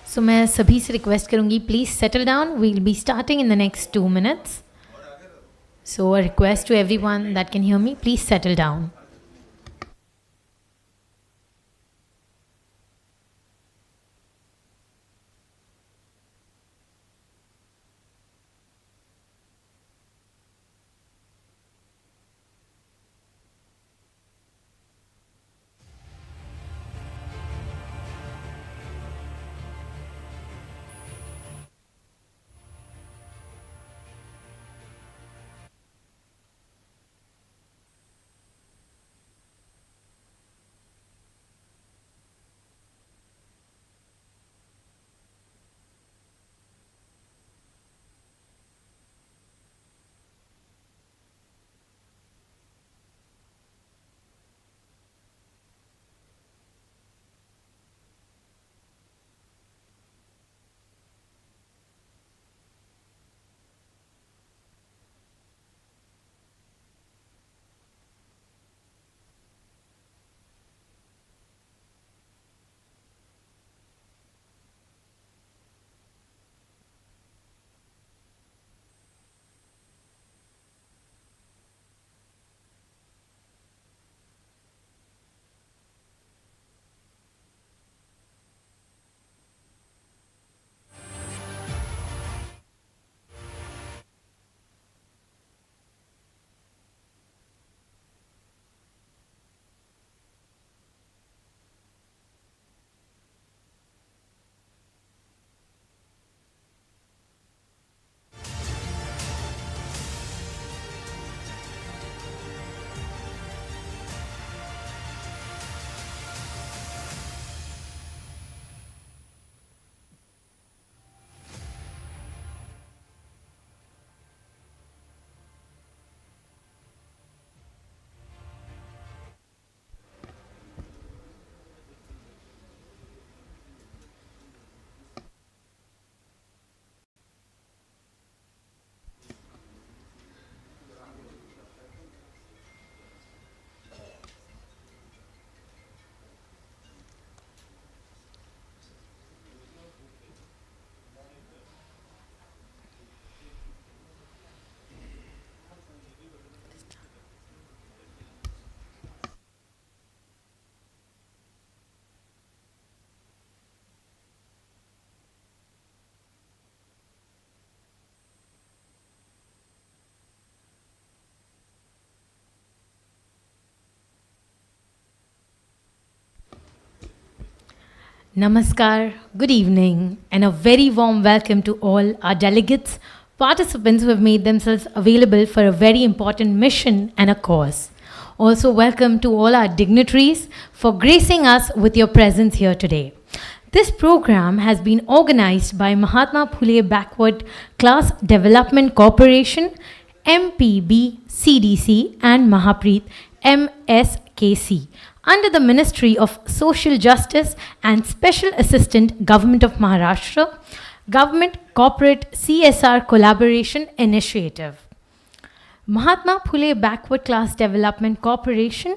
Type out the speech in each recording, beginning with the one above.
So मैं सभी से रिक्वेस्ट करूँगी please settle down. We'll be starting in the next 2 minutes. So a request to everyone that can hear me, please settle down. Namaskar, good evening, and a very warm welcome to all our delegates, participants who have made themselves available for a very important mission and a cause. Also, welcome to all our dignitaries for gracing us with your presence here today. This program has been organized by Mahatma Phule Backward Class Development Corporation, MPBCDC, and Mahapreet MSKC under the Ministry of Social Justice and Special Assistant Government of Maharashtra, Government Corporate CSR Collaboration Initiative. Mahatma Phule Backward Class Development Corporation,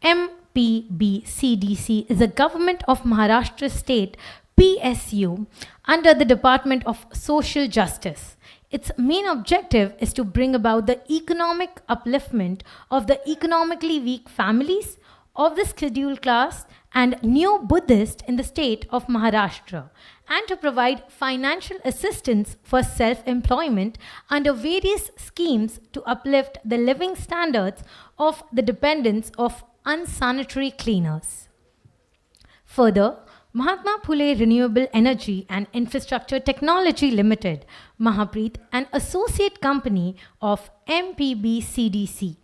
MPBCDC, is a Government of Maharashtra State PSU under the Department of Social Justice. Its main objective is to bring about the economic upliftment of the economically weak families of the scheduled class and neo-Buddhist in the state of Maharashtra, and to provide financial assistance for self-employment under various schemes to uplift the living standards of the dependents of unsanitary cleaners. Further, Mahatma Phule Renewable Energy and Infrastructure Technology Limited, Mahapreet, an associate company of MPBCDC.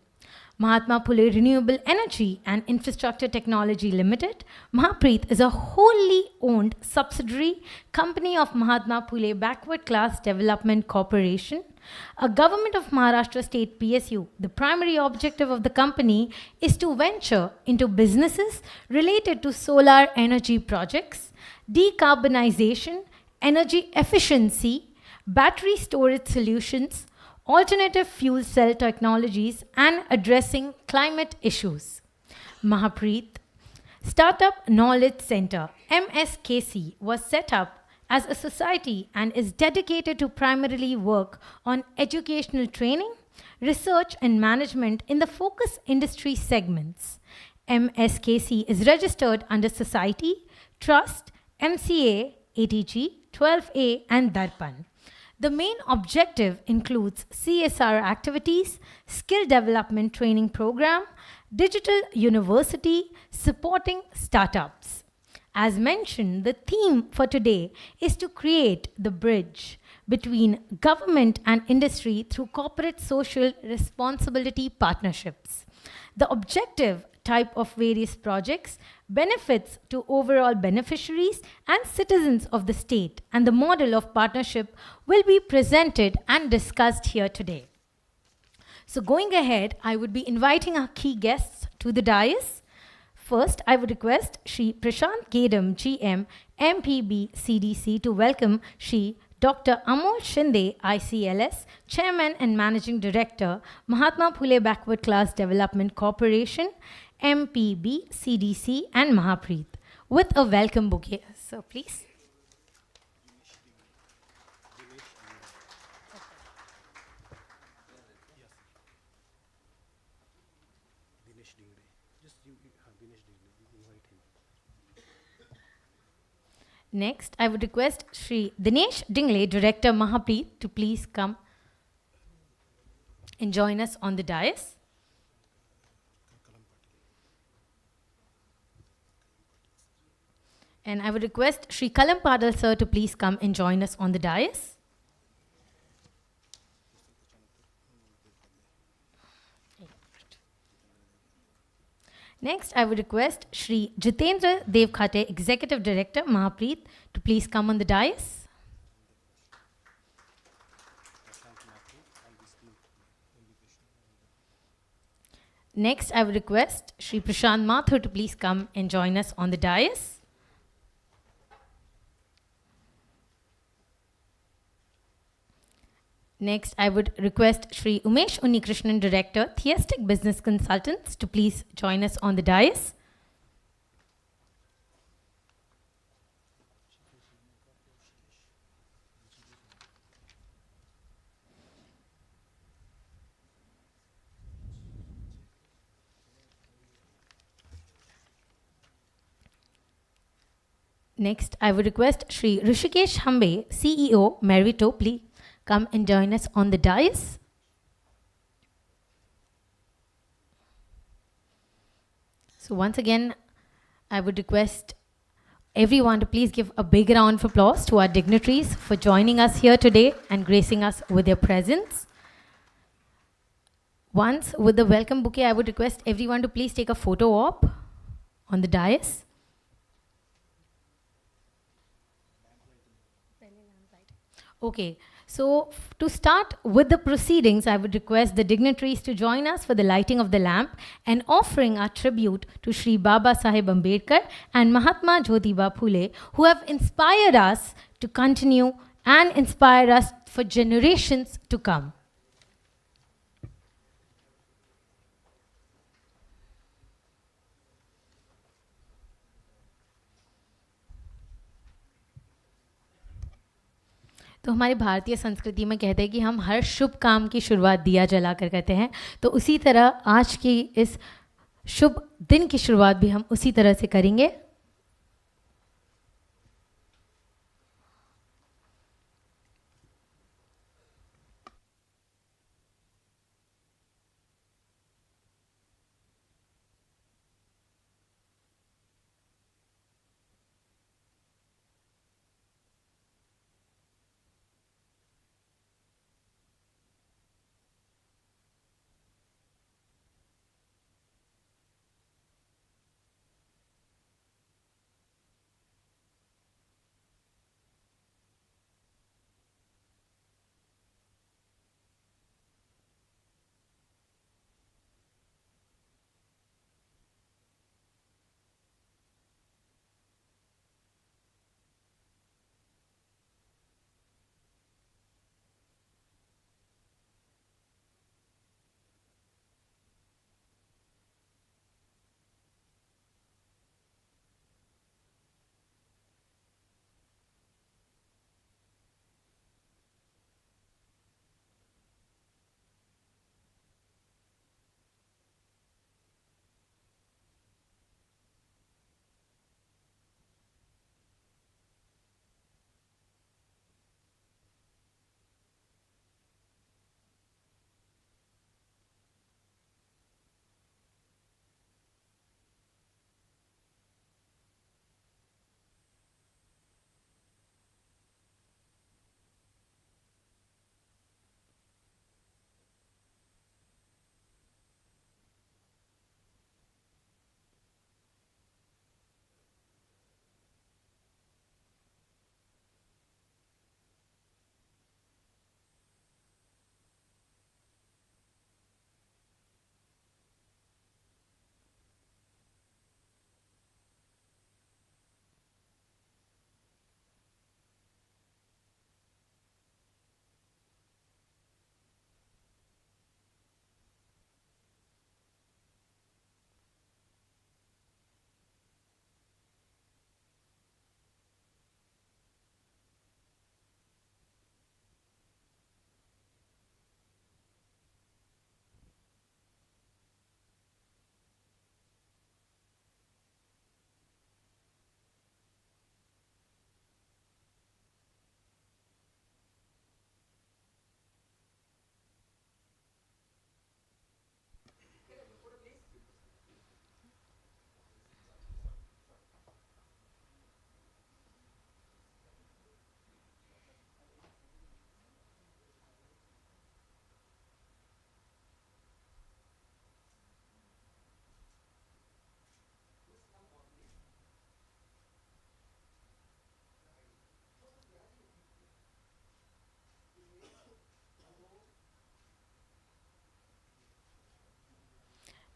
Mahatma Phule Renewable Energy and Infrastructure Technology Limited, Mahapreet, is a wholly owned subsidiary company of Mahatma Phule Backward Class Development Corporation, a Government of Maharashtra State PSU. The primary objective of the company is to venture into businesses related to solar energy projects, decarbonization, energy efficiency, battery storage solutions, alternative fuel cell technologies, and addressing climate issues. Mahapreet Startup Knowledge Center, MSKC, was set up as a society and is dedicated to primarily work on educational training, research and management in the focus industry segments. MSKC is registered under Society, Trust, MCA, ATG, 12A and Darpan. The main objective includes CSR activities, skill development training program, digital university, supporting startups. As mentioned, the theme for today is to create the bridge between government and industry through corporate social responsibility partnerships. The objective type of various projects, benefits to overall beneficiaries and citizens of the state, and the model of partnership will be presented and discussed here today. So going ahead, I would be inviting our key guests to the dais. First, I would request Shri Prashant Gedam, GM, MPBCDC, to welcome Shri Dr. Amol Shinde, ICLS, Chairman and Managing Director, Mahatma Phule Backward Class Development Corporation, MPBCDC, and Mahapreet, with a welcome bouquet. So please. Next, I would request Shri Dinesh Dingle, Director Mahapreet, to please come and join us on the dais. And I would request Shri Kalam Padal sir to please come and join us on the dais. Next, I would request Shri Jitendra 𝐒𝐀𝐌𝐀𝐑𝐏𝐀𝐍, Executive Director, Mahapreet, to please come on the dais. Next, I would request Shri Prashant Mathur to please come and join us on the dais. Next, I would request Shri Umesh Unnikrishnan, Director, Theistic Business Consultants, to please join us on the dais. Next, I would request Shri Rishikesh Hambe, CEO, Merito, please come and join us on the dais. So once again, I would request everyone to please give a big round of applause to our dignitaries for joining us here today and gracing us with their presence. Once with the welcome bouquet, I would request everyone to please take a photo op on the dais. Okay, so to start with the proceedings, I would request the dignitaries to join us for the lighting of the lamp and offering our tribute to Shri Baba Saheb Ambedkar and Mahatma Jyotiba Phule, who have inspired us to continue and inspire us for generations to come. तो हमारी भारतीय संस्कृति में कहते हैं कि हम हर शुभ काम की शुरुआत दिया जला कर करते हैं, तो उसी तरह आज की इस शुभ दिन की शुरुआत भी हम उसी तरह से करेंगे.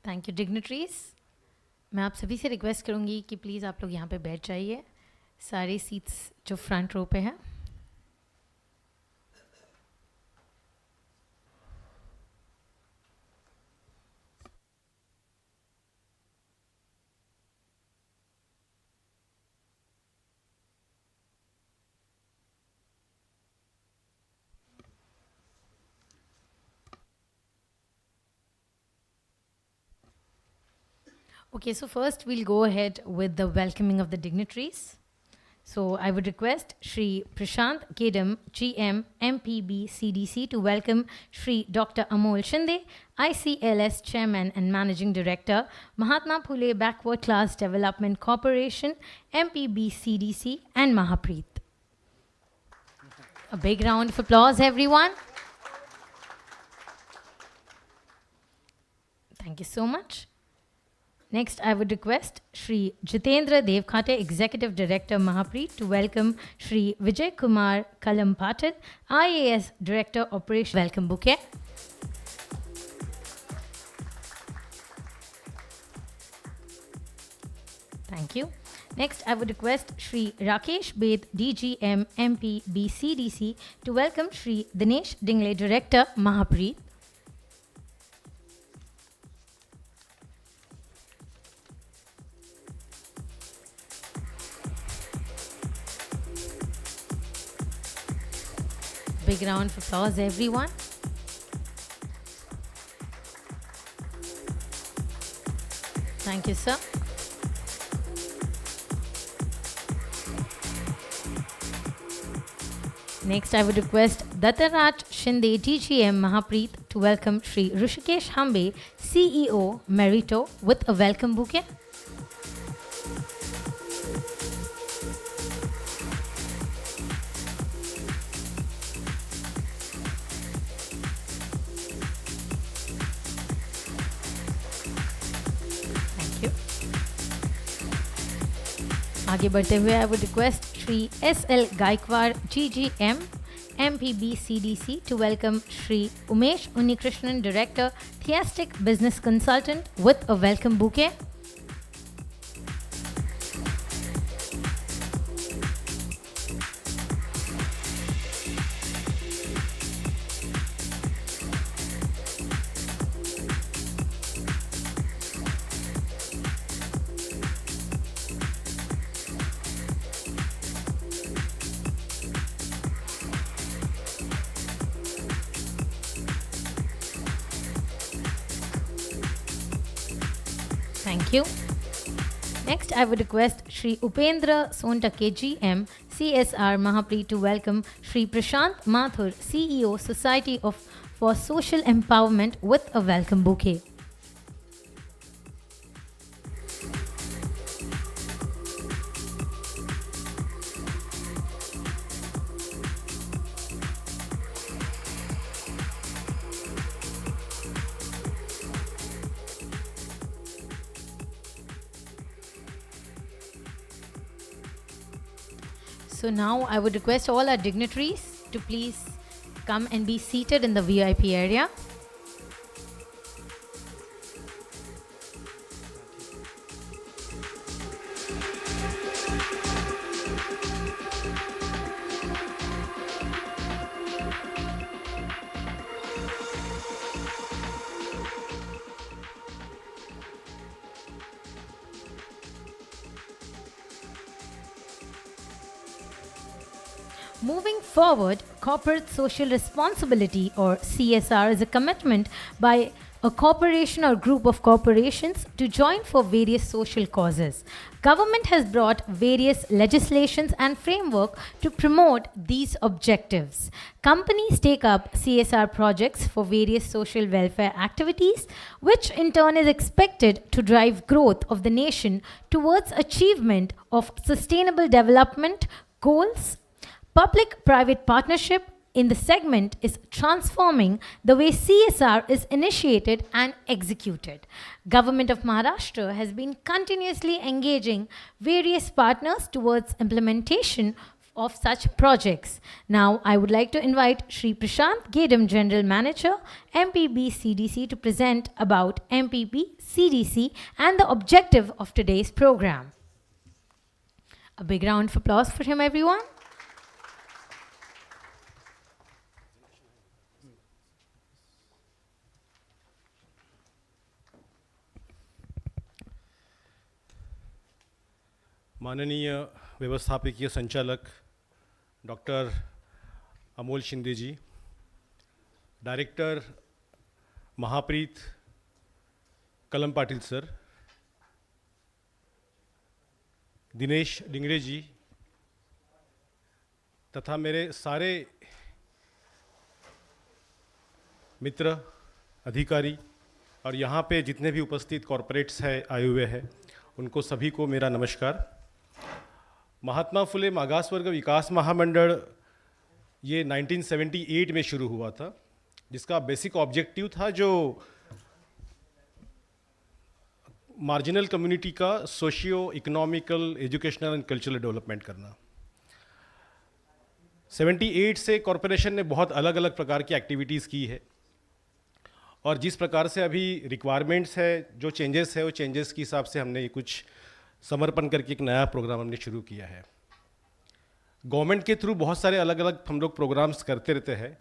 Thank you dignitaries. मैं आप सभी से रिक्वेस्ट करूंगी कि प्लीज़ आप लोग यहाँ पे बैठ जाइए, सारी सीट्स जो फ्रंट रो पे हैं। Okay, so first we'll go ahead with the welcoming of the dignitaries. So I would request Shri Prashant Kedam, GM, MPBCDC, to welcome Shri Dr. Amol Shinde, ICLS Chairman and Managing Director, Mahatma Phule Backward Class Development Corporation, MPBCDC, and Mahapreet. A big round of applause, everyone. Thank you so much. Next, I would request Shri Jitendra 𝐒𝐀𝐌𝐀𝐑𝐏𝐀𝐍, Executive Director, Mahapreet, to welcome Shri 𝐒𝐀𝐌𝐀𝐑𝐏𝐀𝐍, IAS Director, Operation. Welcome bouquet. Thank you. Next, I would request Shri Rakesh Bed, DGM, MPBCDC, to welcome Shri Dinesh Dingle, Director, Mahapreet. Big round of applause, everyone. Thank you, sir. Next, I would request Dattaraj Shinde, DGM, Mahapreet, to welcome Shri Rishikesh Hambe, CEO, Merito, with a welcome bouquet. आगे बढ़ते हुए I would request Shri S.L. Gaikwad, GGM, MPBCDC, to welcome Shri Umesh Unnikrishnan, Director, Theistic Business Consultant, with a welcome bouquet. Thank you. Next, I would request Shri Upendra Sontake, GM, CSR, Mahapreet, to welcome Shri Prashant Mathur, CEO, Society for Social Empowerment, with a welcome bouquet. So now I would request all our dignitaries to please come and be seated in the VIP area. Moving forward, corporate social responsibility, or CSR, is a commitment by a corporation or group of corporations to join for various social causes. Government has brought various legislations and framework to promote these objectives. Companies take up CSR projects for various social welfare activities, which in turn is expected to drive growth of the nation towards achievement of sustainable development goals. Public-private partnership in the segment is transforming the way CSR is initiated and executed. Government of Maharashtra has been continuously engaging various partners towards implementation of such projects. Now, I would like to invite Shri Prashant Gedam, General Manager, MPBCDC, to present about MPBCDC and the objective of today's program. A big round of applause for him, everyone. माननीय व्यवस्थापकीय संचालक doctor Amol Shinde जी, director Mahapreet कलम Patil sir, Dinesh डिंगड़े जी तथा मेरे सारे मित्र, अधिकारी और यहाँ पे जितने भी उपस्थित कॉरपोरेट्स हैं आए हुए हैं, उनको सभी को मेरा नमस्कार। महात्मा फुले मागास वर्ग विकास महामंडल ये 1978 में शुरू हुआ था, जिसका बेसिक ऑब्जेक्टिव था जो मार्जिनल कम्युनिटी का socio economical, educational and cultural development करना। 78 से कॉरपोरेशन ने बहुत अलग अलग प्रकार की एक्टिविटीज़ की है और जिस प्रकार से अभी रिक्वायरमेंट्स है, जो चेंजेस है, वो चेंजेस के हिसाब से हमने कुछ समर्पण करके एक नया प्रोग्राम हमने शुरू किया है। गवर्नमेंट के थ्रू बहुत सारे अलग अलग हम लोग प्रोग्राम्स करते रहते हैं,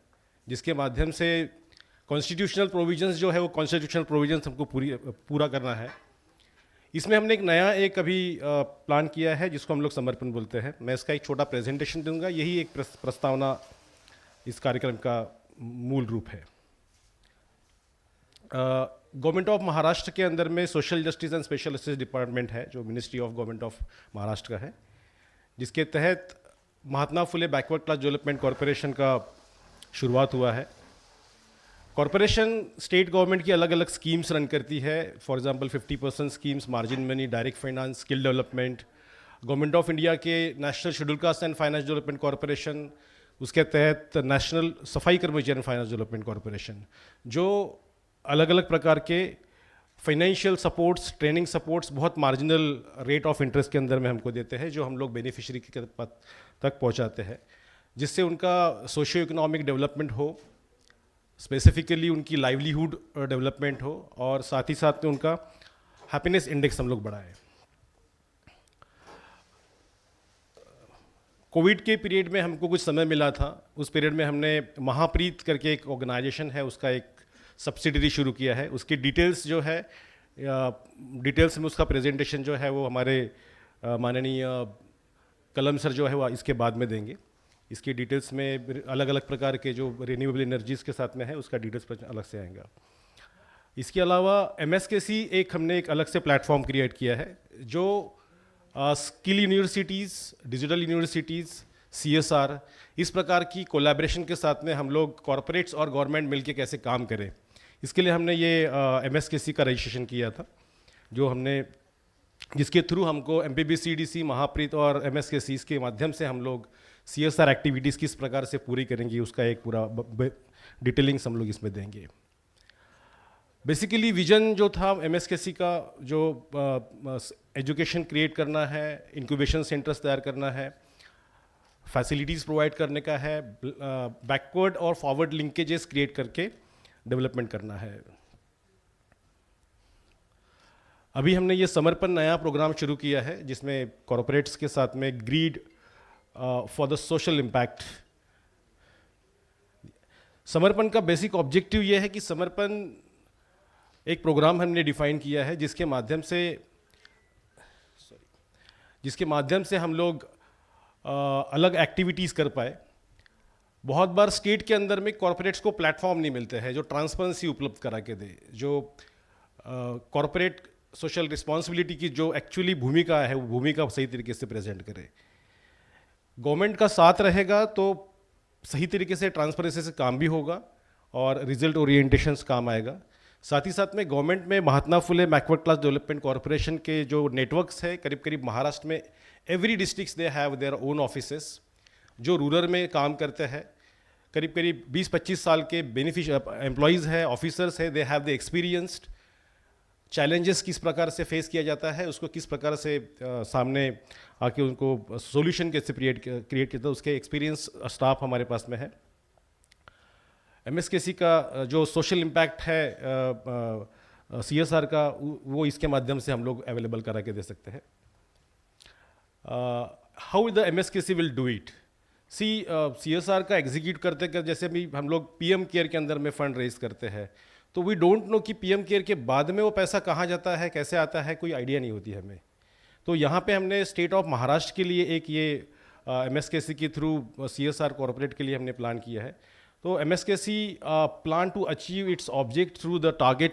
जिसके माध्यम से कॉन्स्टिट्यूशनल प्रोविजंस जो है वो कॉन्स्टिट्यूशनल प्रोविजंस हमको पूरा करना है। इसमें हमने एक नया अभी प्लान किया है जिसको हम लोग समर्पण बोलते हैं। मैं इसका एक छोटा प्रेजेंटेशन दूंगा, यही एक प्रस्तावना इस कार्यक्रम का मूल रूप है। गवर्नमेंट ऑफ महाराष्ट्र के अंदर में social justice and special assistance department है, जो ministry of government of Maharashtra का है, जिसके तहत Mahatma Phule backward class development corporation का शुरुआत हुआ है। कॉरपोरेशन स्टेट गवर्नमेंट की अलग अलग स्कीम्स रन करती है। For example 50% schemes, margin money, direct finance, skill development. Government of India के national scheduled caste and finance development corporation, उसके तहत नेशनल सफाई कर्मचारी एंड फाइनेंस डेवलपमेंट कॉरपोरेशन, जो अलग अलग प्रकार के फाइनेंशियल सपोर्ट्स, ट्रेनिंग सपोर्ट्स बहुत मार्जिनल रेट ऑफ इंटरेस्ट के अंदर में हमको देते हैं, जो हम लोग बेनिफिशियरी के तक पहुंचाते हैं, जिससे उनका सोशियो इकोनॉमिक डेवलपमेंट हो, स्पेसिफिकली उनकी लाइवलीहुड डेवलपमेंट हो और साथ ही साथ में उनका हैप्पीनेस इंडेक्स हम लोग बढ़ाएं। कोविड के पीरियड में हमको कुछ समय मिला था, उस पीरियड में हमने महाप्रीत करके एक ऑर्गेनाइजेशन है, उसका एक सब्सिडरी शुरू किया है। उसकी डिटेल्स जो है, डिटेल्स में उसका प्रेजेंटेशन जो है वो हमारे माननीय कलम सर जो है वो इसके बाद में देंगे। इसकी डिटेल्स में अलग अलग प्रकार के जो रिन्यूएबल एनर्जीज़ के साथ में है, उसका डिटेल्स अलग से आएगा। इसके अलावा MSKC हमने एक अलग से प्लेटफॉर्म क्रिएट किया है, जो skill universities, digital universities, CSR, इस प्रकार की कोलैबोरेशन के साथ में हम लोग कॉरपोरेट्स और गवर्नमेंट मिलके कैसे काम करें, इसके लिए हमने ये MSKC का रजिस्ट्रेशन किया था, जिसके थ्रू हमको MPBCDC, महाप्रीत और MSKC के माध्यम से हम लोग CSR एक्टिविटीज़ किस प्रकार से पूरी करेंगे, उसका एक पूरा डिटेलिंग्स हम लोग इसमें देंगे। बेसिकली विजन जो था MSKC का, जो एजुकेशन क्रिएट करना है, इंक्यूबेशन सेंटर्स तैयार करना है, फैसिलिटीज़ प्रोवाइड करने का है, बैकवर्ड और फॉरवर्ड लिंकेजेस क्रिएट करके डेवलपमेंट करना है। अभी हमने ये समर्पण नया प्रोग्राम शुरू किया है, जिसमें कॉरपोरेट्स के साथ में greed for the social impact. समर्पण का बेसिक ऑब्जेक्टिव ये है कि समर्पण एक प्रोग्राम हमने डिफाइन किया है, जिसके माध्यम से हम लोग अलग एक्टिविटीज़ कर पाए। बहुत बार स्टेट के अंदर में कॉरपोरेट्स को प्लेटफॉर्म नहीं मिलते हैं जो ट्रांसपेरेंसी उपलब्ध करा के दे, जो कॉरपोरेट सोशल रिस्पॉन्सिबिलिटी की जो एक्चुअली भूमिका है, वो भूमिका सही तरीके से प्रेजेंट करे। गवर्नमेंट का साथ रहेगा तो सही तरीके से ट्रांसपेरेंसी से काम भी होगा और रिजल्ट ओरिएंटेशंस काम आएगा। साथ ही साथ में गवर्नमेंट में Mahatma Phule backward class development corporation के जो नेटवर्क्स है, करीब करीब महाराष्ट्र में every districts they have their own offices, जो रूरल में काम करते हैं। करीब करीब 20-25 साल के एम्प्लॉयज़ है, ऑफिसर्स है, they have the experienced challenges किस प्रकार से फेस किया जाता है, उसको किस प्रकार से सामने आके उनको सॉल्यूशन कैसे क्रिएट किया था, उसके एक्सपीरियंस स्टाफ हमारे पास में है। एमएसकेसी का जो सोशल इम्पैक्ट है सीएसआर का, वो इसके माध्यम से हम लोग अवेलेबल करा के दे सकते हैं। How the MSKC will do it, CSR का एग्जीक्यूट करते कर, जैसे अभी हम लोग पीएम केयर के अंदर में फंड रेज करते हैं, तो वी डोंट नो कि पीएम केयर के बाद में वो पैसा कहाँ जाता है, कैसे आता है, कोई आइडिया नहीं होती हमें। तो यहाँ पे हमने स्टेट ऑफ महाराष्ट्र के लिए एक ये एमएसकेसी के थ्रू सीएसआर कॉर्पोरेट के लिए हमने प्लान किया है। तो MSKC plan to achieve its object through the target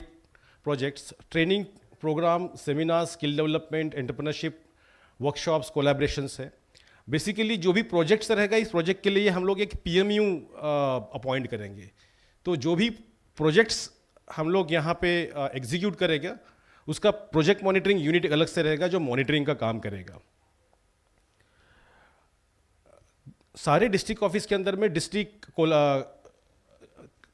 projects, training program, seminar, skill development, entrepreneurship, workshops, collaborations है। बेसिकली जो भी प्रोजेक्ट्स रहेगा, इस प्रोजेक्ट के लिए हम लोग एक पीएमयू अपॉइंट करेंगे। तो जो भी प्रोजेक्ट्स हम लोग यहाँ पे एग्जीक्यूट करेगा, उसका प्रोजेक्ट मॉनिटरिंग यूनिट अलग से रहेगा जो मॉनिटरिंग का काम करेगा। सारे डिस्ट्रिक्ट ऑफिस के अंदर में डिस्ट्रिक्ट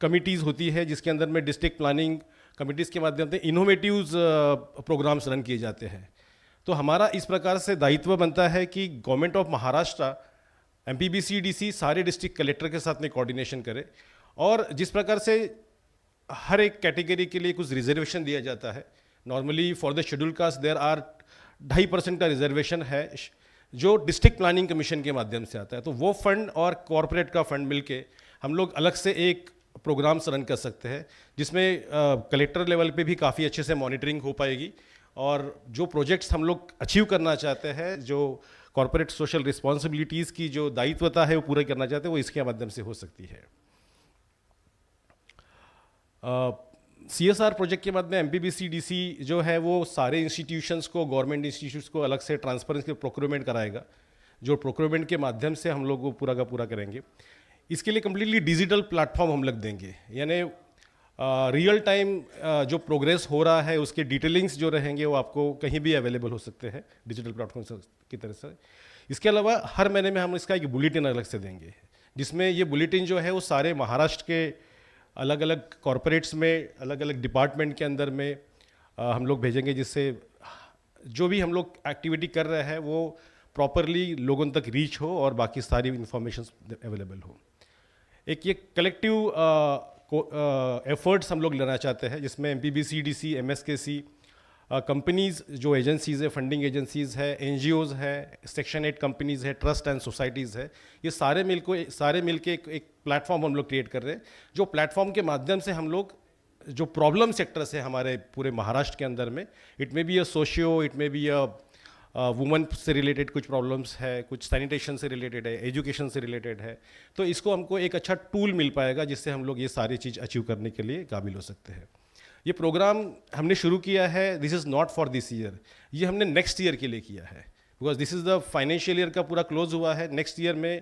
कमिटीज़ होती है, जिसके अंदर में डिस्ट्रिक्ट प्लानिंग कमिटीज़ के माध्यम से इनोवेटिव प्रोग्राम्स रन किए जाते हैं। तो हमारा इस प्रकार से दायित्व बनता है कि गवर्नमेंट ऑफ महाराष्ट्र MPBCDC सारे डिस्ट्रिक्ट कलेक्टर के साथ में कोऑर्डिनेशन करे, और जिस प्रकार से हर एक कैटेगरी के लिए कुछ रिजर्वेशन दिया जाता है। Normally for the schedule caste there are 2.5% का रिजर्वेशन है जो डिस्ट्रिक्ट प्लानिंग कमीशन के माध्यम से आता है। तो वो फंड और कॉरपोरेट का फंड मिलके हम लोग अलग से एक प्रोग्राम्स रन कर सकते हैं, जिसमें कलेक्टर लेवल पे भी काफ़ी अच्छे से मॉनिटरिंग हो पाएगी, और जो प्रोजेक्ट्स हम लोग अचीव करना चाहते हैं, जो कॉरपोरेट सोशल रिस्पॉन्सिबिलिटीज़ की जो दायित्वता है वो पूरा करना चाहते हैं, वो इसके माध्यम से हो सकती है। CSR प्रोजेक्ट के बाद में MPBCDC जो है वो सारे इंस्टीट्यूशंस को, गवर्नमेंट इंस्टीट्यूट्स को अलग से ट्रांसपेरेंसी प्रोक्योरमेंट कराएगा, जो प्रोक्योरमेंट के माध्यम से हम लोग वो पूरा का पूरा करेंगे। इसके लिए कम्प्लीटली डिजिटल प्लेटफॉर्म हम लोग देंगे, यानी रियल टाइम जो प्रोग्रेस हो रहा है उसके डिटेलिंग्स जो रहेंगे वो आपको कहीं भी अवेलेबल हो सकते हैं डिजिटल प्लेटफॉर्म की तरह से। इसके अलावा हर महीने में हम इसका एक बुलेटिन अलग से देंगे, जिसमें ये बुलेटिन जो है वो सारे महाराष्ट्र के अलग अलग कॉरपोरेट्स में, अलग अलग डिपार्टमेंट के अंदर में हम लोग भेजेंगे, जिससे जो भी हम लोग एक्टिविटी कर रहे हैं वो प्रॉपरली लोगों तक रीच हो और बाकी सारी इंफॉर्मेशन अवेलेबल हो। एक ये कलेक्टिव एफर्ट्स हम लोग लेना चाहते हैं, जिसमें MPBCDC, MSKC, कंपनीज़ जो एजेंसीज़ है, फंडिंग एजेंसीज़ है, NGOs है, सेक्शन 8 कंपनीज़ है, ट्रस्ट एंड सोसाइटीज़ है, ये सारे मिल के एक प्लेटफॉर्म हम लोग क्रिएट कर रहे हैं, जो प्लेटफॉर्म के माध्यम से हम लोग जो प्रॉब्लम सेक्टर्स है हमारे पूरे महाराष्ट्र के अंदर में, it may be a socio, it may be a woman से रिलेटेड कुछ प्रॉब्लम्स है, कुछ सैनिटेशन से रिलेटेड है, एजुकेशन से रिलेटेड है, तो इसको हमको एक अच्छा टूल मिल पाएगा जिससे हम लोग ये सारी चीज़ अचीव करने के लिए काबिल हो सकते हैं। ये प्रोग्राम हमने शुरू किया है, this is not for this year, ये हमने नेक्स्ट ईयर के लिए किया है, because this is the financial year का पूरा क्लोज हुआ है। नेक्स्ट ईयर में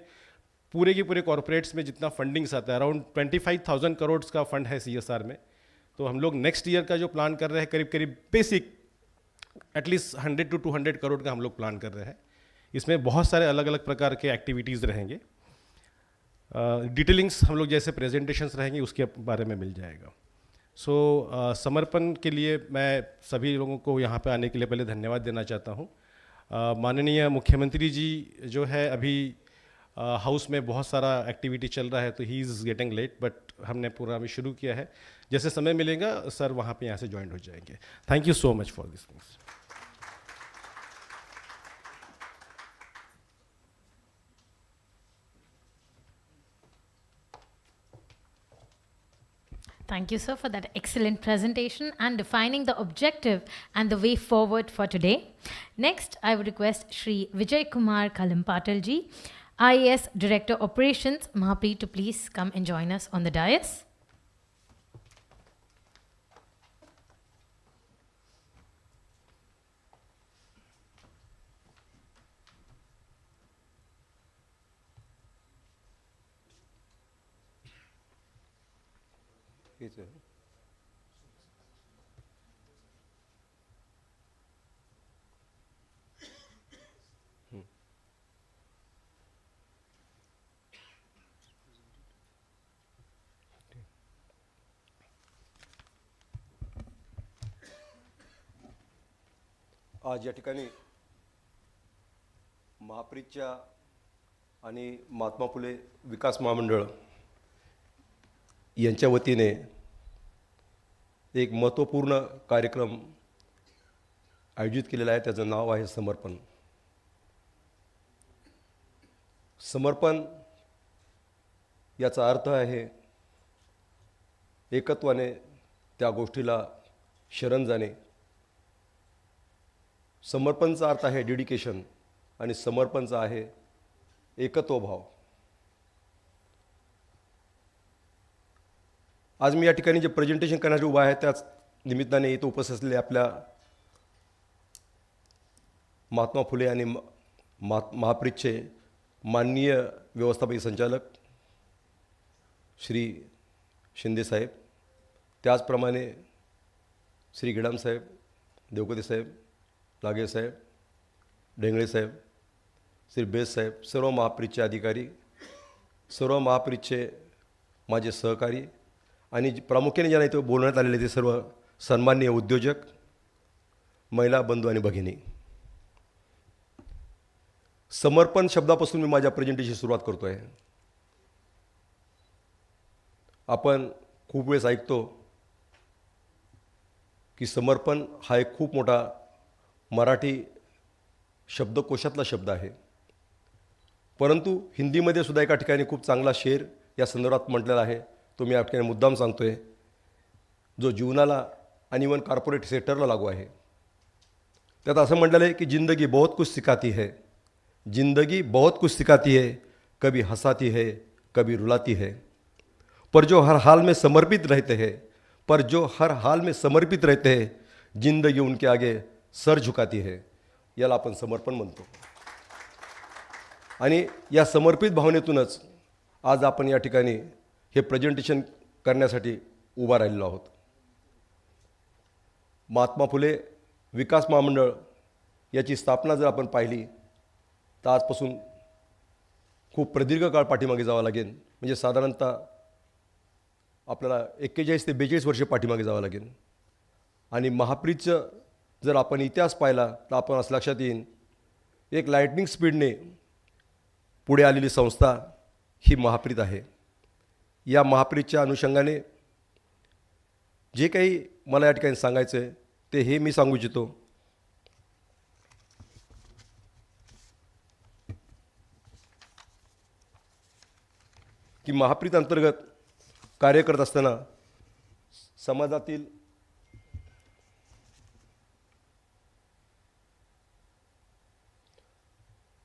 पूरे के पूरे कॉर्पोरेट्स में जितना फंडिंग्स आता है, अराउंड 25,000 करोड़ का फंड है CSR में, तो हम लोग नेक्स्ट ईयर का जो प्लान कर रहे हैं करीब करीब बेसिक एटलीस्ट 100 to 200 करोड़ का हम लोग प्लान कर रहे हैं। इसमें बहुत सारे अलग अलग प्रकार के एक्टिविटीज़ रहेंगे, डिटेलिंग्स हम लोग जैसे प्रेजेंटेशंस रहेंगे उसके बारे में मिल जाएगा। सो समर्पण के लिए मैं सभी लोगों को यहाँ पे आने के लिए पहले धन्यवाद देना चाहता हूँ। माननीय मुख्यमंत्री जी जो है अभी हाउस में बहुत सारा एक्टिविटी चल रहा है, तो he is getting late, but हमने पूरा अभी शुरू किया है, जैसे समय मिलेगा सर वहाँ पे यहाँ से ज्वाइन हो जाएंगे। Thank you so much for this things. Thank you, sir, for that excellent presentation and defining the objective and the way forward for today. Next, I would request Shri 𝐒𝐀𝐌𝐀𝐑𝐏𝐀𝐍 ji, IAS Director Operations, Mahape, to please come and join us on the dais. आज या ठिकाणी महाप्रीतच्या आणि महात्मा फुले विकास महामंडळ यांच्या वतीने एक महत्त्वपूर्ण कार्यक्रम आयोजित केलेला आहे. त्याचं नाव आहे समर्पण. समर्पण याचा अर्थ आहे एकत्वाने त्या गोष्टीला शरण जाणे. समर्पणचा अर्थ आहे डेडिकेशन आणि समर्पणचा आहे एकत्वभाव. आज मी या ठिकाणी जे प्रेझेंटेशन करण्यासाठी उभा आहे त्याच निमित्ताने इथं उपस्थित असलेले आपल्या महात्मा फुले आणि महाप्रीतचे माननीय व्यवस्थापकीय संचालक श्री शिंदे साहेब, त्याचप्रमाणे श्री गिडाम साहेब, देवकते साहेब, लागे साहेब, ढेंगळे साहेब, श्री बेस साहेब, सर्व महाप्रीतचे अधिकारी, सर्व महाप्रीतचे माझे सहकारी आणि प्रामुख्याने ज्यांना इथं बोलण्यात आलेले ते सर्व सन्माननीय उद्योजक, महिला बंधू आणि भगिनी. समर्पण शब्दापासून मी माझ्या प्रेझेंटेशनची सुरुवात करतो आहे. आपण खूप वेळेस ऐकतो की समर्पण हा एक खूप मोठा मराठी शब्दकोशातला शब्द आहे, परंतु हिंदीमध्ये सुद्धा एका ठिकाणी खूप चांगला शेर या संदर्भात म्हटलेला आहे. तो मी या ठिकाणी मुद्दाम सांगतो आहे, जो जीवनाला आणि इवन कॉर्पोरेट सेक्टरला लागू आहे. त्यात असं म्हटलेलं आहे की जिंदगी बहुत कुछ सिखाती है, जिंदगी बहुत कुछ सिखाती है, कभी हंसाती है, कभी रुलाती है, पर जो हर हाल में समर्पित रहते हैं, पर जो हर हाल में समर्पित रहते हैं, जिंदगी उनके आगे सर झुकाती है. याला आपण समर्पण म्हणतो. आणि या समर्पित भावनेतूनच आज आपण या ठिकाणी हे प्रेझेंटेशन करण्यासाठी उभा राहिलेलो आहोत. महात्मा फुले विकास महामंडळ याची स्थापना जर आपण पाहिली तर आजपासून खूप प्रदीर्घ काळ पाठीमागे जावं लागेल. म्हणजे साधारणतः आपल्याला 41 ते 42 वर्षे पाठीमागे जावं लागेल. आणि महाप्रीतचं जर आपण इतिहास पाहिला तर आपण असं लक्षात येईल, एक लाईटनिंग स्पीडने पुढे आलेली संस्था ही महाप्रीत आहे. या महाप्रीतच्या अनुषंगाने जे काही मला या ठिकाणी सांगायचं आहे ते हे मी सांगू इच्छितो की महाप्रीत अंतर्गत कार्य करत असताना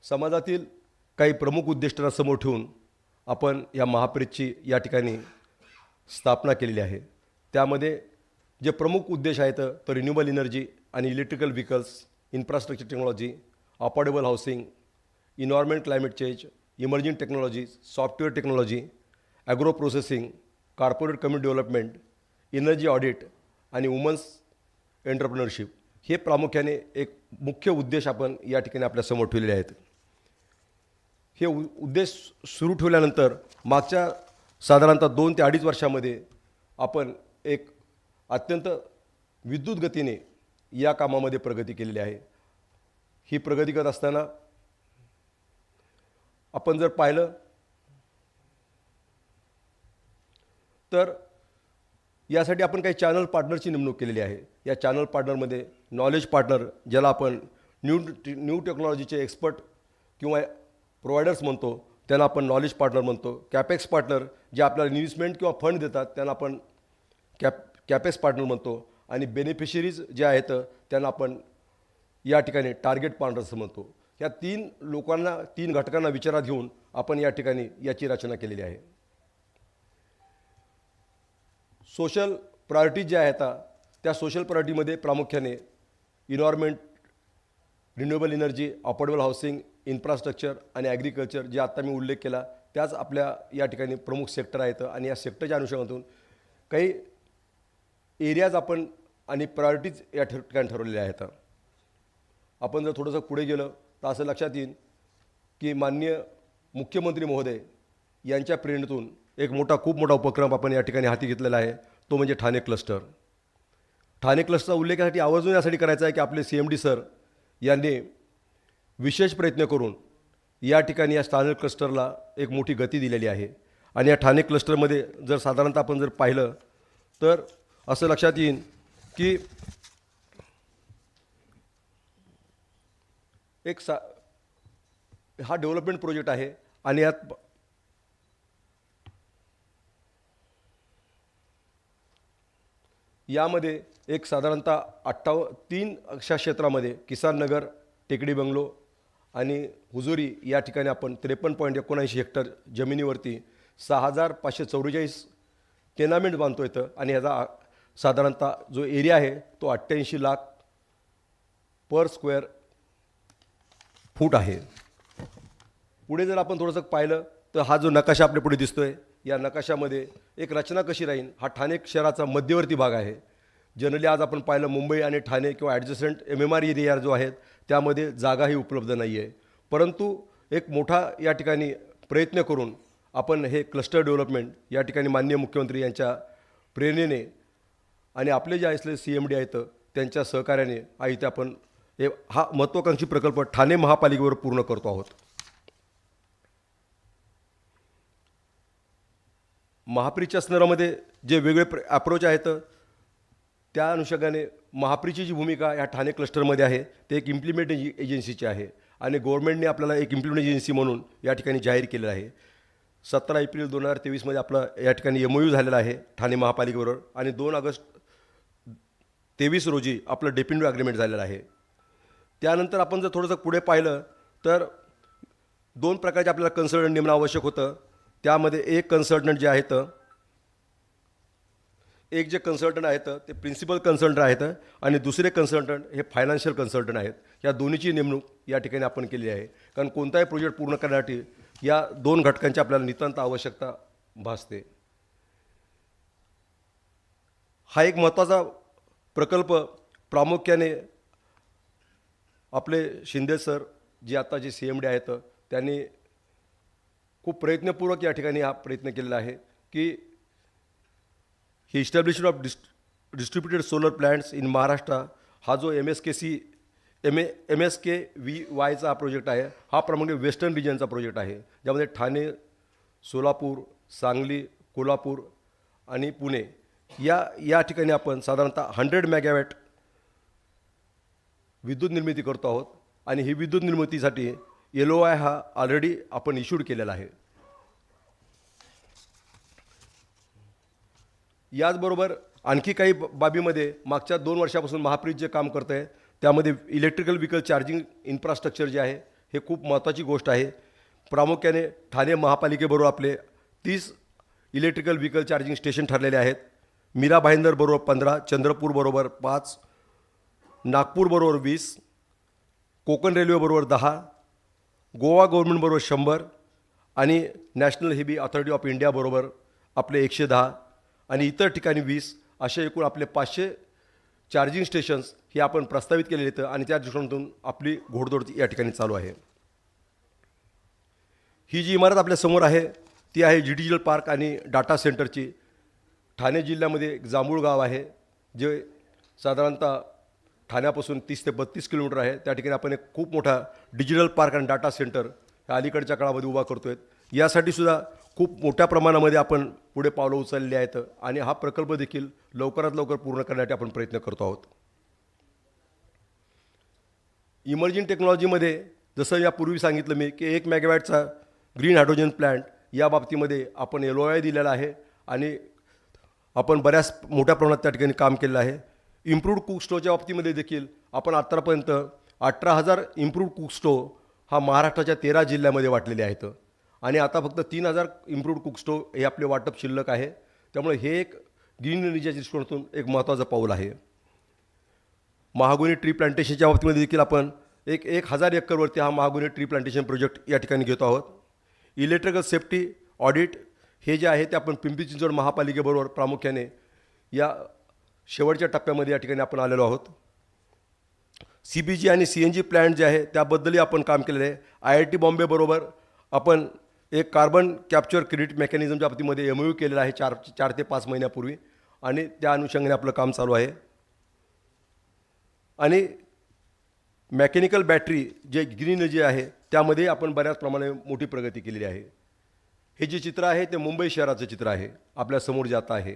समाजातील काही प्रमुख उद्दिष्टांना समोर ठेवून आपण या महाप्रीतची या ठिकाणी स्थापना केलेली आहे. त्यामध्ये जे प्रमुख उद्देश आहेत तो रिन्युएबल एनर्जी आणि electrical vehicles, infrastructure technology, affordable housing, environment climate change, emerging technologies, software technology, agro processing, corporate community development, energy audit आणि वुमन्स एंटरप्रेन्योरशिप हे प्रामुख्याने एक मुख्य उद्देश आपण या ठिकाणी आपल्यासमोर ठेवलेले आहेत. हे उद्देश सुरू ठेवल्यानंतर मागच्या साधारणतः 2 ते 2.5 वर्षामध्ये आपण एक अत्यंत विद्युत गतीने या कामामध्ये प्रगती केलेली आहे. ही प्रगती करत असताना आपण जर पाहिलं तर यासाठी आपण काही चॅनल पार्टनरची नेमणूक केलेली आहे. या चॅनल पार्टनरमध्ये नॉलेज पार्टनर, ज्याला आपण न्यू टेक्नॉलॉजीचे एक्सपर्ट किंवा प्रोव्हायडर्स म्हणतो, त्यांना आपण नॉलेज पार्टनर म्हणतो. कॅपेक्स पार्टनर, जे आपल्याला इन्व्हेस्टमेंट किंवा फंड देतात, त्यांना आपण कॅपेक्स पार्टनर म्हणतो. आणि बेनिफिशरीज जे आहेत त्यांना आपण या ठिकाणी टार्गेट पार्टनर्स म्हणतो. या 3 घटकांना विचारात घेऊन आपण या ठिकाणी याची रचना केलेली आहे. सोशल प्रायोरिटीज ज्या आहेत त्या सोशल प्रायोरिटीमध्ये प्रामुख्याने environment, renewable energy, affordable housing, infrastructure आणि ॲग्रिकल्चर, जे आता मी उल्लेख केला त्याच आपल्या या ठिकाणी प्रमुख सेक्टर आहेत. आणि या सेक्टरच्या अनुषंगातून काही एरियाज आपण आणि प्रायोरिटीज या ठिकाणी ठरवलेल्या आहेत. आपण जर थोडंसं पुढे गेलं तर असं लक्षात येईल की माननीय मुख्यमंत्री महोदय यांच्या प्रेरणेतून एक खूप मोठा उपक्रम आपण या ठिकाणी हाती घेतलेला आहे, तो म्हणजे ठाणे क्लस्टर. ठाणे क्लस्टरचा उल्लेख यासाठी आवर्जून यासाठी करायचा आहे की आपले CMD सर यांनी विशेष प्रयत्न करून या ठिकाणी या स्थानिक क्लस्टरला एक मोठी गती दिलेली आहे. आणि या ठाणे क्लस्टरमध्ये जर साधारणतः आपण जर पाहिलं तर असं लक्षात येईल की हा डेव्हलपमेंट प्रोजेक्ट आहे आणि यात यामध्ये एक साधारणतः 3 अशा क्षेत्रामध्ये किसान नगर, टेकडी बंगलो आणि हुजुरी या ठिकाणी आपण 53.79 हेक्टर जमिनीवरती 6,544 टेनामेंट बांधतो येतं आणि ह्याचा साधारणतः जो एरिया आहे तो 88 लाख पर स्क्वेअर फूट आहे. पुढे जर आपण थोडंसं पाहिलं तर हा जो नकाशा आपल्या पुढे दिसतोय या नकाशामध्ये एक रचना कशी राहील. हा ठाणे शहराचा मध्यवर्ती भाग आहे. जनरली आज आपण पाहिलं मुंबई आणि ठाणे किंवा ॲडजस्टंट MMR एरिया जो आहेत त्यामध्ये जागाही उपलब्ध नाही आहे. परंतु एक मोठा या ठिकाणी प्रयत्न करून आपण हे क्लस्टर डेव्हलपमेंट या ठिकाणी माननीय मुख्यमंत्री यांच्या प्रेरणेने आणि आपले जे असले CMD आहेत त्यांच्या सहकार्याने इथे आपण हा महत्त्वाकांक्षी प्रकल्प ठाणे महापालिकेवर पूर्ण करतो आहोत. महाप्रीच्या संदर्भामध्ये जे वेगळे अप्रोच आहेत त्या अनुषंगाने महाप्रीची जी भूमिका या ठाणे क्लस्टरमध्ये आहे ते एक इम्प्लिमेंट एजन्सीची आहे आणि गव्हर्नमेंटने आपल्याला एक इम्प्लिमेंट एजन्सी म्हणून या ठिकाणी जाहीर केलेलं आहे. 17 एप्रिल 2023 आपला या ठिकाणी MOU झालेला आहे ठाणे महापालिकेबरोबर आणि 2 ऑगस्ट 23 रोजी आपलं डेफिनेटिव्ह अग्रीमेंट झालेलं आहे. त्यानंतर आपण जर थोडंसं पुढे पाहिलं तर 2 प्रकारचे आपल्याला कन्सल्टंट नेमणं आवश्यक होतं. त्यामध्ये एक कन्सल्टंट जे आहेत जे कन्सल्टंट आहेत ते प्रिन्सिपल कन्सल्टंट आहेत आणि दुसरे कन्सल्टंट हे फायनान्शियल कन्सल्टंट आहेत. या दोन्हीची नेमणूक या ठिकाणी आपण केली आहे कारण कोणताही प्रोजेक्ट पूर्ण करण्यासाठी या 2 घटकांची आपल्याला नितांत आवश्यकता भासते. हा एक महत्त्वाचा प्रकल्प प्रामुख्याने आपले शिंदे सर जे आता जे CMD आहेत त्यांनी खूप प्रयत्नपूर्वक या ठिकाणी हा प्रयत्न केलेला आहे की ही establishment of distributed solar plants in Maharashtra हा जो MSKVYचा हा प्रोजेक्ट आहे हा प्रामुख्याने वेस्टर्न रिजनचा प्रोजेक्ट आहे ज्यामध्ये ठाणे, सोलापूर, सांगली, कोल्हापूर आणि पुणे या ठिकाणी आपण साधारणतः 100 मेगावॅट विद्युत निर्मिती करतो आहोत आणि ही विद्युत निर्मितीसाठी LOI हा ऑलरेडी आपण इश्यूड केलेला आहे. याचबरोबर आणखी काही बाबीमध्ये मागच्या 2 वर्षापासून महाप्रीत जे काम करतं आहे त्यामध्ये इलेक्ट्रिकल व्हेकल चार्जिंग इन्फ्रास्ट्रक्चर जे आहे हे खूप महत्त्वाची गोष्ट आहे. प्रामुख्याने ठाणे महापालिकेबरोबर आपले 30 इलेक्ट्रिकल व्हेकल चार्जिंग स्टेशन ठरलेले आहेत. मीरा भाईंदर बरोबर 15, चंद्रपूर बरोबर 5, नागपूर बरोबर 20, कोकण रेल्वे बरोबर 10, गोवा गव्हर्नमेंट बरोबर 100 आणि national heavy authority of India बरोबर आपले 110 आणि इतर ठिकाणी 20 असे एकूण आपले 500 चार्जिंग स्टेशन्स हे आपण प्रस्तावित केलेले आहेत आणि त्या दृष्टिकोनातून आपली घोडदौड या ठिकाणी चालू आहे. ही जी इमारत आपल्या समोर आहे ती आहे डिजिटल पार्क आणि डाटा सेंटरची. ठाणे जिल्ह्यामध्ये एक जांभूळ गाव आहे जे साधारणतः ठाण्यापासून 30 ते 32 किलोमीटर आहे. त्या ठिकाणी आपण एक खूप मोठा डिजिटल पार्क आणि डाटा सेंटर ह्या अलीकडच्या काळामध्ये उभा करतो आहे. यासाठी सुद्धा खूप मोठ्या प्रमाणामध्ये आपण पुढे पावलं उचलली आहेत आणि हा प्रकल्प देखील लवकरात लवकर पूर्ण करण्यासाठी आपण प्रयत्न करतो आहोत. इमर्जिंग टेक्नॉलॉजीमध्ये जसं यापूर्वी सांगितलं मी की 1 मेगावॅटचा ग्रीन हायड्रोजन प्लॅन्ट या बाबतीमध्ये आपण LOI दिलेला आहे आणि आपण बऱ्याच मोठ्या प्रमाणात त्या ठिकाणी काम केलेलं आहे. इम्प्रूव्ड कुक स्टोवच्या बाबतीमध्ये देखील आपण आत्तापर्यंत 18,000 इम्प्रूव्ड कुक स्टोव हा महाराष्ट्राच्या 13 जिल्ह्यामध्ये वाटलेले आहेत आणि आता फक्त 3,000 इम्प्रूव्ड कुक स्टोव हे आपले वाटप शिल्लक आहे. त्यामुळे हे एक ग्रीन एनर्जीच्या दृष्टिकोनातून एक महत्त्वाचं पाऊल आहे. महागुनी ट्री प्लांटेशनच्या बाबतीमध्ये देखील आपण 1,000 एकरवरती हा महागुनी ट्री प्लांटेशन प्रोजेक्ट या ठिकाणी घेतो आहोत. इलेक्ट्रिकल सेफ्टी ऑडिट हे जे आहे ते आपण पिंपरी चिंचवड महापालिकेबरोबर प्रामुख्याने या शेवटच्या टप्प्यामध्ये या ठिकाणी आपण आलेलो आहोत. CBG आणि CNG प्लॅन्ट जे आहे त्याबद्दलही आपण काम केलेलं आहे. IIT बॉम्बे बरोबर आपण एक कार्बन कॅप्चर क्रेडिट मेकॅनिझमच्या बाबतीमध्ये MOU केलेला आहे 4 ते 5 महिन्यापूर्वी आणि त्या अनुषंगाने आपलं काम चालू आहे. आणि मेकॅनिकल बॅटरी जे ग्रीन एनर्जी आहे त्यामध्ये आपण बऱ्याच प्रमाणे मोठी प्रगती केलेली आहे. हे जे चित्र आहे ते मुंबई शहराचं चित्र आहे, आपल्यासमोर जे आता आहे.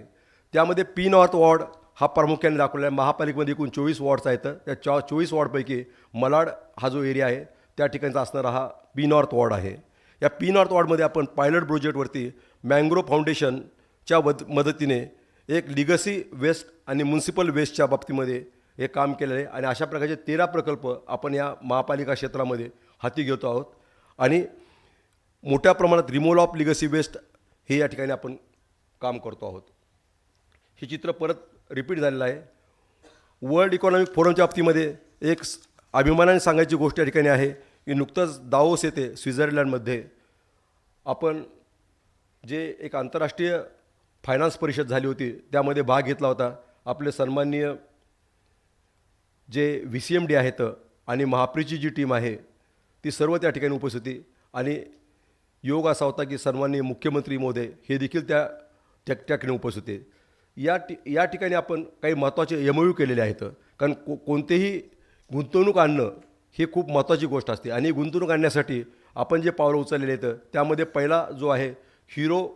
त्यामध्ये पी नॉर्थ वॉर्ड हा प्रामुख्याने दाखवलेला आहे. महापालिकेमध्ये एकूण 24 वॉर्ड्स आहेत. त्या 24 वॉर्डपैकी मलाड हा जो एरिया आहे त्या ठिकाणचा असणारा हा पी नॉर्थ वॉर्ड आहे. या पी नॉर्थ वॉर्डमध्ये आपण पायलट प्रोजेक्टवरती मँग्रो फाउंडेशनच्या मदतीने एक लिगसी वेस्ट आणि म्युन्सिपल वेस्टच्या बाबतीमध्ये हे काम केलेलं आहे. आणि अशा प्रकारचे 13 प्रकल्प आपण या महापालिका क्षेत्रामध्ये हाती घेतो आहोत. आणि मोठ्या प्रमाणात रिमूव्हल ऑफ लिगसी वेस्ट हे या ठिकाणी आपण काम करतो आहोत. हे चित्र परत रिपीट झालेलं आहे. वर्ल्ड इकॉनॉमिक फोरमच्या बाबतीमध्ये एक अभिमानाने सांगायची गोष्ट या ठिकाणी आहे की नुकतंच दावोस येथे स्वित्झर्लंडमध्ये आपण जे एक आंतरराष्ट्रीय फायनान्स परिषद झाली होती त्यामध्ये भाग घेतला होता. आपले सन्माननीय जे VCMD आहेत आणि महाप्रीची जी टीम आहे ती सर्व त्या ठिकाणी उपस्थित होती. आणि योग असा होता की सन्माननीय मुख्यमंत्री महोदय हे देखील त्या ठिकाणी उपस्थित होते. या ठिकाणी आपण काही महत्त्वाचे MOU केलेले आहेत. कारण कोणतेही गुंतवणूक आणणं ही खूप महत्त्वाची गोष्ट असते. आणि गुंतवणूक आणण्यासाठी आपण जे पावलं उचललेले आहेत त्यामध्ये पहिला जो आहे हिरो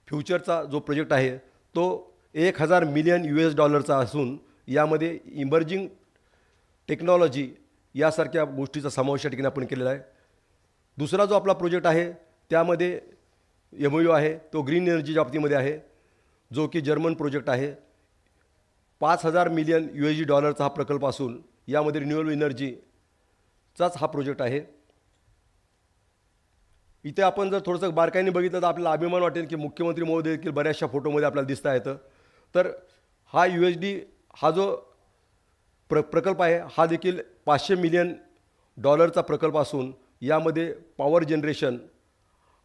फ्युचरचा जो प्रोजेक्ट आहे तो $1000 मिलियन असून यामध्ये इमर्जिंग टेक्नॉलॉजी यासारख्या गोष्टीचा समावेश या ठिकाणी आपण केलेला आहे. दुसरा जो आपला प्रोजेक्ट आहे त्यामध्ये MOU आहे तो ग्रीन एनर्जीच्या बाबतीमध्ये आहे, जो की जर्मन प्रोजेक्ट आहे. $5000 मिलियन हा प्रकल्प असून यामध्ये रिन्युएबल एनर्जीचाच हा प्रोजेक्ट आहे. इथे आपण जर थोडंसं बारकाईने बघितलं तर आपल्याला अभिमान वाटेल की मुख्यमंत्री महोदय देखील बऱ्याचशा फोटोमध्ये आपल्याला दिसता येतं. तर हा USD हा जो प्रकल्प आहे हा देखील $500 मिलियन प्रकल्प असून यामध्ये पॉवर जनरेशन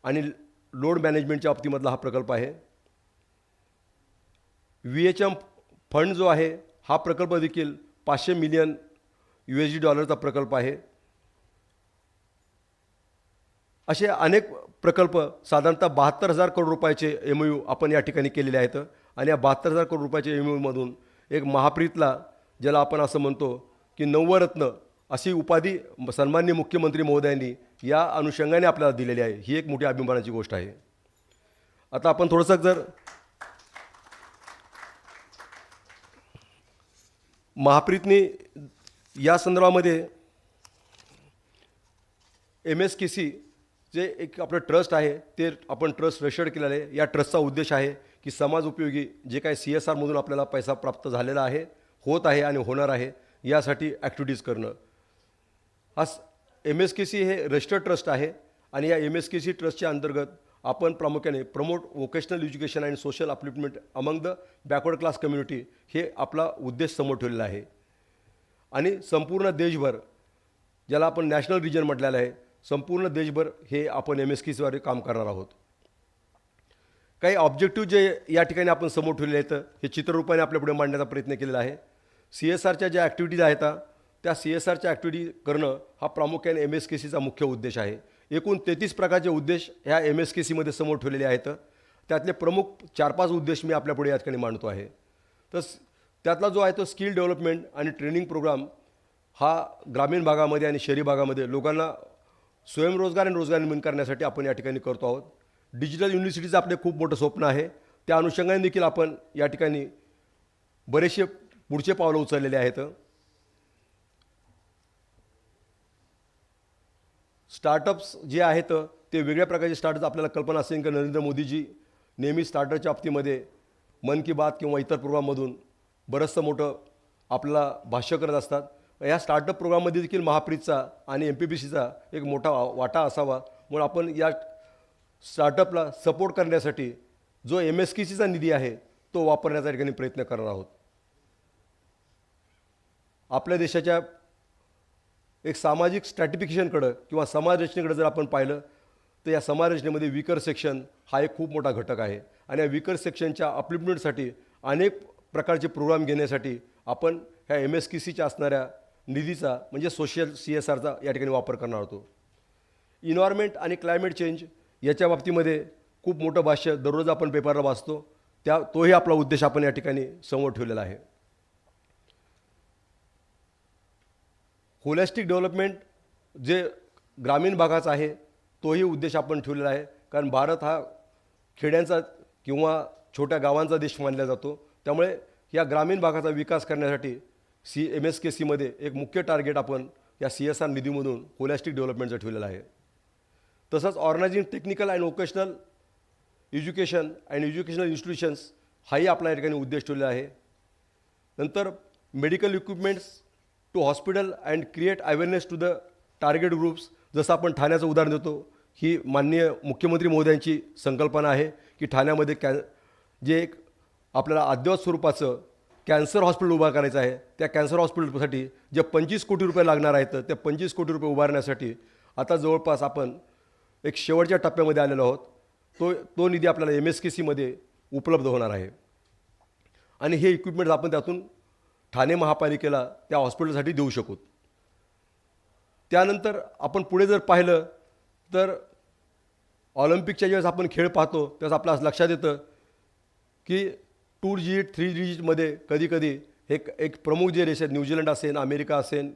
आणि लोड मॅनेजमेंटच्या बाबतीमधला हा प्रकल्प आहे. VHM फंड जो आहे हा प्रकल्प देखील $500 मिलियन प्रकल्प आहे. असे अनेक प्रकल्प साधारणतः 72,000 करोड रुपयाचे MOU आपण या ठिकाणी केलेले आहेत. आणि या 72,000 करोड रुपयाच्या MOUमधून एक महाप्रीतला ज्याला आपण असं म्हणतो की नवरत्न अशी उपाधी सन्माननीय मुख्यमंत्री महोदयांनी या अनुषंगाने आपल्याला दिलेली आहे. ही एक मोठी अभिमानाची गोष्ट आहे. आता आपण थोडंसं जर महाप्रीतने या संदर्भामध्ये MSKC जे एक आपलं ट्रस्ट आहे ते आपण ट्रस्ट रजिस्टर्ड केलेलं आहे. या ट्रस्टचा उद्देश आहे की समाज उपयोगी जे काही CSRमधून आपल्याला पैसा प्राप्त झालेला आहे, होत आहे आणि होणार आहे यासाठी ॲक्टिव्हिटीज करणं. हा MSKC हे रजिस्टर्ड ट्रस्ट आहे. आणि या MSKC ट्रस्टच्या अंतर्गत आपण प्रामुख्याने promote vocational education and social upliftment among the backward class community हे आपला उद्देश समोर ठेवलेला आहे. आणि संपूर्ण देशभर ज्याला आपण नॅशनल रिजन म्हटलेलं आहे, संपूर्ण देशभर हे आपण MSKCद्वारे काम करणार आहोत. काही ऑब्जेक्टिव्ह जे या ठिकाणी आपण समोर ठेवलेले आहेत हे चित्ररूपाने आपल्यापुढे मांडण्याचा प्रयत्न केलेला आहे. CSRच्या ज्या ॲक्टिव्हिटीज आहेत त्या CSRच्या ॲक्टिव्हिटी करणं हा प्रामुख्याने MSKCचा मुख्य उद्देश आहे. एकूण 33 प्रकारचे उद्देश ह्या MSKCमध्ये समोर ठेवलेले आहेत. त्यातले प्रमुख 4-5 उद्देश मी आपल्यापुढे या ठिकाणी मांडतो आहे. तर त्यातला जो आहे तो स्किल डेव्हलपमेंट आणि ट्रेनिंग प्रोग्राम हा ग्रामीण भागामध्ये आणि शहरी भागामध्ये लोकांना स्वयंरोजगार आणि रोजगार निर्माण करण्यासाठी आपण या ठिकाणी करतो आहोत. डिजिटल युनिव्हर्सिटीचं आपले खूप मोठं स्वप्न आहे. त्या अनुषंगाने देखील आपण या ठिकाणी बरेचसे पुढचे पावलं उचललेले आहेत. स्टार्टअप्स जे आहेत ते वेगळ्या प्रकारचे स्टार्टअप्स आपल्याला कल्पना असेल की नरेंद्र मोदीजी नेहमी स्टार्टअपच्या बाबतीमध्ये मन की बात किंवा इतर प्रोग्राममधून बरंचसं मोठं आपल्याला भाष्य करत असतात. या स्टार्टअप प्रोग्राममध्ये देखील महाप्रीतचा आणि MPBCचा एक मोठा वाटा असावा म्हणून आपण या स्टार्टअपला सपोर्ट करण्यासाठी जो MSKCचा निधी आहे तो वापरण्याचा ठिकाणी प्रयत्न करणार आहोत. आपल्या देशाच्या एक सामाजिक स्ट्रॅटिफिकेशनकडं किंवा समाज रचनेकडे जर आपण पाहिलं तर या समाज रचनेमध्ये वीकर सेक्शन हा एक खूप मोठा घटक आहे. आणि या वीकर सेक्शनच्या अपलिफ्टमेंटसाठी अनेक प्रकारचे प्रोग्राम घेण्यासाठी आपण ह्या MSKCच्या असणाऱ्या निधीचा म्हणजे सोशल CSRचा या ठिकाणी वापर करणार होतो. इन्व्हायरमेंट आणि क्लायमेट चेंज याच्या बाबतीमध्ये खूप मोठं भाष्य दररोज आपण पेपरला वाचतो. तोही आपला उद्देश आपण या ठिकाणी समोर ठेवलेला आहे. होलिस्टिक डेव्हलपमेंट जे ग्रामीण भागाचा आहे तोही उद्देश आपण ठेवलेला आहे, कारण भारत हा खेड्यांचा किंवा छोट्या गावांचा देश मानला जातो. त्यामुळे या ग्रामीण भागाचा विकास करण्यासाठी MSKCमध्ये एक मुख्य टार्गेट आपण या CSR निधीमधून होलिस्टिक डेव्हलपमेंटचं ठेवलेलं आहे. तसंच organising technical and vocational education and educational institutions हाही आपला या ठिकाणी उद्देश ठेवलेला आहे. नंतर medical equipments to hospital and create awareness to the target groups. जसं आपण ठाण्याचं उदाहरण देतो, ही माननीय मुख्यमंत्री महोदयांची संकल्पना आहे की ठाण्यामध्ये जे एक आपल्याला अद्ययावत स्वरूपाचं कॅन्सर हॉस्पिटल उभा करायचं आहे. त्या कॅन्सर हॉस्पिटलसाठी जे 25 कोटी रुपये लागणार आहेत, त्या 25 कोटी रुपये उभारण्यासाठी आता जवळपास आपण एक शेवटच्या टप्प्यामध्ये आलेलो आहोत. तो निधी आपल्याला MSKCमध्ये उपलब्ध होणार आहे आणि हे इक्विपमेंट्स आपण त्यातून ठाणे महापालिकेला त्या हॉस्पिटलसाठी देऊ शकू. त्यानंतर आपण पुढे जर पाहिलं तर ऑलिम्पिकच्या ज्यावेळेस आपण खेळ पाहतो त्यावेळेस आपल्या लक्षात येतं की 2 डिजिट 3 डिजिटमध्ये कधीकधी एक प्रमुख जे देश आहेत, न्यूझीलंड असेल, अमेरिका असेल,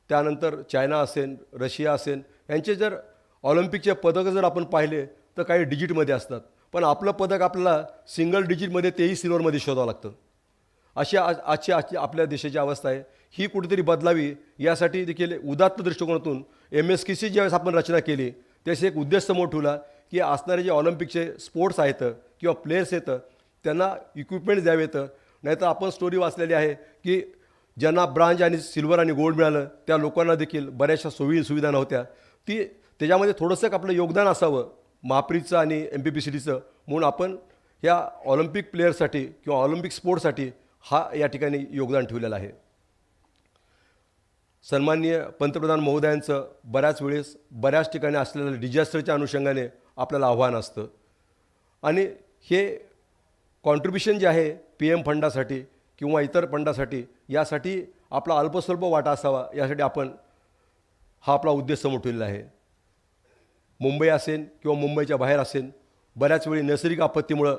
त्यानंतर चायना असेल, रशिया असेल, यांचे जर ऑलिम्पिकचे पदकं जर आपण पाहिले तर काही डिजिटमध्ये असतात, पण आपलं पदक आपल्याला सिंगल डिजिटमध्ये तेही सिल्वरमध्ये शोधावं लागतं. अशी आजची आपल्या देशाची अवस्था आहे. ही कुठेतरी बदलावी यासाठी देखील उदात्त दृष्टिकोनातून MSKC ज्यावेळेस आपण रचना केली त्यावेळेस एक उद्देश समोर ठेवला की असणारे जे ऑलिम्पिकचे स्पोर्ट्स आहेत किंवा प्लेयर्स आहेत त्यांना इक्विपमेंट्स द्यावेत. नाहीतर आपण स्टोरी वाचलेली आहे की ज्यांना ब्रांज आणि सिल्वर आणि गोल्ड मिळालं त्या लोकांना देखील बऱ्याचशा सुविधा नव्हत्या. त्याच्यामध्ये थोडंसं आपलं योगदान असावं महाप्रीचं आणि MPBCDचं, म्हणून आपण ह्या ऑलिम्पिक प्लेयर्ससाठी किंवा ऑलिम्पिक स्पोर्ट्ससाठी हा या ठिकाणी योगदान ठेवलेलं आहे. सन्माननीय पंतप्रधान महोदयांचं बऱ्याच वेळेस बऱ्याच ठिकाणी असलेल्या डिझास्टरच्या अनुषंगाने आपल्याला आव्हान असतं आणि हे कॉन्ट्रिब्युशन जे आहे PM फंडासाठी किंवा इतर फंडासाठी यासाठी आपला अल्पस्वल्प वाटा असावा यासाठी आपण हा आपला उद्देश समोर ठेवलेला आहे. मुंबई असेल किंवा मुंबईच्या बाहेर असेल, बऱ्याच वेळी नैसर्गिक आपत्तीमुळं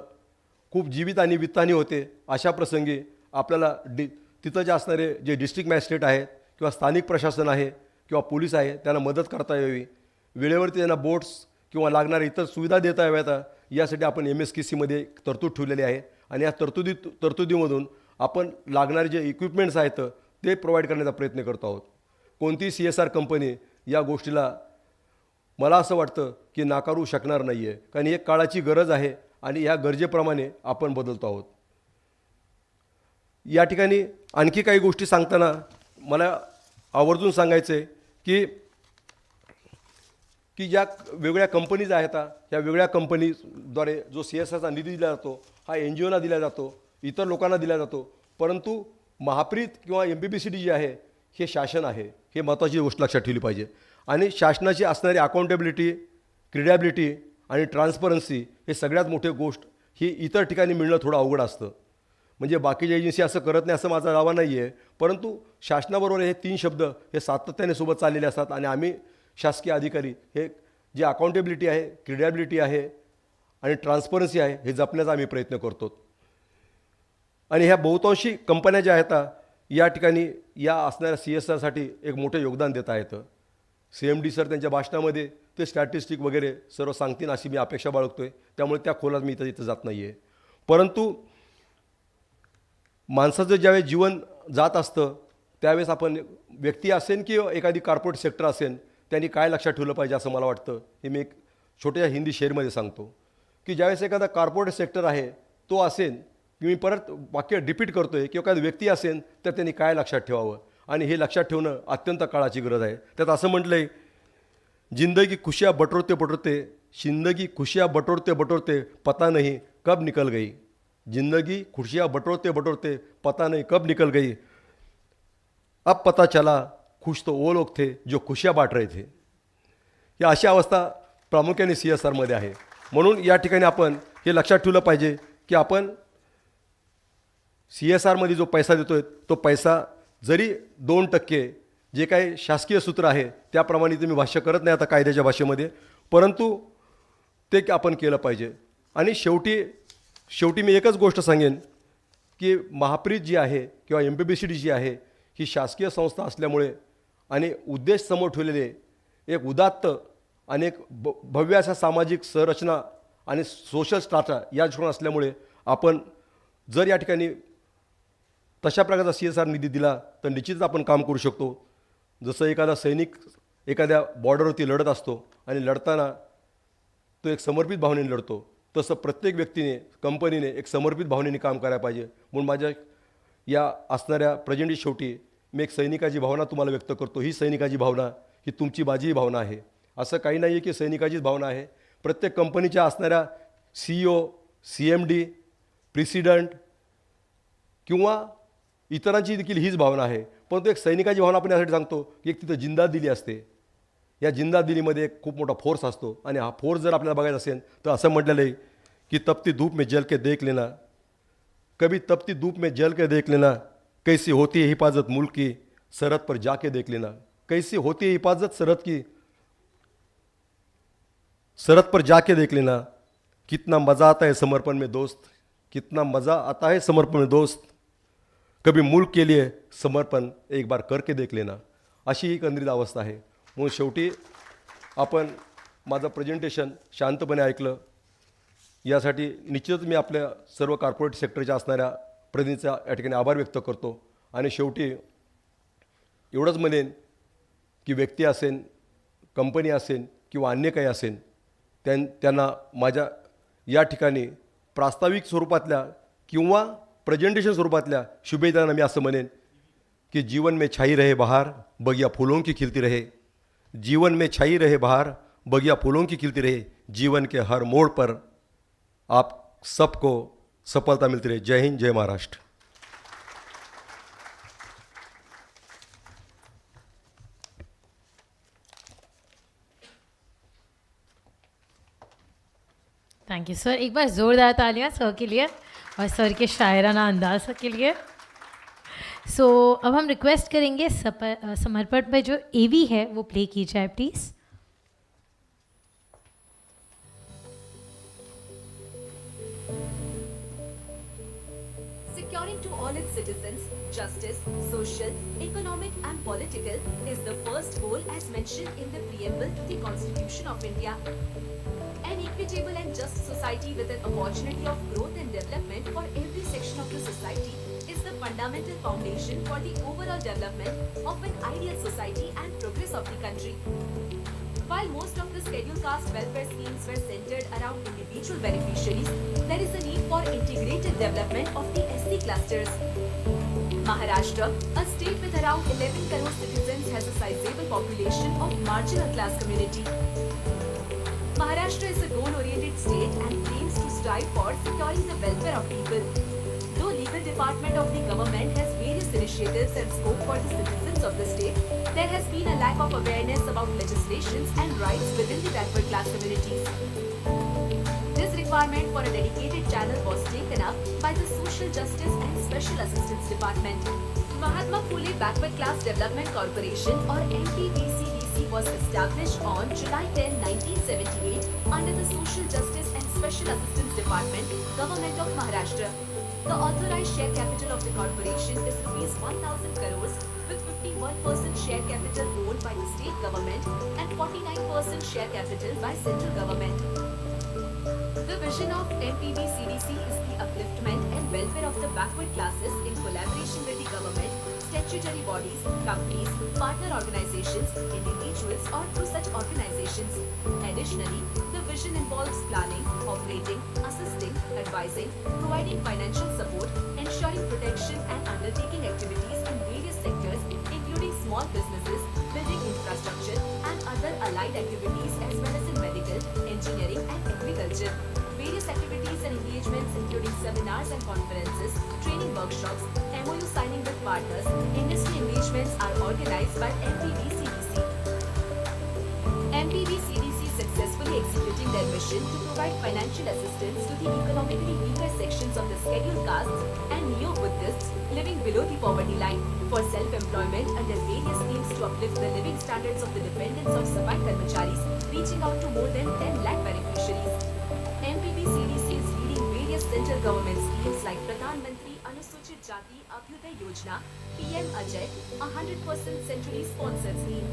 खूप जीवित आणि वित्तहानी होते. अशा प्रसंगी आपल्याला तिथं जे असणारे जे डिस्ट्रिक्ट मॅजिस्ट्रेट आहेत किंवा स्थानिक प्रशासन आहे किंवा पोलीस आहे त्यांना मदत करता यावी, वेळेवरती त्यांना बोट्स किंवा लागणाऱ्या इतर सुविधा देता याव्यात यासाठी आपण MSKCमध्ये तरतूद ठेवलेली आहे आणि या तरतुदीमधून आपण लागणारे जे इक्विपमेंट्स आहेत ते प्रोव्हाइड करण्याचा प्रयत्न करतो आहोत. कोणतीही CSR कंपनी या गोष्टीला मला असं वाटतं की नाकारू शकणार नाही आहे, कारण ही एक काळाची गरज आहे आणि या गरजेप्रमाणे आपण बदलतो आहोत. या ठिकाणी आणखी काही गोष्टी सांगताना मला आवर्जून सांगायचं आहे की ज्या वेगळ्या कंपनीज आहेत ह्या वेगळ्या कंपनीद्वारे जो CSRचा निधी दिला जातो हा NGOना दिला जातो, इतर लोकांना दिला जातो, परंतु महाप्रीत किंवा MPBCD जे आहे हे शासन आहे, हे महत्त्वाची गोष्ट लक्षात ठेवली पाहिजे. आणि शासनाची असणारी अकाउंटेबिलिटी, क्रेडिबिलिटी आणि ट्रान्सपरन्सी हे सगळ्यात मोठी गोष्ट ही इतर ठिकाणी मिळणं थोडं अवघड असतं. म्हणजे बाकीच्या एजन्सी असं करत नाही असं माझा दावा नाही आहे, परंतु शासनाबरोबर हे 3 शब्द हे सातत्याने सोबत चाललेले असतात आणि आम्ही शासकीय अधिकारी हे जे अकाउंटेबिलिटी आहे, क्रेडिबिलिटी आहे आणि ट्रान्सपरन्सी आहे हे जपण्याचा आम्ही प्रयत्न करतो. आणि ह्या बहुतांशी कंपन्या ज्या आहेत या ठिकाणी या असणाऱ्या CSRसाठी एक मोठं योगदान देत आहेत. CMD सर त्यांच्या भाषणामध्ये ते स्टॅटिस्टिक वगैरे सर्व सांगतील अशी मी अपेक्षा बाळगतो आहे, त्यामुळे त्या खोलात मी इथं जात नाही आहे. परंतु माणसाचं ज्यावेळेस जीवन जात असतं त्यावेळेस आपण व्यक्ती असेल की एखादी कॉर्पोरेट सेक्टर असेल त्यांनी काय लक्षात ठेवलं पाहिजे असं मला वाटतं. हे मी एक छोट्या हिंदी शेअरमध्ये सांगतो की ज्यावेळेस एखादा कॉर्पोरेट सेक्टर आहे तो असेल, मी परत वाक्य रिपीट करतो आहे की एखादी व्यक्ती असेल तर त्यांनी काय लक्षात ठेवावं आणि हे लक्षात ठेवणं अत्यंत काळाची गरज आहे. त्यात असं म्हटलं आहे, जिंदगी खुशियाँ बटोरते बटोरते, जिंदगी खुशियाँ बटोरते बटोरते पता नहीं कब निकल गई, जिंदगी खुशियाँ बटोरते बटोरते पता नहीं कब निकल गई, अब पता चला खुश तो वो लोग थे जो खुशियाँ बांट रहे थे. या अशी अवस्था प्रामुख्याने CSRमध्ये आहे. म्हणून या ठिकाणी आपण हे लक्षात ठेवलं पाहिजे की आपण CSRमध्ये जो पैसा देतोय तो पैसा जरी 2% जे काही शासकीय सूत्र आहे त्याप्रमाणे तुम्ही भाष्य करत नाही आता कायद्याच्या भाषेमध्ये, परंतु ते आपण केलं पाहिजे. आणि शेवटी मी एकच गोष्ट सांगेन की महाप्रीत जी आहे किंवा MPBCD जी आहे ही शासकीय संस्था असल्यामुळे आणि उद्देश समोर ठेवलेले एक उदात्त आणि एक भव्य अशा सामाजिक संरचना आणि सोशल स्ट्राटा या दृष्टिकोन असल्यामुळे आपण जर या ठिकाणी तशा प्रकारचा CSR निधी दिला तर निश्चितच आपण काम करू शकतो. जसं एखादा सैनिक एखाद्या बॉर्डरवरती लढत असतो आणि लढताना तो एक समर्पित भावनेने लढतो, तसं प्रत्येक व्यक्तीने कंपनीने एक समर्पित भावनेने काम करायला पाहिजे. म्हणून माझ्या या असणाऱ्या प्रेझेंटची शेवटी मी एक सैनिकाची भावना तुम्हाला व्यक्त करतो. ही सैनिकाची भावना ही तुमची माझीही भावना आहे. असं काही नाही आहे की सैनिकाचीच भावना आहे. प्रत्येक कंपनीच्या असणाऱ्या CEO, CMD, प्रेसिडेंट किंवा इतरांची देखील हीच भावना आहे. परंतु एक सैनिकाची भावना आपण यासाठी सांगतो की एक तिथं जिंदात दिली असते. या जिंदात दिलीमध्ये एक खूप मोठा फोर्स असतो आणि हा फोर्स जर आपल्याला बघायचा असेल तर असं म्हटलेलं आहे की तपती धूप में जल के देख लेना, कभी तपती धूप में जल के देख लेना, कैसी होती है हिफाजत मुल्क की सरहद पर जाके देख लेना. कैसी होती है हिफाजत सरहद की, सरहद पर जाके देख लेना. कितना मज़ा आता है समर्पण में दोस्त, कितना मज़ा आता है समर्पण में दोस्त, कभी मुल्क के लिए समर्पण एक बार करके देख लेना. अशी ही एकंदरीत अवस्था आहे. म्हणून शेवटी आपण माझं प्रेझेंटेशन शांतपणे ऐकलं यासाठी निश्चितच मी आपल्या सर्व कॉर्पोरेट सेक्टरच्या असणाऱ्या प्रतिनिधीचा या ठिकाणी आभार व्यक्त करतो. आणि शेवटी एवढंच म्हणेन की व्यक्ती असेल, कंपनी असेल किंवा अन्य काही असेल त्यांना माझ्या या ठिकाणी प्रास्ताविक स्वरूपातल्या किंवा प्रेझेंटेशन स्वरूपातल्या शुभेच्छा मी असं म्हणेन कि जीवन में छाई रहे बहार, बगिया फूलों की खिलती रहे. जीवन में छाई रहे बहार, बगिया फूलों की खिलती रहे. जीवन के हर मोड़ पर आप सबको सफलता मिलती रहे. जय हिंद, जय महाराष्ट्र. Thank you sir. एक बार ज़ोरदार तालियां सर के लिए और सर के शायराना अंदाज के लिए. सो अब हम रिक्वेस्ट करेंगे समर्पण पे जो AV है वो प्ले की जाए please. Securing to all its citizens justice, social, economic and political is the first goal as mentioned in the preamble to the Constitution of India. An equitable and just society with an opportunity of growth and development for every section of the society is the fundamental foundation for the overall development of an ideal society and progress of the country. While most of the scheduled caste welfare schemes were centered around individual beneficiaries, there is a need for integrated development of the SC clusters. Maharashtra, a state with around 11 crore citizens, has a sizable population of marginal class community. Maharashtra is a goal-oriented state and aims to strive for securing the welfare of people. Though legal department of the government has various initiatives and scope for the citizens of the state, there has been a lack of awareness about legislations and rights within the backward class communities. This requirement for a dedicated channel was taken up by the Social Justice and Special Assistance Department. Mahatma Phule Backward Class Development Corporation or MPBCDC was established on July 10, 1978 under the Social Justice and Special Assistance Department, Government of Maharashtra. The authorized share capital of the corporation is ₹1,000 crores with 51% share capital owned by the state government and 49% share capital by central government. The vision of MPBCDC is the upliftment and welfare of the backward classes in collaboration with the government, statutory bodies, companies, partner organizations, individuals or through such organizations. Additionally, the vision involves planning, operating, assisting, advising, providing financial support, ensuring protection and undertaking activities in various sectors including small businesses, building infrastructure and other allied activities as well as in medical, engineering and agriculture. Various activities and engagements including seminars and conferences, training workshops, MOU signing with partners, industry engagements are organized by MPBCDC. MPBCDC successfully executing their mission to provide financial assistance to the economically weaker sections of the scheduled castes and neo-Buddhists living below the poverty line for self-employment under various schemes to uplift the living standards of the dependents of Safai Karmacharis, reaching out to more than 10 lakh beneficiaries. MPBCDC is leading various central government schemes like Pradhan Mantri Anusachit Jati Jati Abhyuday Yojana, PM Ajay, a 100% centrally sponsored scheme.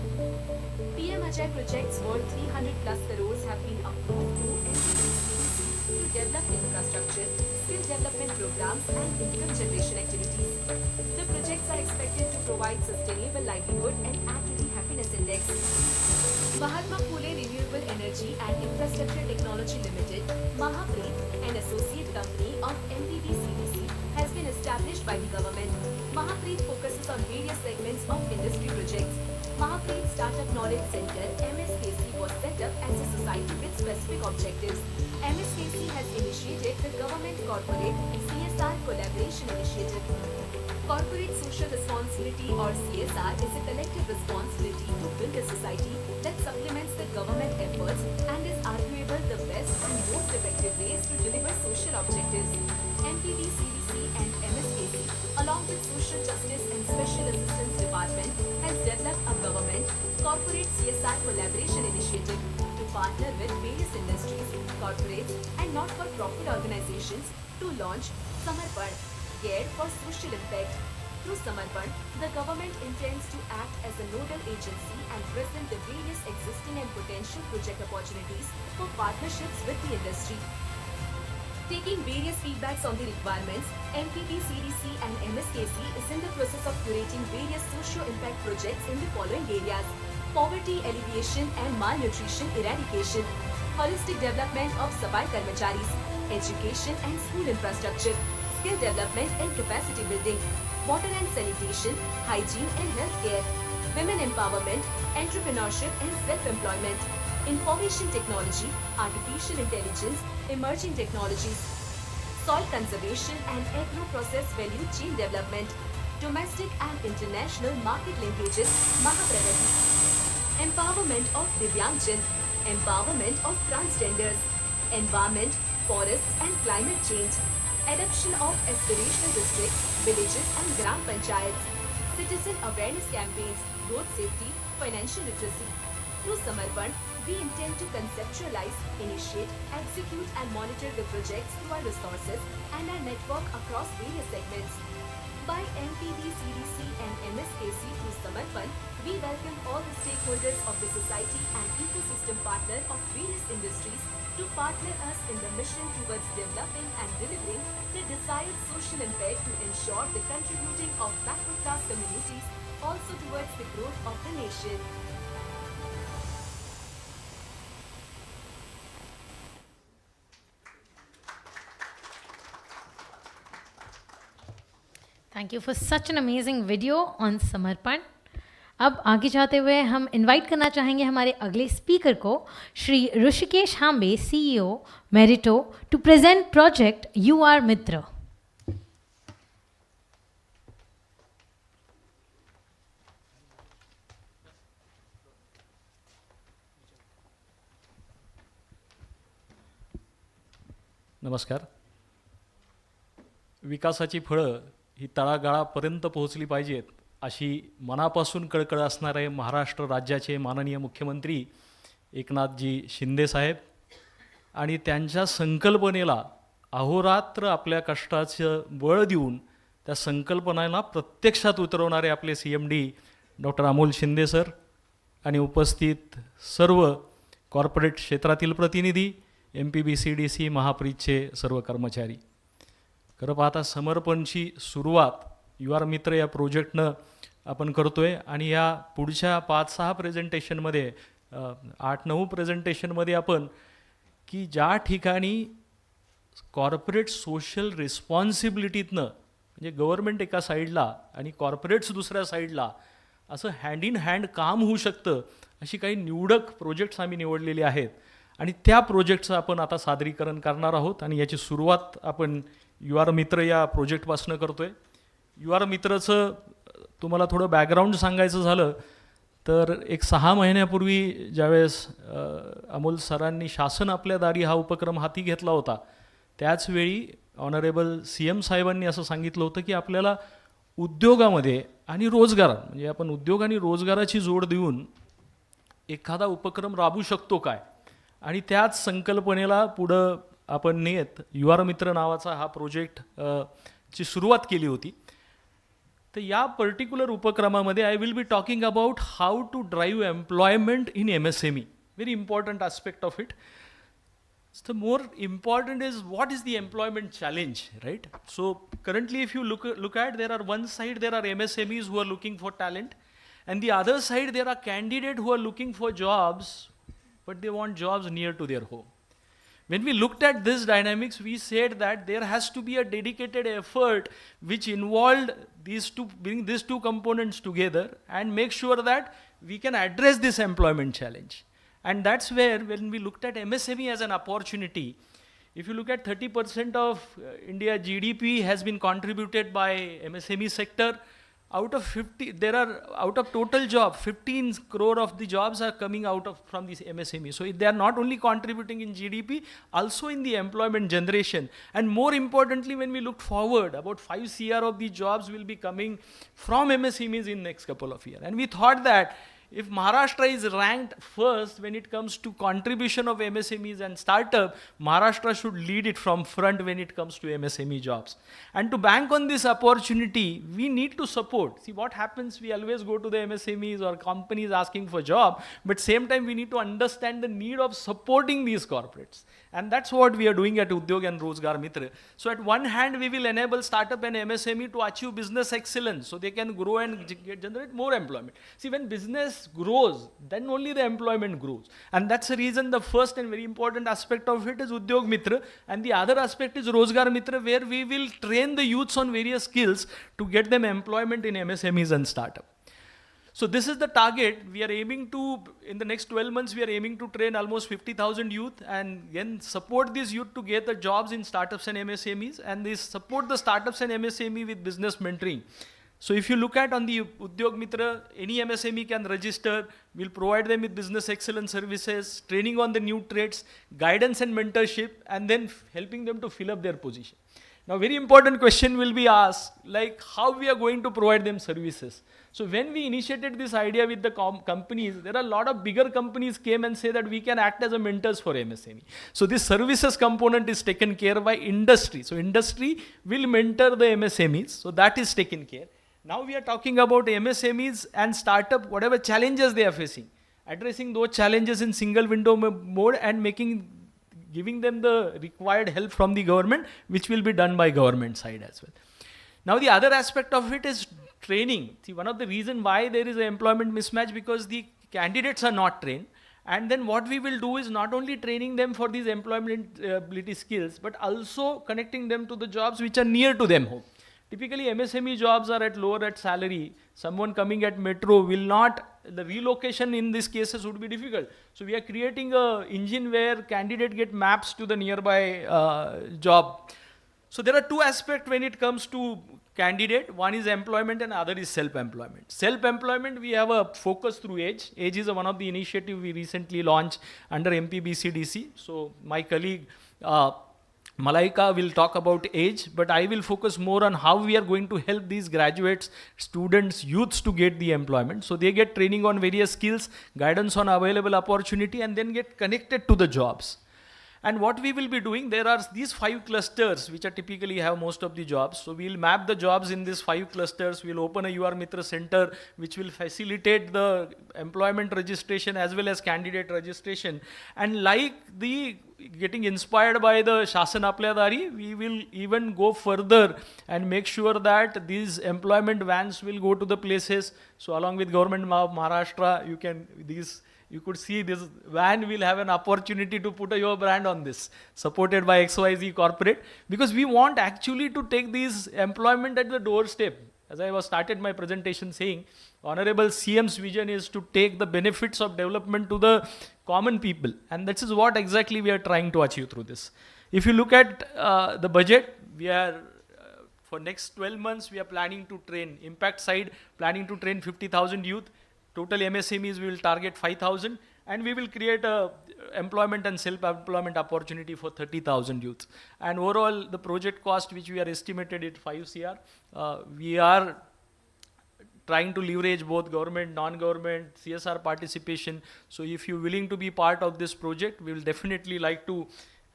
PM Ajay projects worth 300 plus crores have been approved to MPBCDC to develop infrastructure, skill development programs and income generation activities. The projects are expected to provide sustainable livelihood and add to the happiness index. Mahatma Phule Renewable Energy and Infrastructure Technology Limited, Mahapreet, an associate company of MPBCDC, has been established by the government. Mahapreet focuses on various segments of industry projects. Mahapreet Startup Knowledge Center (MSKC) was set up as a society with specific objectives. MSKC has initiated the Government Corporate CSR Collaboration Initiative. Corporate Social Responsibility or CSR is a collective responsibility to build a society that supplements the government efforts and is arguable the best and most effective ways to deliver social objectives. MPBCDC and MSKC, along with Social Justice and Special Assistance Department, has developed a government corporate CSR collaboration initiative to partner with various industries, corporates and not-for-profit organizations to launch Samarpan, geared for social impact. Through Samarpan, the government intends to act as a nodal agency and present the various existing and potential project opportunities for partnerships with the industry. Taking various feedbacks on the requirements, MPBCDC and MSKC is in the process of curating various socio-impact projects in the following areas: poverty alleviation and malnutrition eradication, holistic development of Safai Karmacharis, education and school infrastructure, skill development and capacity building, water and sanitation, hygiene and healthcare, women empowerment, entrepreneurship and self-employment, information technology, artificial intelligence, emerging technologies, soil conservation and agro-process value chain development, domestic and international market linkages, Mahapragati, empowerment of Divyangjan, empowerment of transgenders, environment, forests and climate change, adoption of aspirational districts, villages and gram panchayats, citizen awareness campaigns, road safety, financial literacy. Through Samarpan, we intend to conceptualize, initiate, execute and monitor the projects through our resources and our network across various segments. By MPBCDC and MSKC through Samarpan, we welcome all the stakeholders of the society and ecosystem partner of various industries to partner us in the mission towards developing and delivering the desired social impact to ensure the contributing of backward class communities also towards the growth of the nation. Thank you for such an amazing video on समर्पण। अब आगे जाते हुए हम invite करना चाहेंगे हमारे अगले स्पीकर को, Shri Hrishikesh Hambe, CEO Merito, to present project U R Mitra. नमस्कार। विकासाची फळं ही तळागाळापर्यंत पोहोचली पाहिजेत अशी मनापासून कळकळ असणारे महाराष्ट्र राज्याचे माननीय मुख्यमंत्री एकनाथजी शिंदे साहेब आणि त्यांच्या संकल्पनेला अहोरात्र आपल्या कष्टाचं बळ देऊन त्या संकल्पनाला प्रत्यक्षात उतरवणारे आपले CMD doctor Amol Shinde sir आणि उपस्थित सर्व कॉर्पोरेट क्षेत्रातील प्रतिनिधी, MPBCDC महाप्रीतचे सर्व कर्मचारी। खरं पाहता समर्पणची सुरुवात यू आर मित्र या प्रोजेक्टनं आपण करतो आहे आणि या पुढच्या 5-6 प्रेझेंटेशनमध्ये 8-9 प्रेझेंटेशनमध्ये आपण की ज्या ठिकाणी कॉर्पोरेट सोशल रिस्पॉन्सिबिलिटीतनं म्हणजे गव्हर्नमेंट एका साईडला आणि कॉर्पोरेट्स दुसऱ्या साईडला असं हँड इन हँड काम होऊ शकतं अशी काही निवडक प्रोजेक्ट्स आम्ही निवडलेले आहेत आणि त्या प्रोजेक्टचं आपण आता सादरीकरण करणार आहोत आणि याची सुरुवात आपण यू आर मित्र या प्रोजेक्टपासून करतो आहे। यू आर मित्रचं तुम्हाला थोडं बॅकग्राऊंड सांगायचं झालं तर एक 6 महिन्यापूर्वी ज्यावेळेस अमोल सरांनी शासन आपल्या दारी हा उपक्रम हाती घेतला होता त्याचवेळी ऑनरेबल CM साहेबांनी असं सांगितलं होतं की आपल्याला उद्योगामध्ये आणि रोजगार म्हणजे आपण उद्योग आणि रोजगाराची जोड देऊन एखादा उपक्रम राबवू शकतो काय आणि त्याच संकल्पनेला पुढं आपण नेत यू आर मित्र नावाचा हा प्रोजेक्ट ची सुरुवात केली होती तर या पर्टिक्युलर उपक्रमामध्ये I will be talking about how to drive employment in MSME. Very important aspect of it. So the more important is what is the employment challenge, right? So currently if you look at, there are one side there are MSMEs who are looking for talent, and the other side there are candidates who are looking for jobs, but they want jobs near to their home. When we looked at this dynamics, we said that there has to be a dedicated effort which involved bring these two components together and make sure that we can address this employment challenge. And that's where, when we looked at MSME as an opportunity, if you look at 30% of India GDP has been contributed by MSME sector. Out of total job, 15 crore of the jobs are coming from this MSME. So they are not only contributing in GDP, also in the employment generation. And more importantly, when we look forward, about 5 CR of the jobs will be coming from MSMEs in next couple of years. And we thought that if Maharashtra is ranked first when it comes to contribution of MSMEs and startup, Maharashtra should lead it from front when it comes to MSME jobs. And to bank on this opportunity, we need to support. See what happens, we always go to the MSMEs or companies asking for job, but same time we need to understand the need of supporting these corporates. And that's what we are doing at Udyog and Rozgar Mitra. So at one hand, we will enable startup and MSME to achieve business excellence so they can grow and generate more employment. See, when business grows, then only the employment grows. And that's the reason the first and very important aspect of it is Udyog Mitra. And the other aspect is Rozgar Mitra, where we will train the youths on various skills to get them employment in MSMEs and startup. So this is the target. We are aiming to, in the next 12 months, we are aiming to train almost 50,000 youth and then support these youth to get the jobs in startups and MSMEs, and they support the startups and MSME with business mentoring. So if you look at on the Udyog Mitra, any MSME can register. We'll provide them with business excellence services, training on the new trades, guidance and mentorship, and then helping them to fill up their position. Now, very important question will be asked, like how we are going to provide them services. So when we initiated this idea with the companies, there are a lot of bigger companies came and say that we can act as a mentors for MSME. So this services component is taken care by industry. So industry will mentor the MSMEs. So that is taken care. Now we are talking about MSMEs and startup, whatever challenges they are facing, addressing those challenges in single window mode and giving them the required help from the government, which will be done by government side as well. Now the other aspect of it is training. See, one of the reasons why there is an employment mismatch, because the candidates are not trained. And then what we will do is not only training them for these employability skills, but also connecting them to the jobs which are near to them home. Typically, MSME jobs are at lower salary. Someone coming at metro will not, the relocation in these cases would be difficult. So we are creating an engine where candidate get maps to the nearby job. So there are two aspects when it comes to candidate. One is employment and other is self-employment. Self-employment, we have a focus through age. Age is one of the initiatives we recently launched under MPBCDC. So my colleague, Malaika will talk about age, but I will focus more on how we are going to help these graduates, students, youths to get the employment. So they get training on various skills, guidance on available opportunity, and then get connected to the jobs. And what we will be doing, there are these 5 clusters which are typically have most of the jobs. So we'll map the jobs in these 5 clusters. We'll open a UR Mitra center which will facilitate the employment registration as well as candidate registration. And like the getting inspired by the Shasan Aplyadari, we will even go further and make sure that these employment vans will go to the places. So along with government of Maharashtra, you could see this van will have an opportunity to put your brand on this, supported by XYZ corporate, because we want actually to take these employment at the doorstep. As I was started my presentation saying, Honorable CM's vision is to take the benefits of development to the common people. And this is what exactly we are trying to achieve through this. If you look at the budget, we are, for next 12 months, we are planning to train, impact side, planning to train 50,000 youth. Total MSMEs we will target 5,000, and we will create a employment and self-employment opportunity for 30,000 youths. And overall, the project cost which we are estimated at 5 CR, we are trying to leverage both government, non-government, CSR participation. So if you're willing to be part of this project, we will definitely like to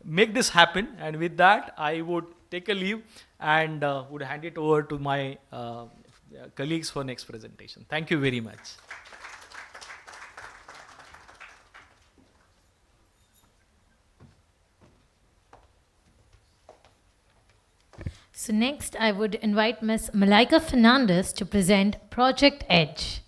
make this happen. And with that, I would take a leave and would hand it over to my colleagues for next presentation. Thank you very much. So next, I would invite Ms. Malaika Fernandez to present Project Edge.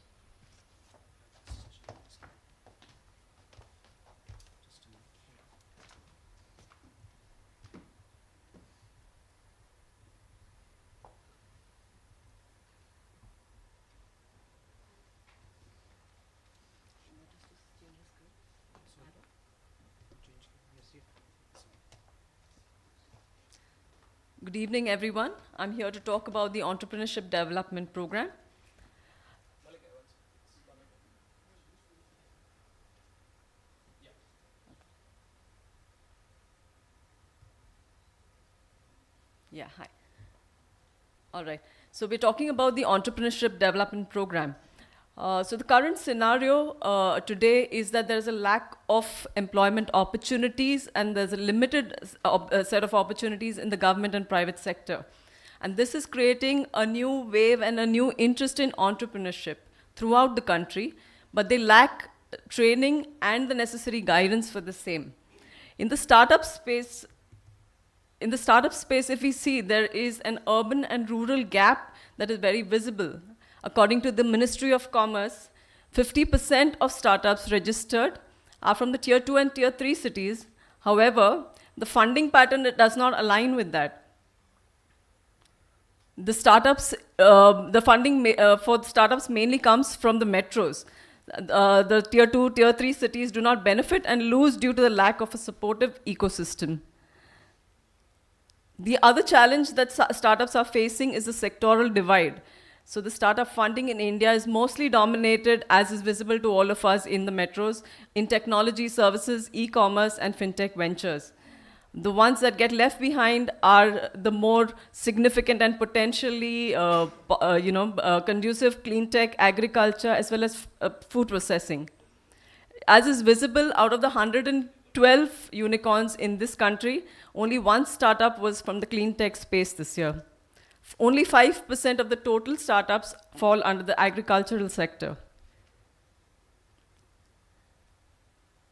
Good evening, everyone. I'm here to talk about the Entrepreneurship Development Program. Yeah, hi. All right. So we're talking about the Entrepreneurship Development Program. So the current scenario today is that there's a lack of employment opportunities and there's a limited set of opportunities in the government and private sector. And this is creating a new wave and a new interest in entrepreneurship throughout the country, but they lack training and the necessary guidance for the same. In the startup space, if we see, there is an urban and rural gap that is very visible. According to the Ministry of Commerce, 50% of startups registered are from the Tier 2 and Tier 3 cities. However, the funding pattern does not align with that. The funding for the startups mainly comes from the metros. The Tier 2, Tier 3 cities do not benefit and lose due to the lack of a supportive ecosystem. The other challenge that startups are facing is the sectoral divide. So the startup funding in India is mostly dominated, as is visible to all of us in the metros, in technology services, e-commerce, and fintech ventures. The ones that get left behind are the more significant and potentially conducive clean tech, agriculture, as well as food processing. As is visible, out of the 112 unicorns in this country, only one startup was from the clean tech space this year. Only 5% of the total startups fall under the agricultural sector.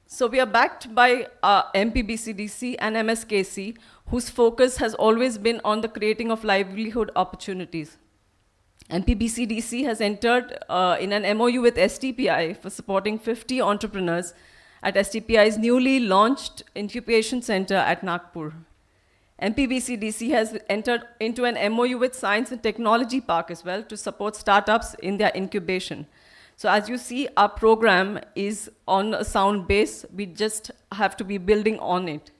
So we are backed by MPBCDC and MSKC, whose focus has always been on the creating of livelihood opportunities. MPBCDC has entered in an MOU with STPI for supporting 50 entrepreneurs at STPI's newly launched incubation center at Nagpur. MPBCDC has entered into an MOU with Science and Technology Park as well to support startups in their incubation. So as you see, our program is on a sound base. We just have to be building on it.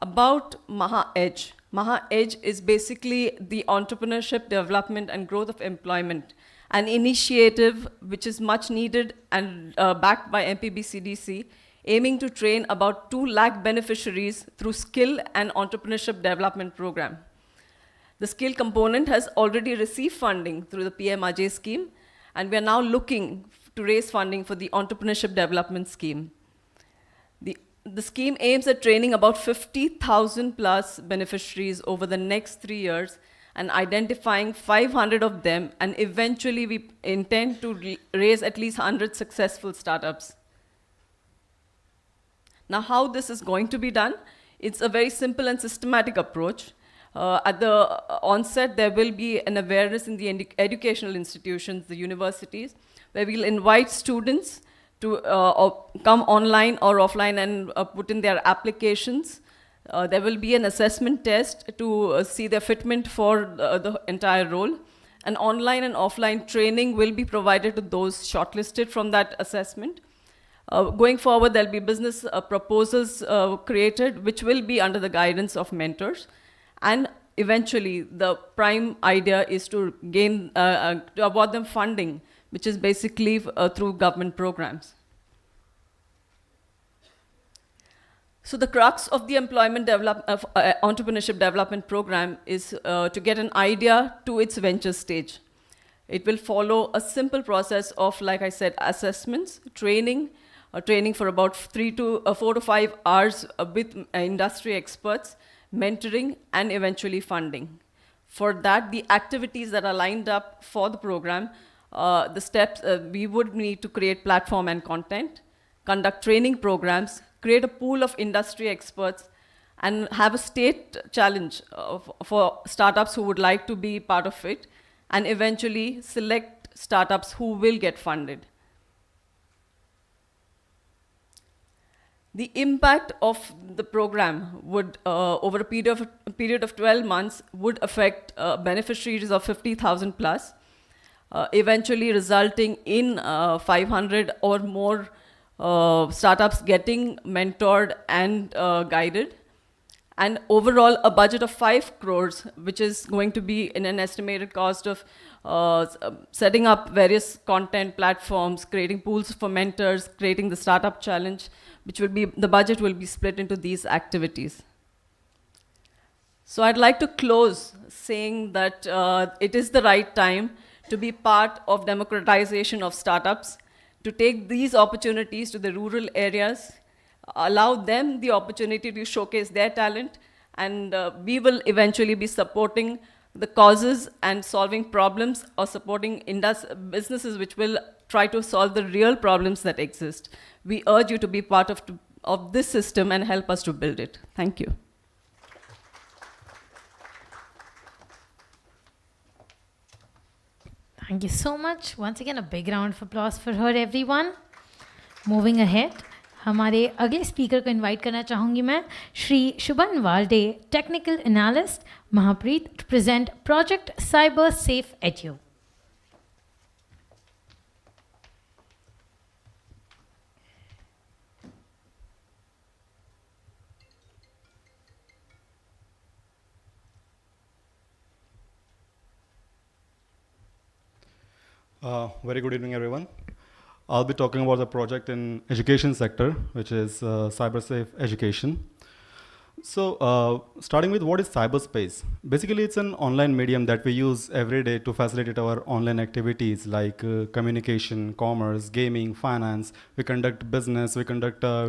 About Maha Edge. Maha Edge is basically the entrepreneurship, development, and growth of employment, an initiative which is much needed and backed by MPBCDC, aiming to train about 2 lakh beneficiaries through skill and entrepreneurship development program. The skill component has already received funding through the PMRJ scheme, and we are now looking to raise funding for the entrepreneurship development scheme. The scheme aims at training about 50,000 plus beneficiaries over the next 3 years and identifying 500 of them, and eventually we intend to raise at least 100 successful startups. Now, how this is going to be done? It's a very simple and systematic approach. At the onset, there will be an awareness in the educational institutions, the universities, where we'll invite students to come online or offline and put in their applications. There will be an assessment test to see their fitment for the entire role. An online and offline training will be provided to those shortlisted from that assessment. Going forward, there'll be business proposals created, which will be under the guidance of mentors. And eventually, the prime idea is to gain, to award them funding, which is basically through government programs. So the crux of the entrepreneurship development program is to get an idea to its venture stage. It will follow a simple process of, like I said, assessments, training for about 4 to 5 hours with industry experts, mentoring, and eventually funding. For that, the activities that are lined up for the program, the steps, we would need to create platform and content, conduct training programs, create a pool of industry experts, and have a state challenge for startups who would like to be part of it, and eventually select startups who will get funded. The impact of the program would, over a period of 12 months, would affect beneficiaries of 50,000 plus, eventually resulting in 500 or more startups getting mentored and guided. And overall, a budget of 5 crores, which is going to be in an estimated cost of setting up various content platforms, creating pools for mentors, creating the startup challenge, which will be, the budget will be split into these activities. So I'd like to close saying that it is the right time to be part of democratization of startups, to take these opportunities to the rural areas, allow them the opportunity to showcase their talent, and we will eventually be supporting the causes and solving problems, or supporting businesses which will try to solve the real problems that exist. We urge you to be part of this system and help us to build it. Thank you. Thank you so much. Once again, a big round of applause for her, everyone. Moving ahead, हमारे अगले speaker को invite करना चाहूँगी मैं, Shri Shubhan Walde, technical analyst, Mahapreet, to present project cyber safe edu. Very good evening, everyone. I'll be talking about the project in education sector, which is cyber safe education. So starting with what is cyberspace? Basically, it's an online medium that we use every day to facilitate our online activities like communication, commerce, gaming, finance. We conduct business, we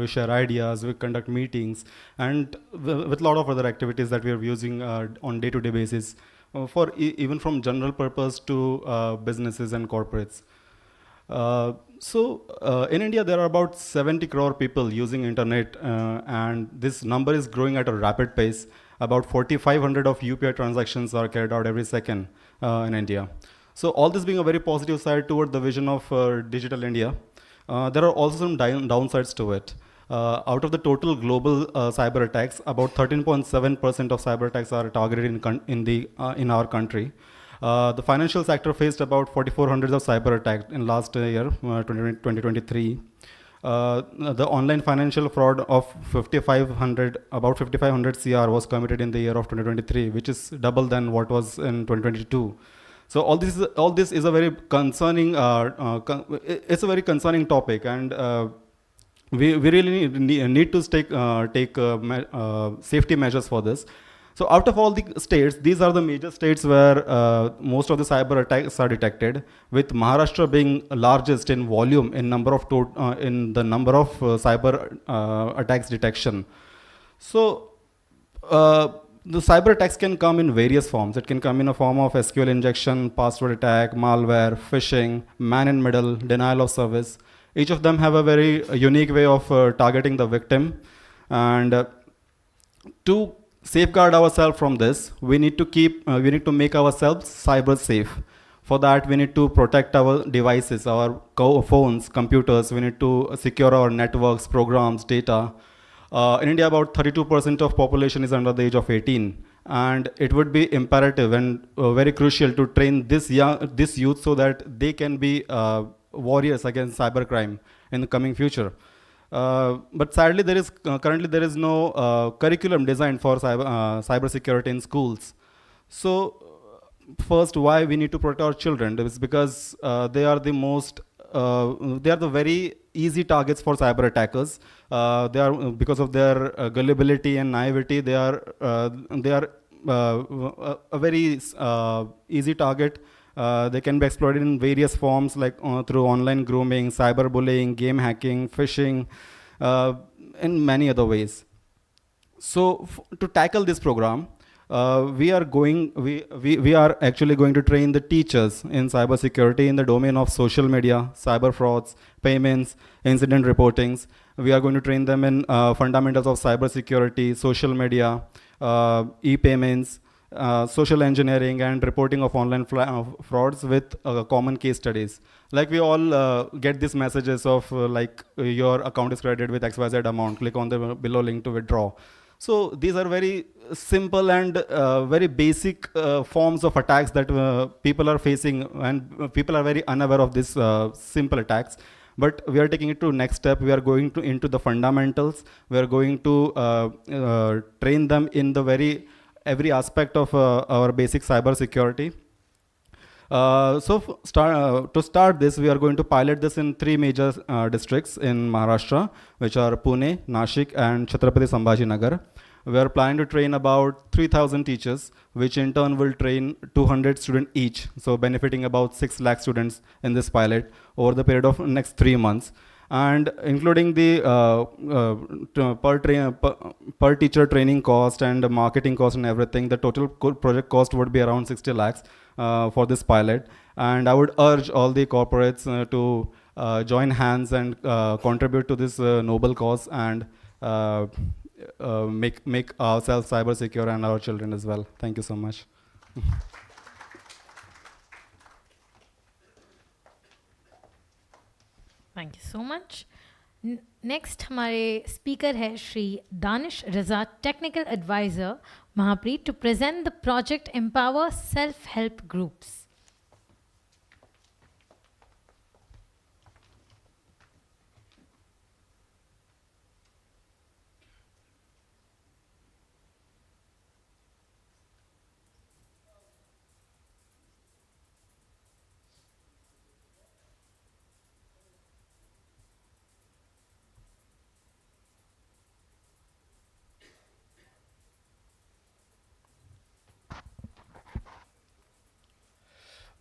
share ideas, we conduct meetings, and with a lot of other activities that we are using on day-to-day basis. For even from general purpose to businesses and corporates. In India, there are about 70 crore people using internet, and this number is growing at a rapid pace. About 4,500 of UPI transactions are carried out every second in India. So all this being a very positive side toward the vision of digital India, there are also some downsides to it. Out of the total global cyber attacks, about 13.7% of cyber attacks are targeted in our country. The financial sector faced about 4,400 of cyber attacks in last year, 2023. The online financial fraud of about 5,500 CR was committed in the year of 2023, which is double than what was in 2022. So all this is a very concerning. It's a very concerning topic, and we really need to take safety measures for this. So out of all the states, these are the major states where most of the cyber attacks are detected, with Maharashtra being largest in volume in number of cyber attacks detection. So the cyber attacks can come in various forms. It can come in a form of SQL injection, password attack, malware, phishing, man-in-middle, denial of service. Each of them have a very unique way of targeting the victim. And to safeguard ourselves from this, we need to make ourselves cyber safe. For that, we need to protect our devices, our phones, computers. We need to secure our networks, programs, data. In India, about 32% of population is under the age of 18. And it would be imperative and very crucial to train this youth so that they can be warriors against cybercrime in the coming future. But sadly, currently there is no curriculum designed for cyber security in schools. So first, why we need to protect our children is because they are the very easy targets for cyber attackers. They are, because of their gullibility and naivety, they are a very easy target. They can be exploited in various forms, like through online grooming, cyberbullying, game hacking, phishing, and many other ways. So to tackle this program, we are actually going to train the teachers in cybersecurity in the domain of social media, cyber frauds, payments, incident reportings. We are going to train them in fundamentals of cybersecurity, social media, e-payments, social engineering, and reporting of online frauds with common case studies. Like we all get these messages of your account is credited with XYZ amount, click on the below link to withdraw. So these are very simple and very basic forms of attacks that people are facing, and people are very unaware of these simple attacks. But we are taking it to next step. We are going to into the fundamentals. We are going to train them in the every aspect of our basic cyber security. To start this, we are going to pilot this in 3 major districts in Maharashtra, which are Pune, Nashik, and Chhatrapati Sambhaji Nagar. We are planning to train about 3,000 teachers, which in turn will train 200 students each, so benefiting about 6 lakh students in this pilot over the period of next 3 months. And including the per teacher training cost and marketing cost and everything, the total project cost would be around 60 lakhs for this pilot. And I would urge all the corporates to join hands and contribute to this noble cause and make ourselves cyber secure and our children as well. Thank you so much. Thank you so much. Next हमारे speaker है Shri Danish Raza, technical adviser Mahapreet, to present the project empower self help groups.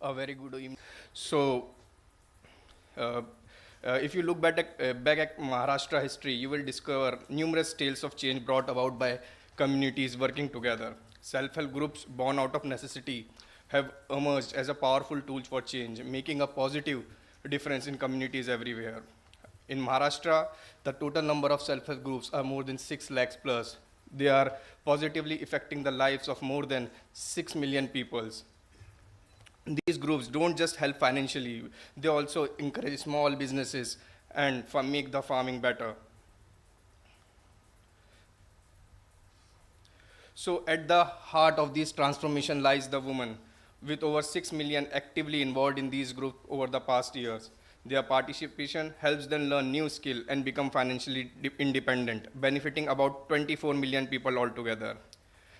A very good evening. So, if you look back at Maharashtra history, you will discover numerous tales of change brought about by communities working together. Self-help groups born out of necessity have emerged as a powerful tool for change, making a positive difference in communities everywhere. In Maharashtra, the total number of self-help groups are more than 6 lakhs plus. They are positively affecting the lives of more than 6 million people. These groups don't just help financially, they also encourage small businesses and make the farming better. So at the heart of this transformation lies the woman, with over 6 million actively involved in these groups over the past years. Their participation helps them learn new skill and become financially independent, benefiting about 24 million people altogether.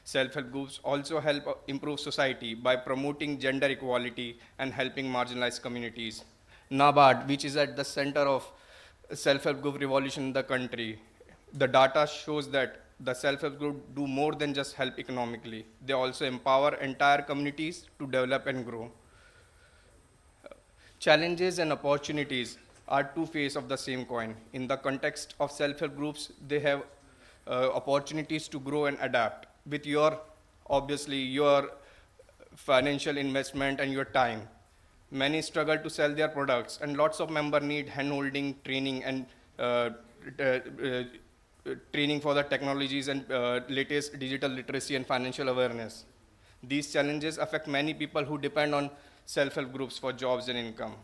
Self-help groups also help improve society by promoting gender equality and helping marginalized communities. NABARD, which is at the center of self-help group revolution in the country, the data shows that the self-help group do more than just help economically. They also empower entire communities to develop and grow. Challenges and opportunities are two faces of the same coin. In the context of self-help groups, they have opportunities to grow and adapt. With your financial investment and your time. Many struggle to sell their products, and lots of members need hand-holding, training, and training for the technologies and latest digital literacy and financial awareness. These challenges affect many people who depend on self-help groups for jobs and income.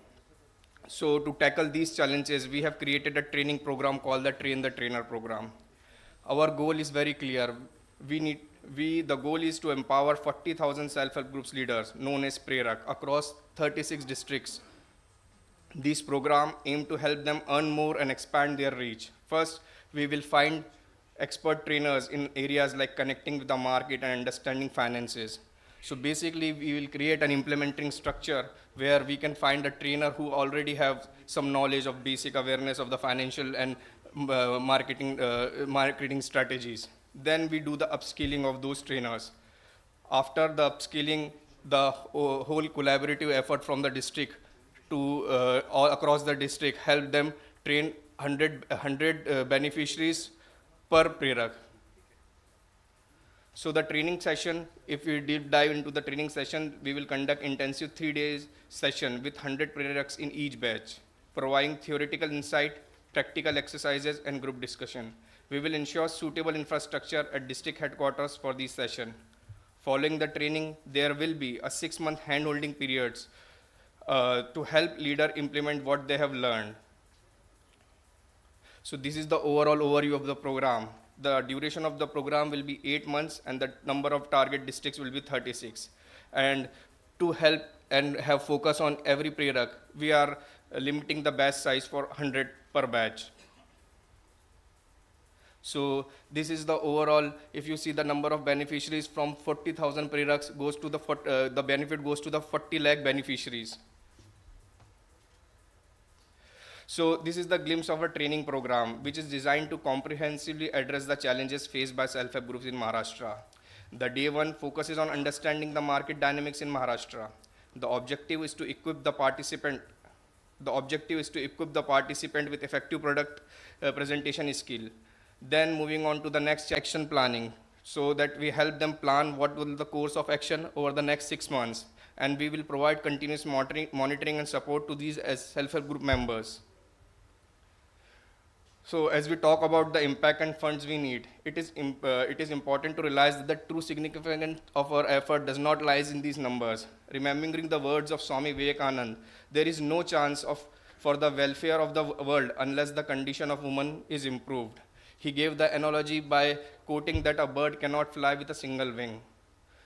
So to tackle these challenges, we have created a training program called the Train the Trainer program. Our goal is very clear. The goal is to empower 40,000 self-help groups leaders, known as Prerak, across 36 districts. This program aims to help them earn more and expand their reach. First, we will find expert trainers in areas like connecting with the market and understanding finances. So basically, we will create an implementing structure where we can find a trainer who already have some knowledge of basic awareness of the financial and marketing strategies. Then we do the upskilling of those trainers. After the upskilling, the whole collaborative effort from the district to all across the district help them train 100 beneficiaries per Prerak. So the training session, if we deep dive into the training session, we will conduct intensive 3 days session with 100 prereqs in each batch, providing theoretical insight, practical exercises, and group discussion. We will ensure suitable infrastructure at district headquarters for this session. Following the training, there will be a 6-month hand-holding periods to help leader implement what they have learned. So this is the overall overview of the program. The duration of the program will be 8 months, and the number of target districts will be 36. And to help and have focus on every prereq, we are limiting the batch size for 100 per batch. So this is the overall, if you see the number of beneficiaries from 40,000 prereqs goes to the benefit goes to the 40 lakh beneficiaries. So this is the glimpse of a training program which is designed to comprehensively address the challenges faced by self-help groups in Maharashtra. The day one focuses on understanding the market dynamics in Maharashtra. The objective is to equip the participant with effective product presentation skill. Then moving on to the next action planning, so that we help them plan what will the course of action over the next 6 months, and we will provide continuous monitoring and support to these as self-help group members. So as we talk about the impact and funds we need, it is important to realize that the true significance of our effort does not lie in these numbers. Remembering the words of Swami Vivekananda, there is no chance for the welfare of the world unless the condition of woman is improved. He gave the analogy by quoting that a bird cannot fly with a single wing.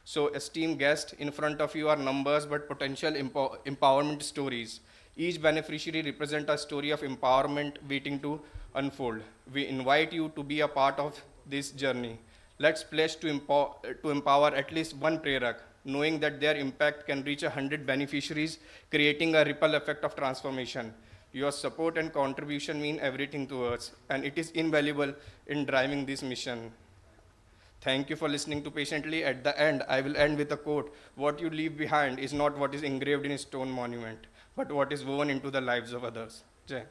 So esteemed guests, in front of you are numbers but potential empowerment stories. Each beneficiary represents a story of empowerment waiting to unfold. We invite you to be a part of this journey. Let's pledge to empower at least one prereq, knowing that their impact can reach 100 beneficiaries, creating a ripple effect of transformation. Your support and contribution mean everything to us, and it is invaluable in driving this mission. Thank you for listening to patiently. At the end, I will end with a quote. What you leave behind is not what is engraved in a stone monument, but what is woven into the lives of others. Jai.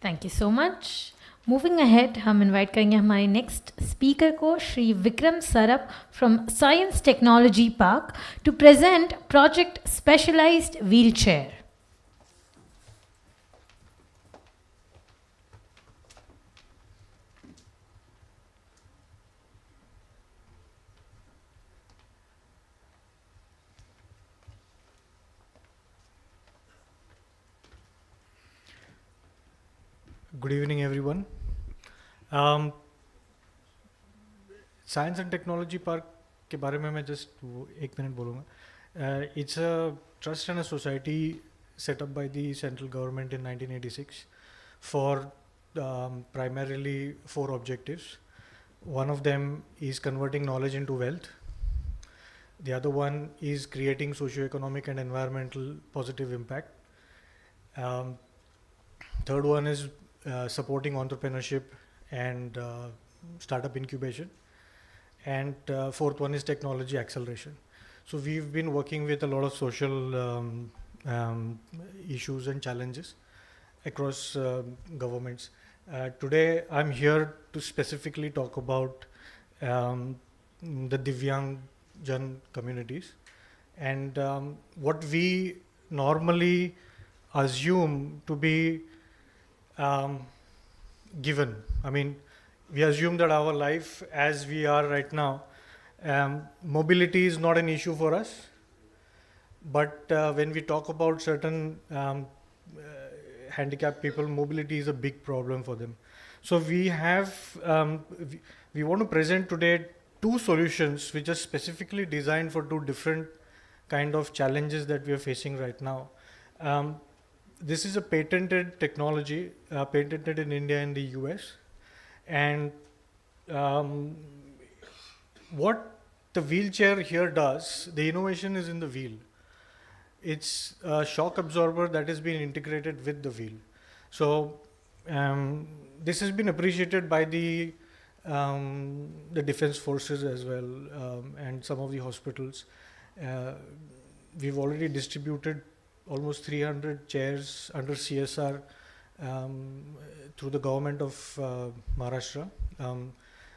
Thank you so much. Moving ahead, हम invite करेंगे हमारे next speaker को, Shri Vikram Sarap from science technology park, to present project specialised wheelchair. Good evening, everyone. Science and Technology Park के बारे में मैं just 1 minute बोलूँगा. It's a trust and a society set up by the central government in 1986 for primarily 4 objectives. One of them is converting knowledge into wealth. The other one is creating socio-economic and environmental positive impact. Third one is supporting entrepreneurship and startup incubation, and fourth one is technology acceleration. So we've been working with a lot of social issues and challenges across governments. Today I'm here to specifically talk about the Divyang Jan communities, and what we normally assume to be given. I mean, we assume that our life as we are right now, mobility is not an issue for us. But when we talk about certain handicapped people, mobility is a big problem for them. So we have, we want to present today 2 solutions which are specifically designed for 2 different kind of challenges that we are facing right now. This is a patented technology, patented in India and the US. And what the wheelchair here does, the innovation is in the wheel. It's a shock absorber that has been integrated with the wheel. So this has been appreciated by the defense forces as well, and some of the hospitals. We've already distributed almost 300 chairs under CSR through the government of Maharashtra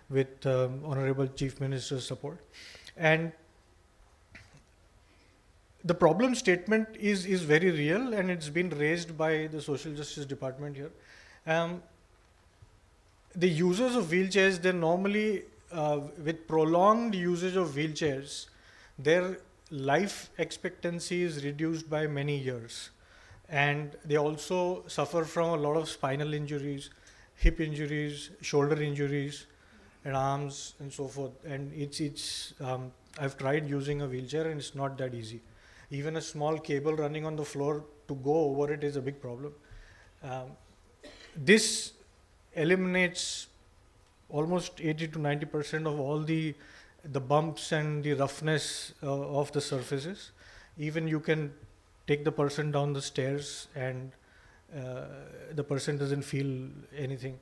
with Honorable Chief Minister's support. And the problem statement is very real, and it's been raised by the Social Justice Department here. The users of wheelchairs, they're normally, with prolonged usage of wheelchairs, their life expectancy is reduced by many years. And they also suffer from a lot of spinal injuries, hip injuries, shoulder injuries, and arms, and so forth. And I've tried using a wheelchair, and it's not that easy. Even a small cable running on the floor to go over it is a big problem. This eliminates almost 80 to 90% of all the bumps and the roughness of the surfaces. Even you can take the person down the stairs and the person doesn't feel anything.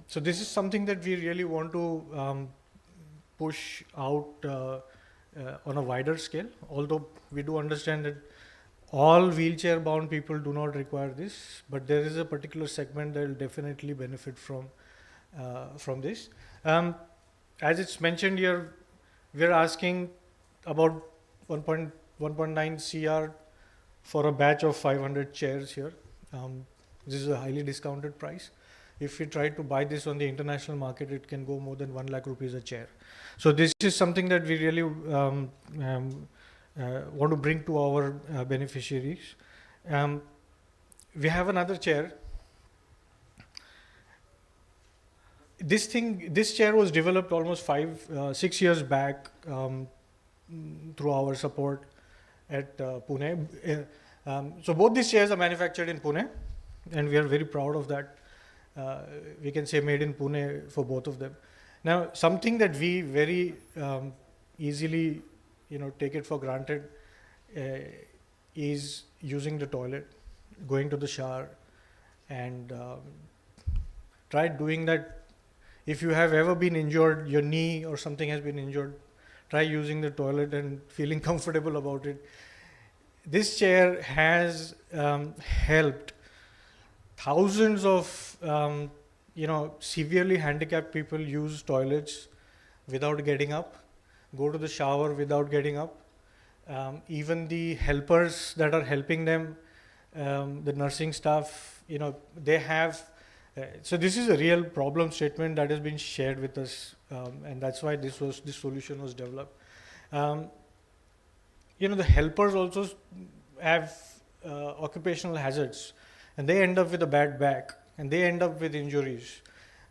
So this is something that we really want to push out on a wider scale, although we do understand that all wheelchair bound people do not require this, but there is a particular segment that will definitely benefit from this. As it's mentioned here, we are asking about 1.9 CR for a batch of 500 chairs here. This is a highly discounted price. If we try to buy this on the international market, it can go more than 1 lakh rupees a chair. So this is something that we really want to bring to our beneficiaries. We have another chair. This chair was developed almost 6 years back through our support at Pune. So both these chairs are manufactured in Pune, and we are very proud of that. We can say made in Pune for both of them. Now, something that we very easily, take it for granted is using the toilet, going to the shower, and try doing that. If you have ever been injured, your knee or something has been injured, try using the toilet and feeling comfortable about it. This chair has helped thousands of severely handicapped people use toilets without getting up, go to the shower without getting up. Even the helpers that are helping them, the nursing staff, they have. So this is a real problem statement that has been shared with us, and that's why this solution was developed. The helpers also have occupational hazards, and they end up with a bad back, and they end up with injuries.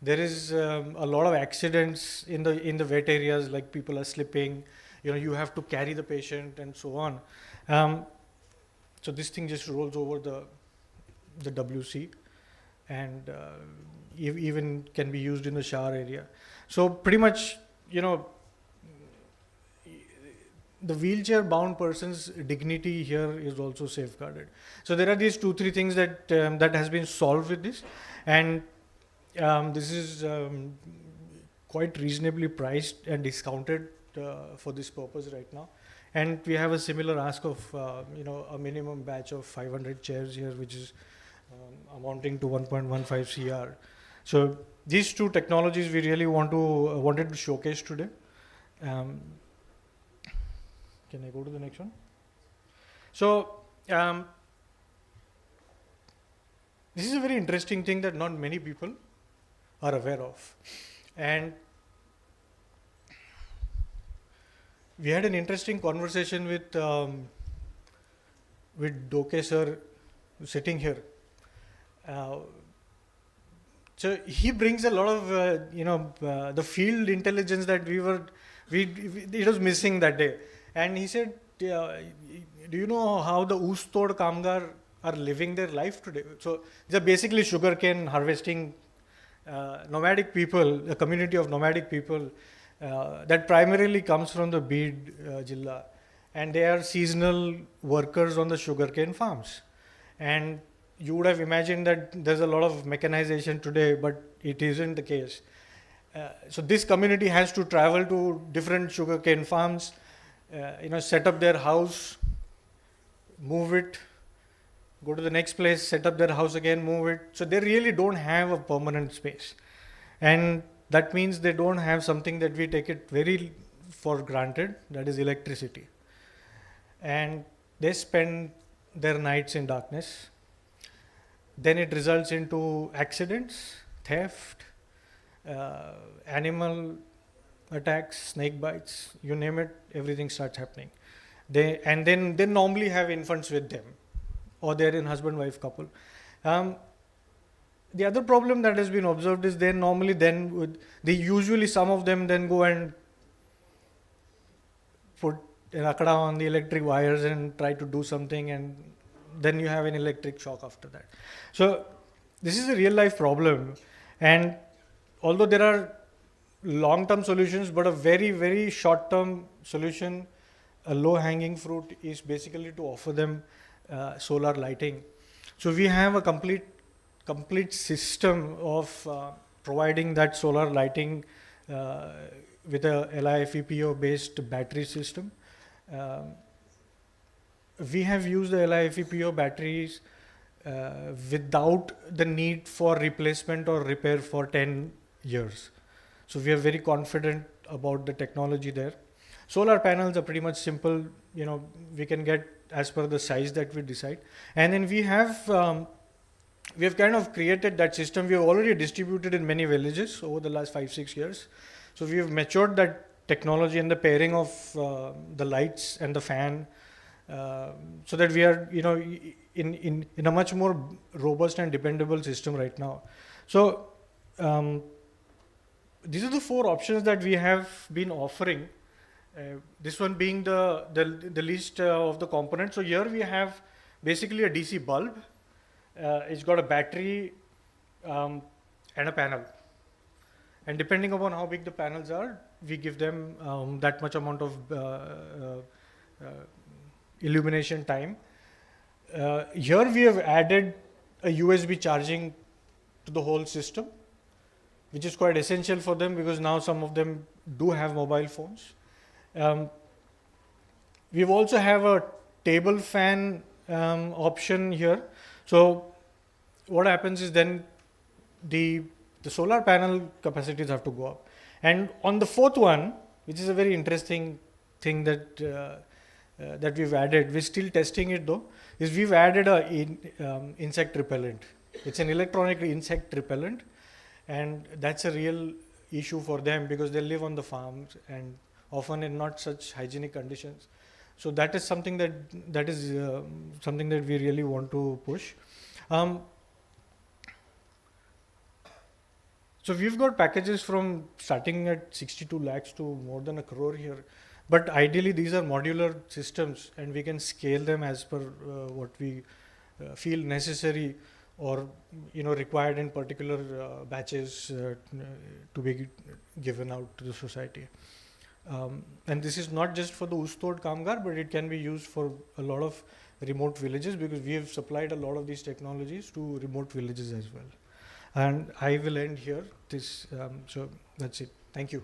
There is a lot of accidents in the wet areas, like people are slipping. You have to carry the patient and so on. So this thing just rolls over the WC, and even can be used in the shower area. So pretty much, the wheelchair bound person's dignity here is also safeguarded. So there are these 2-3 things that has been solved with this, and this is quite reasonably priced and discounted for this purpose right now. And we have a similar ask of a minimum batch of 500 chairs here, which is amounting to 1.15 CR. So these 2 technologies we really wanted to showcase today. Can I go to the next one? So this is a very interesting thing that not many people are aware of. And we had an interesting conversation with Doke sir sitting here. So he brings a lot of the field intelligence that it was missing that day. And he said, do you know how the ऊस-तोड़ कामगार are living their life today? So they're basically sugarcane harvesting nomadic people, a community of nomadic people that primarily comes from the Bid Jilla. And they are seasonal workers on the sugarcane farms. And you would have imagined that there's a lot of mechanization today, but it isn't the case. So this community has to travel to different sugarcane farms, set up their house, move it, go to the next place, set up their house again, move it. So they really don't have a permanent space. And that means they don't have something that we take it very for granted, that is electricity. And they spend their nights in darkness. Then it results into accidents, theft, animal attacks, snake bites, you name it, everything starts happening. And then they normally have infants with them, or they're in husband-wife couple. The other problem that has been observed is they usually some of them then go and put an akada on the electric wires and try to do something, and then you have an electric shock after that. So this is a real life problem, and although there are long-term solutions, but a very, very short-term solution, a low-hanging fruit, is basically to offer them solar lighting. So we have a complete system of providing that solar lighting with a LiFePO based battery system. We have used the LiFePO batteries without the need for replacement or repair for 10 years. So we are very confident about the technology there. Solar panels are pretty much simple, we can get as per the size that we decide. And then we have kind of created that system. We have already distributed in many villages over the last 5-6 years. So we have matured that technology and the pairing of the lights and the fan, so that we are, in a much more robust and dependable system right now. So these are the 4 options that we have been offering. This one being the least of the components. So here we have basically a DC bulb. It's got a battery and a panel. And depending upon how big the panels are, we give them that much amount of illumination time. Here we have added a USB charging to the whole system, which is quite essential for them because now some of them do have mobile phones. We also have a table fan option here. So what happens is then the solar panel capacities have to go up. And on the 4th one, which is a very interesting thing that we've added, we're still testing it though, is we've added a insect repellent. It's an electronic insect repellent, and that's a real issue for them because they live on the farms and often in not such hygienic conditions. So that is something that we really want to push. So we've got packages from starting at 62 lakhs to more than 1 crore here. But ideally these are modular systems and we can scale them as per what we feel necessary or required in particular batches to be given out to the society. And this is not just for the 𝐒𝐀 Kamgar, but it can be used for a lot of remote villages because we have supplied a lot of these technologies to remote villages as well. And I will end here. So that's it. Thank you.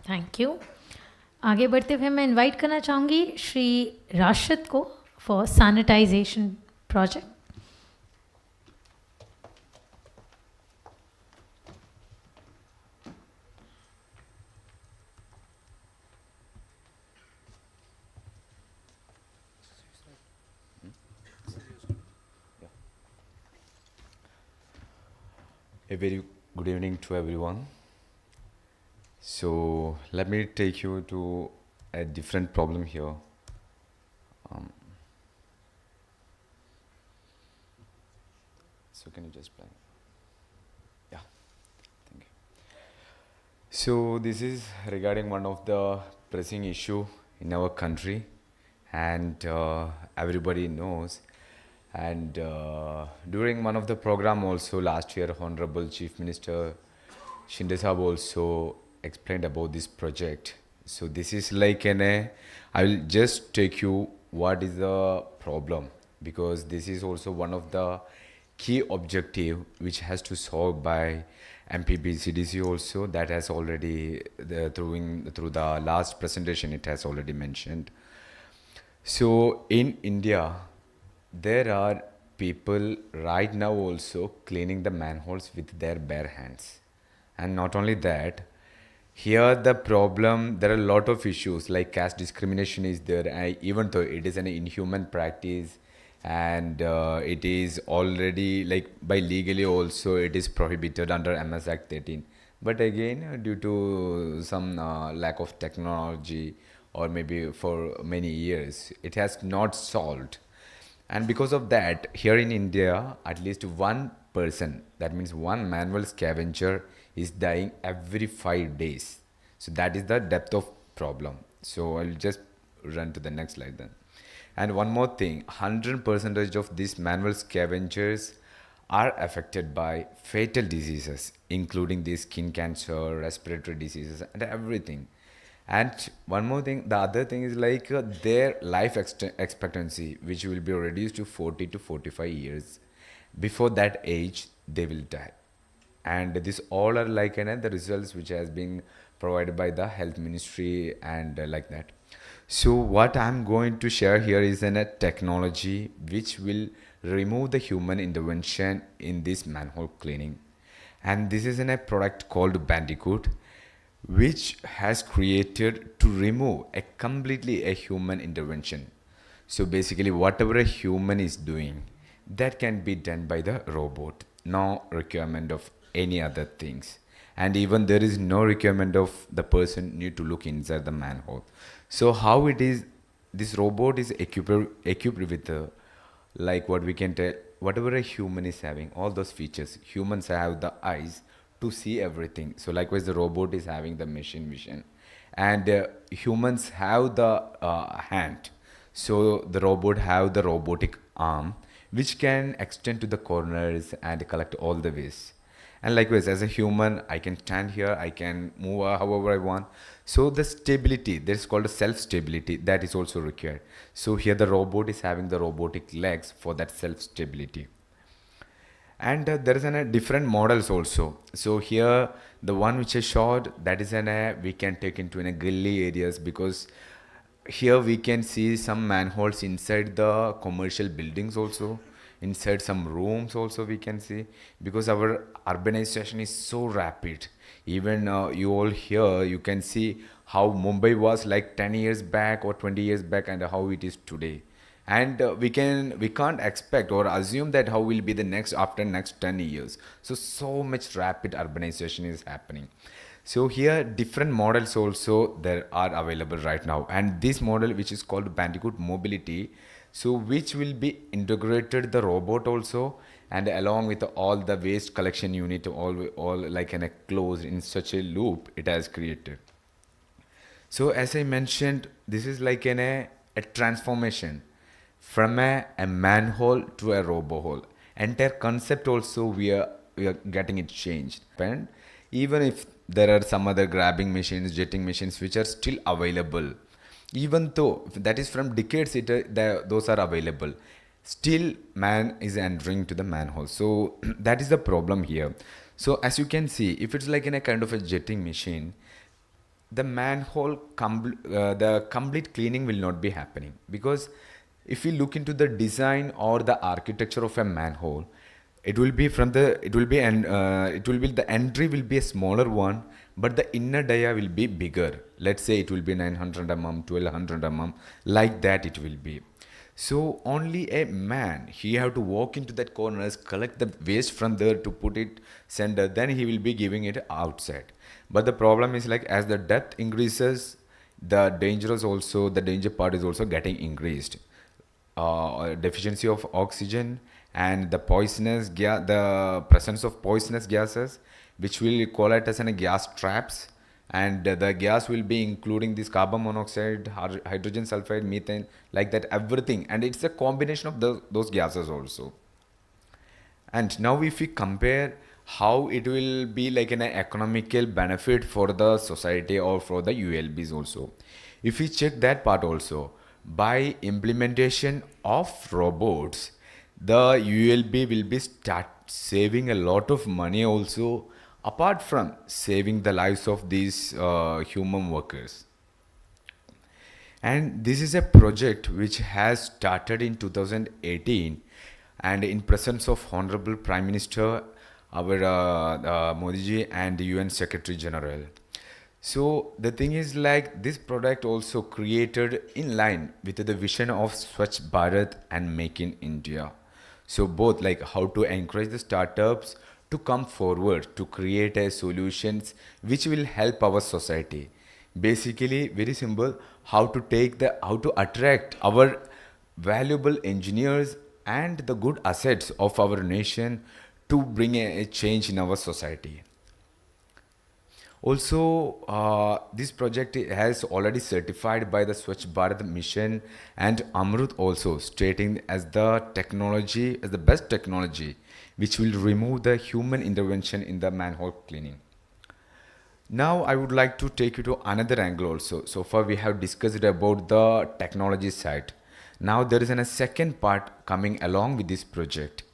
Thank you. आगे बढ़ते हुए मैं invite करना चाहूँगी श्री राशिद को for sanitisation project. A very good evening to everyone. So let me take you to a different problem here. So can you just play? Yeah, thank you. So this is regarding one of the pressing issue in our country, and everybody knows. And during one of the program also last year, Honorable Chief Minister Shinde Sahab also explained about this project. So this is like I will just take you what is the problem, because this is also one of the key objective which has to solve by MPBCDC also, that has already through the last presentation it has already mentioned. So in India, there are people right now also cleaning the manholes with their bare hands. And not only that, here the problem, there are a lot of issues like caste discrimination is there, even though it is an inhuman practice, and it is already like by legally also it is prohibited under MS Act 13. But again, due to some lack of technology, or maybe for many years, it has not solved. And because of that, here in India, at least one person, that means one manual scavenger, is dying every 5 days. So that is the depth of problem. So I'll just run to the next slide then. And one more thing, 100% of these manual scavengers are affected by fatal diseases, including the skin cancer, respiratory diseases, and everything. And one more thing, the other thing is like their life expectancy, which will be reduced to 40 to 45 years. Before that age, they will die. And this all are like the results which has been provided by the health ministry and like that. So what I'm going to share here is a technology which will remove the human intervention in this manhole cleaning. And this is a product called Bandicoot, which has created to remove completely a human intervention. So basically whatever a human is doing, that can be done by the robot. No requirement of any other things. And even there is no requirement of the person need to look inside the manhole. So how it is, this robot is equipped with like what we can tell, whatever a human is having, all those features. Humans have the eyes to see everything. So likewise the robot is having the machine vision. And humans have the hand. So the robot have the robotic arm, which can extend to the corners and collect all the waste. And likewise, as a human, I can stand here, I can move however I want. So the stability, that is called a self-stability, that is also required. So here the robot is having the robotic legs for that self-stability. And there is different models also. So here, the one which I showed, that is we can take into gully areas, because here we can see some manholes inside the commercial buildings also. Inside some rooms also we can see, because our urbanization is so rapid. Even you all here, you can see how Mumbai was like 10 years back or 20 years back and how it is today. And we can't expect or assume that how will be the next after next 10 years. So much rapid urbanization is happening. So here different models also there are available right now. And this model, which is called Bandicoot Mobility, so which will be integrated the robot also, and along with all the waste collection unit, all like closed in such a loop it has created. So as I mentioned, this is like a transformation from a manhole to a robo-hole. Entire concept also we are getting it changed. And even if there are some other grabbing machines, jetting machines which are still available, even though that is from decades those are available, still man is entering to the manhole. So that is the problem here. So as you can see, if it's like in a kind of a jetting machine, the manhole the complete cleaning will not be happening, because if we look into the design or the architecture of a manhole, it will be the entry will be a smaller one, but the inner dia will be bigger. Let's say it will be 900 mm, 1200 mm, like that it will be. So only a man, he have to walk into that corners, collect the waste from there to put it center, then he will be giving it outside. But the problem is like as the depth increases, the danger part is also getting increased. Deficiency of oxygen and the presence of poisonous gases, which will call it as gas traps, and the gas will be including this carbon monoxide, hydrogen sulfide, methane, like that everything, and it's a combination of those gases also. And now if we compare how it will be like an economical benefit for the society or for the ULBs also, if we check that part also, by implementation of robots, the ULB will be start saving a lot of money also, apart from saving the lives of these human workers. And this is a project which has started in 2018 and in presence of Honorable Prime Minister, our Modi ji and the UN Secretary General. So the thing is like this product also created in line with the vision of Swachh Bharat and Make in India. So both like how to encourage the startups to come forward to create a solutions which will help our society. Basically very simple, how to attract our valuable engineers and the good assets of our nation to bring a change in our society. Also, this project has already certified by the Swachh Bharat Mission and Amrut also, stating as the technology, as the best technology, which will remove the human intervention in the manhole cleaning. Now, I would like to take you to another angle also. So far, we have discussed about the technology side. Now, there is a second part coming along with this project.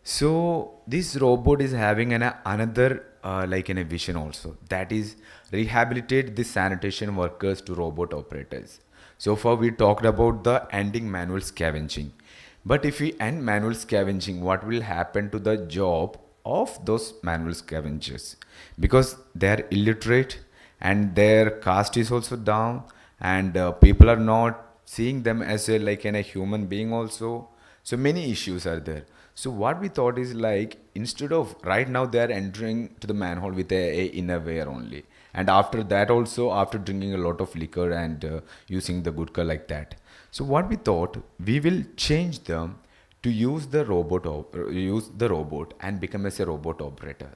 So this robot is having another like a vision also, that is rehabilitate the sanitation workers to robot operators. So far we talked about the ending manual scavenging, but if we end manual scavenging, what will happen to the job of those manual scavengers? Because they are illiterate and their caste is also down, and people are not seeing them as a human being also. So many issues are there. So what we thought is like, instead of right now they are entering to the manhole with a innerwear only, and after that also after drinking a lot of liquor and using the gutka like that. So what we thought, we will change them to use the robot and become as a robot operator.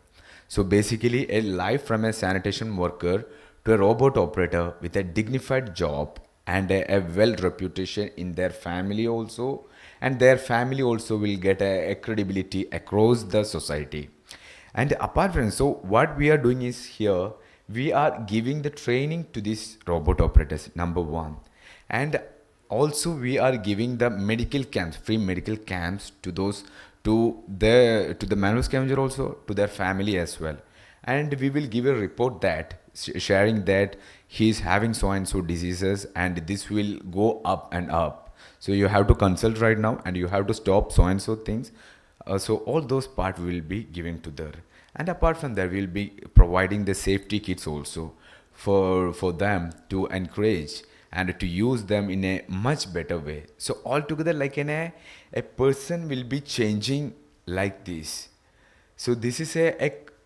So basically a life from a sanitation worker to a robot operator with a dignified job and a well reputation in their family also, and their family also will get a credibility across the society. And apart from so, what we are doing is here, we are giving the training to these robot operators, number one, and also we are giving the medical camps, free medical camps to those to the manual scavenger also, to their family as well. And we will give a report that sharing that he is having so and so diseases, and this will go up and up. So you have to consult right now and you have to stop so and so things. So all those parts will be given to there. And apart from that, we will be providing the safety kits also for them to encourage and to use them in a much better way. So altogether, like a person will be changing like this. So this is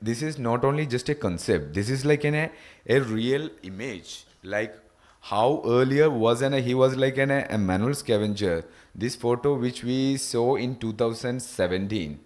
this is not only just a concept. This is like a real image, like how earlier he was like a manual scavenger. This photo which we saw in 2017,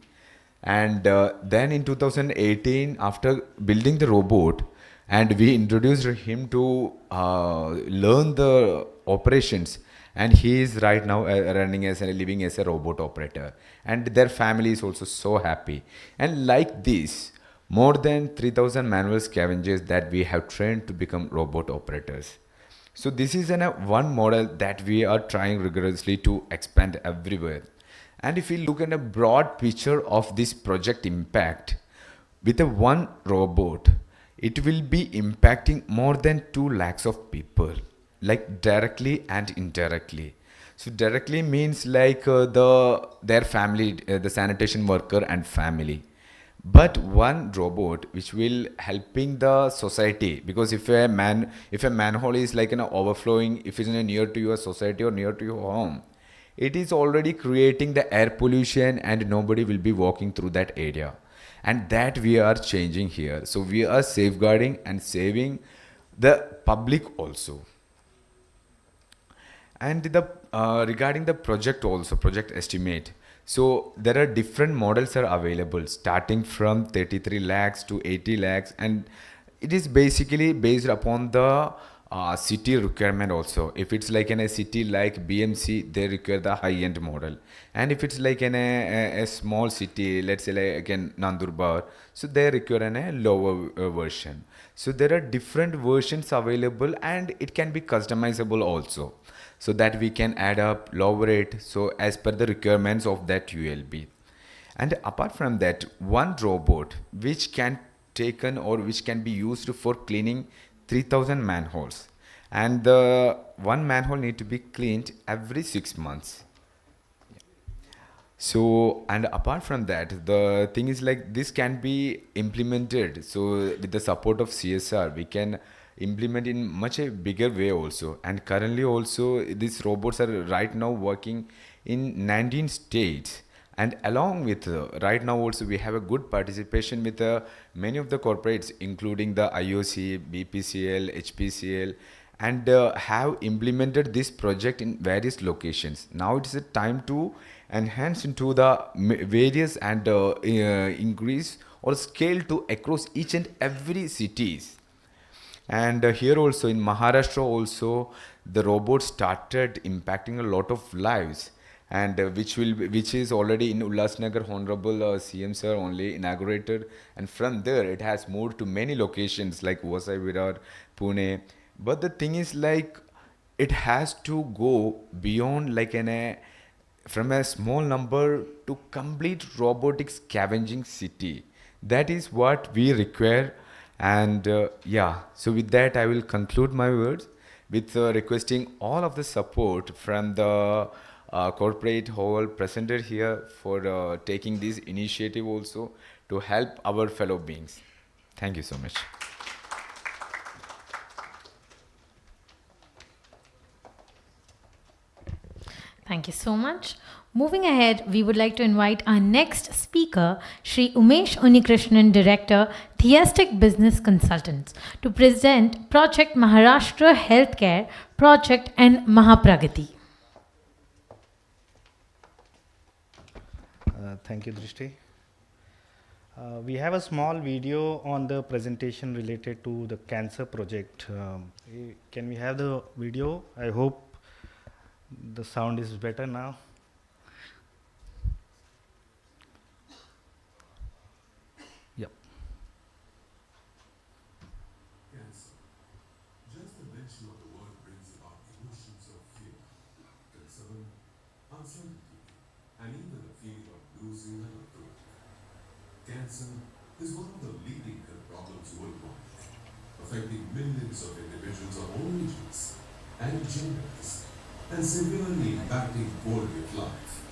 and then in 2018, after building the robot, and we introduced him to learn the operations, and he is right now running as and living as a robot operator, and their family is also so happy. And like this, more than 3,000 manual scavengers that we have trained to become robot operators. So this is one model that we are trying rigorously to expand everywhere. And if we look at a broad picture of this project impact, with one robot, it will be impacting more than 2 lakhs of people, like directly and indirectly. So directly means like their family, the sanitation worker and family. But one robot which will helping the society, because if a manhole is like overflowing, if it's near to your society or near to your home, it is already creating the air pollution and nobody will be walking through that area. And that we are changing here. So we are safeguarding and saving the public also. And regarding the project also, project estimate. So there are different models are available, starting from 33 lakhs to 80 lakhs, and it is basically based upon the city requirement also. If it's like in a city like BMC, they require the high-end model, and if it's like in a small city, let's say like again Nandurbar, so they require a lower version. So there are different versions available, and it can be customizable also. so that we can add up, lower it, so as per the requirements of that ULB. And apart from that, one robot which can taken or which can be used for cleaning 3000 manholes, and the one manhole need to be cleaned every 6 months. So, and apart from that, the thing is like this can be implemented. So with the support of CSR, we can implement in much a bigger way also. And currently also these robots are right now working in 19 states. And along with right now also we have a good participation with many of the corporates, including the IOC, BPCL, HPCL, and have implemented this project in various locations. Now it is a time to enhance into the various and increase or scale to across each and every cities. And here also in Maharashtra also the robot started impacting a lot of lives, and which is already in Ulhasnagar. Honorable CM sir only inaugurated, and from there it has moved to many locations like Vasai Virar, Pune. But the thing is like it has to go beyond like from a small number to complete robotic scavenging city. That is what we require. And yeah, so with that I will conclude my words with requesting all of the support from the corporate whole presented here for taking this initiative also to help our fellow beings. Thank you so much. Thank you so much. Moving ahead, we would like to invite our next speaker, Shri Umesh Unikrishnan, Director, Theistic Business Consultants, to present Project Maharashtra Healthcare Project and Mahapragati. Thank you, Drishti. We have a small video on the presentation related to the cancer project. Can we have the video? I hope the sound is better now. Yep. Cancer. Just the mention of the word brings about emotions of fear, concern, uncertainty, and even a feeling of losing a loved one. Cancer is one of the leading health problems worldwide, affecting millions of individuals of all ages and genders, and severely impacting quality of life.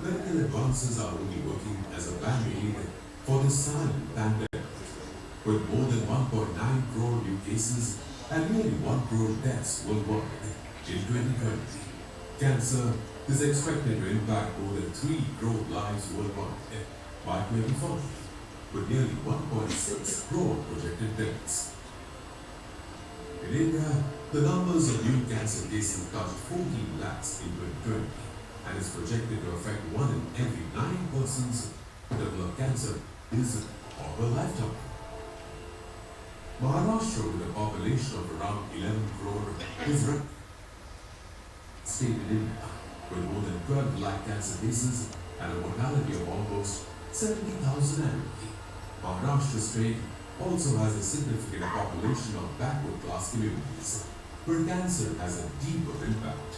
Medical advances are only working as a band-aid for this silent pandemic. With more than 1.9 crore new cases and nearly 1 crore deaths worldwide in 2020, cancer is expected to impact more than 3 crore lives worldwide by 2040, with nearly 1.6 crore projected deaths. In India, the numbers of new cancer cases touched 14 lakhs in 2020 and is projected to affect 1 in every 9 persons who develop cancer is of a lifetime. Maharashtra, with a population of around 11 crore, is ranked state in India with more than 12 lakh cancer cases and a mortality of almost 70,000 annually. Maharashtra state also has a significant population of backward class communities, where cancer has a deeper impact.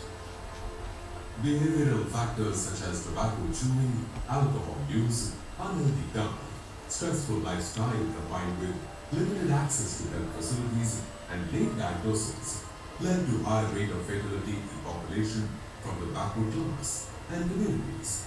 Behavioral factors such as tobacco chewing, alcohol use, unhealthy diet, stressful lifestyle combined with limited access to health facilities and late diagnosis led to high rate of fatality in population from the backward class and communities.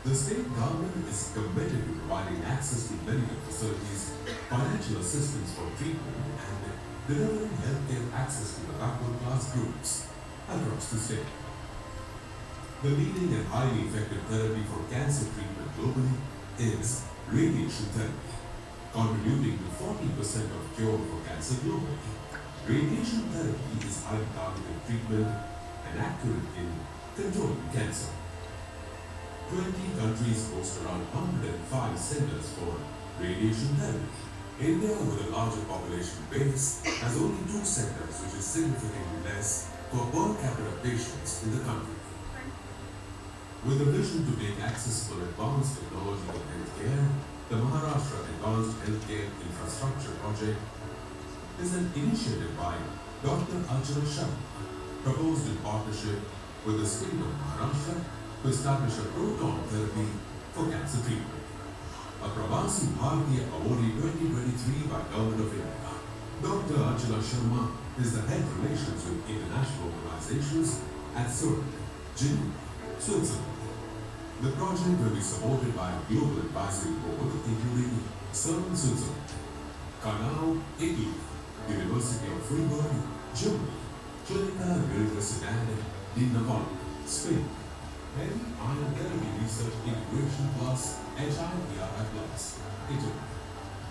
The state government is committed to providing access to medical facilities, financial assistance for treatment, and delivering healthcare access to the backward class groups across the state. The leading and highly effective therapy for cancer treatment globally is radiation therapy, contributing to 40% of cure for cancer globally. Radiation therapy is highly targeted treatment and accurate in controlling cancer. 20 countries boast around 105 centers for radiation therapy. India, with a larger population base, has only 2 centers, which is significantly less for per capita patients in the country. With a vision to make accessible advanced technological healthcare, the Maharashtra Advanced Healthcare Infrastructure Project is an initiative by Dr. Archana Sharma, proposed in partnership with the state of Maharashtra to establish a proton therapy for cancer treatment. A Pravasi Bharatiya Awardee 2023 by Government of India. Dr. Archana Sharma is the head relations with international organizations at CERN, Geneva, Switzerland. The project will be supported by a global advisory board including CERN, Switzerland, Canau, Italy, University of Freiburg, Germany, Clinica Universidad de Navarra, Spain, and Ion Therapy Research Integration Plus, HIPRI Plus, Italy,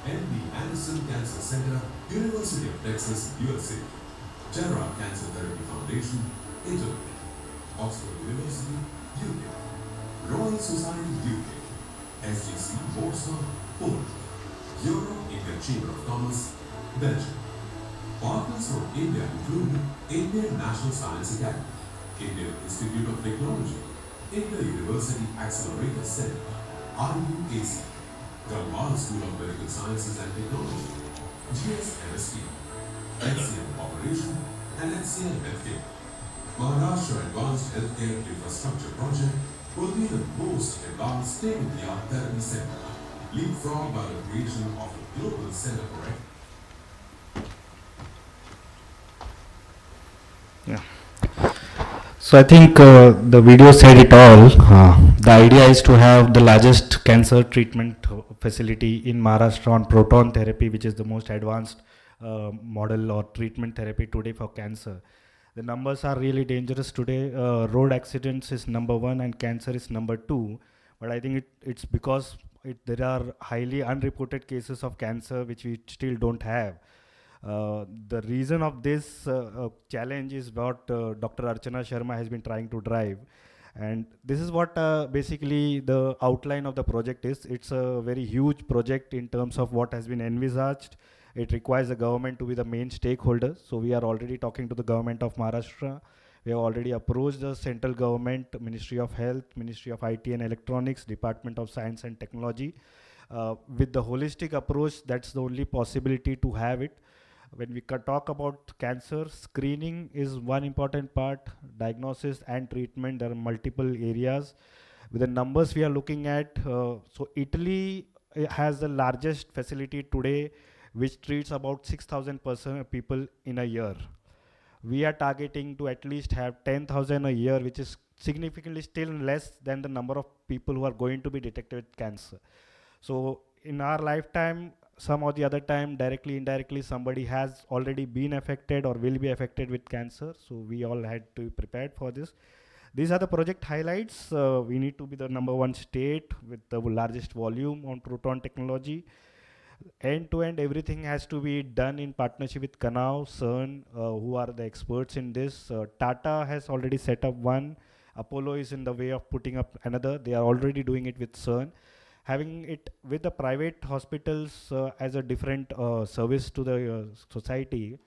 and the Anderson Cancer Center, University of Texas, USA, Terra Cancer Therapy Foundation, Italy, Oxford University, UK, Royal Society, UK, SGC, Warsaw, Poland, Euro-Indian Chamber of Commerce, Belgium. Partners from India include Indian National Science Academy, Indian Institute of Technology, India University Accelerator Center, RUAC, Galwal School of Medical Sciences and Technology, GSMST, HCM Corporation, and HCM Healthcare. Maharashtra Advanced Healthcare Infrastructure Project will be the most advanced state-of-the-art therapy center, leapfrogged by the creation of a global center for it. So I think the video said it all. The idea is to have the largest cancer treatment facility in Maharashtra on proton therapy, which is the most advanced model or treatment therapy today for cancer. The numbers are really dangerous today. Road accidents is number 1 and cancer is number 2. But I think it's because there are highly unreported cases of cancer which we still don't have. The reason of this challenge is what Dr. Archana Sharma has been trying to drive. And this is what basically the outline of the project is. It's a very huge project in terms of what has been envisaged. It requires the government to be the main stakeholder. So we are already talking to the government of Maharashtra. We have already approached the central government, Ministry of Health, Ministry of IT and Electronics, Department of Science and Technology. With the holistic approach, that's the only possibility to have it. When we talk about cancer, screening is one important part, diagnosis and treatment, there are multiple areas. With the numbers we are looking at, so Italy has the largest facility today, which treats about 6,000 people in a year. We are targeting to at least have 10,000 a year, which is significantly still less than the number of people who are going to be detected with cancer. So in our lifetime, some or the other time, directly, indirectly, somebody has already been affected or will be affected with cancer. So we all had to be prepared for this. These are the project highlights. We need to be the number 1 state with the largest volume on proton technology. End-to-end, everything has to be done in partnership with Canau, CERN, who are the experts in this. Tata has already set up one. Apollo is in the way of putting up another. They are already doing it with CERN. Having it with the private hospitals as a different service to the society,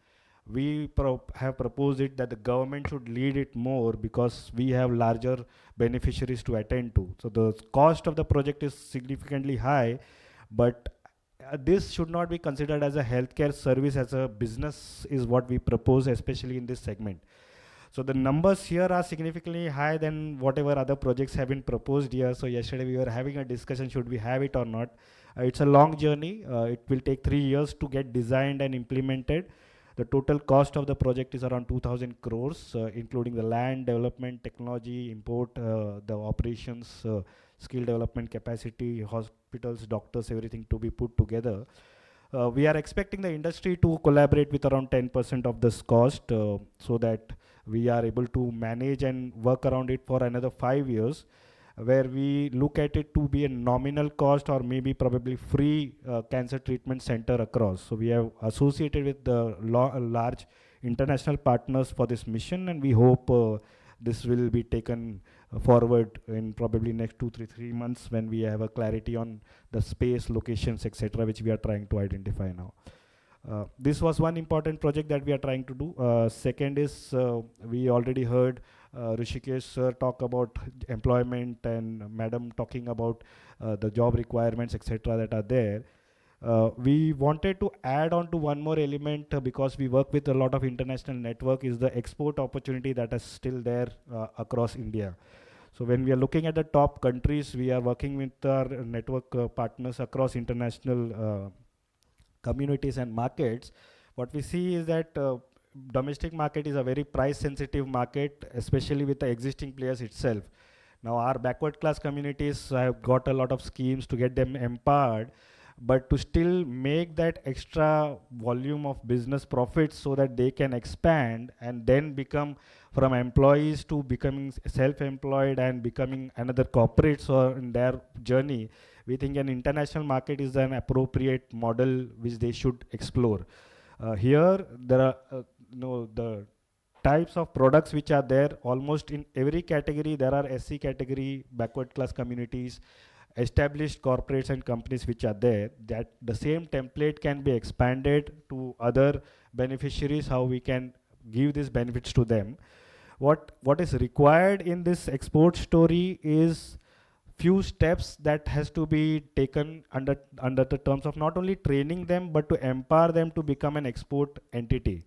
we have proposed it that the government should lead it more because we have larger beneficiaries to attend to. So the cost of the project is significantly high, but this should not be considered as a healthcare service, as a business is what we propose, especially in this segment. So the numbers here are significantly higher than whatever other projects have been proposed here. So yesterday we were having a discussion, should we have it or not? It's a long journey. It will take 3 years to get designed and implemented. The total cost of the project is around 2,000 crores, including the land, development, technology, import, the operations, skill development capacity, hospitals, doctors, everything to be put together. We are expecting the industry to collaborate with around 10% of this cost so that we are able to manage and work around it for another 5 years, where we look at it to be a nominal cost or maybe probably free cancer treatment center across. So we have associated with the large international partners for this mission, and we hope this will be taken forward in probably next 2-3 months when we have a clarity on the space, locations, etc., which we are trying to identify now. This was one important project that we are trying to do. Second is, we already heard Rishikesh sir talk about employment and madam talking about the job requirements, etc., that are there. We wanted to add on to one more element because we work with a lot of international network is the export opportunity that is still there across India. So when we are looking at the top countries, we are working with our network partners across international communities and markets. What we see is that domestic market is a very price sensitive market, especially with the existing players itself. Now our backward class communities have got a lot of schemes to get them empowered, but to still make that extra volume of business profits so that they can expand and then become from employees to becoming self-employed and becoming another corporates or in their journey, we think an international market is an appropriate model which they should explore. Here there are the types of products which are there almost in every category. There are SC category, backward class communities, established corporates and companies which are there, that the same template can be expanded to other beneficiaries, how we can give these benefits to them. What is required in this export story is few steps that has to be taken under the terms of not only training them but to empower them to become an export entity.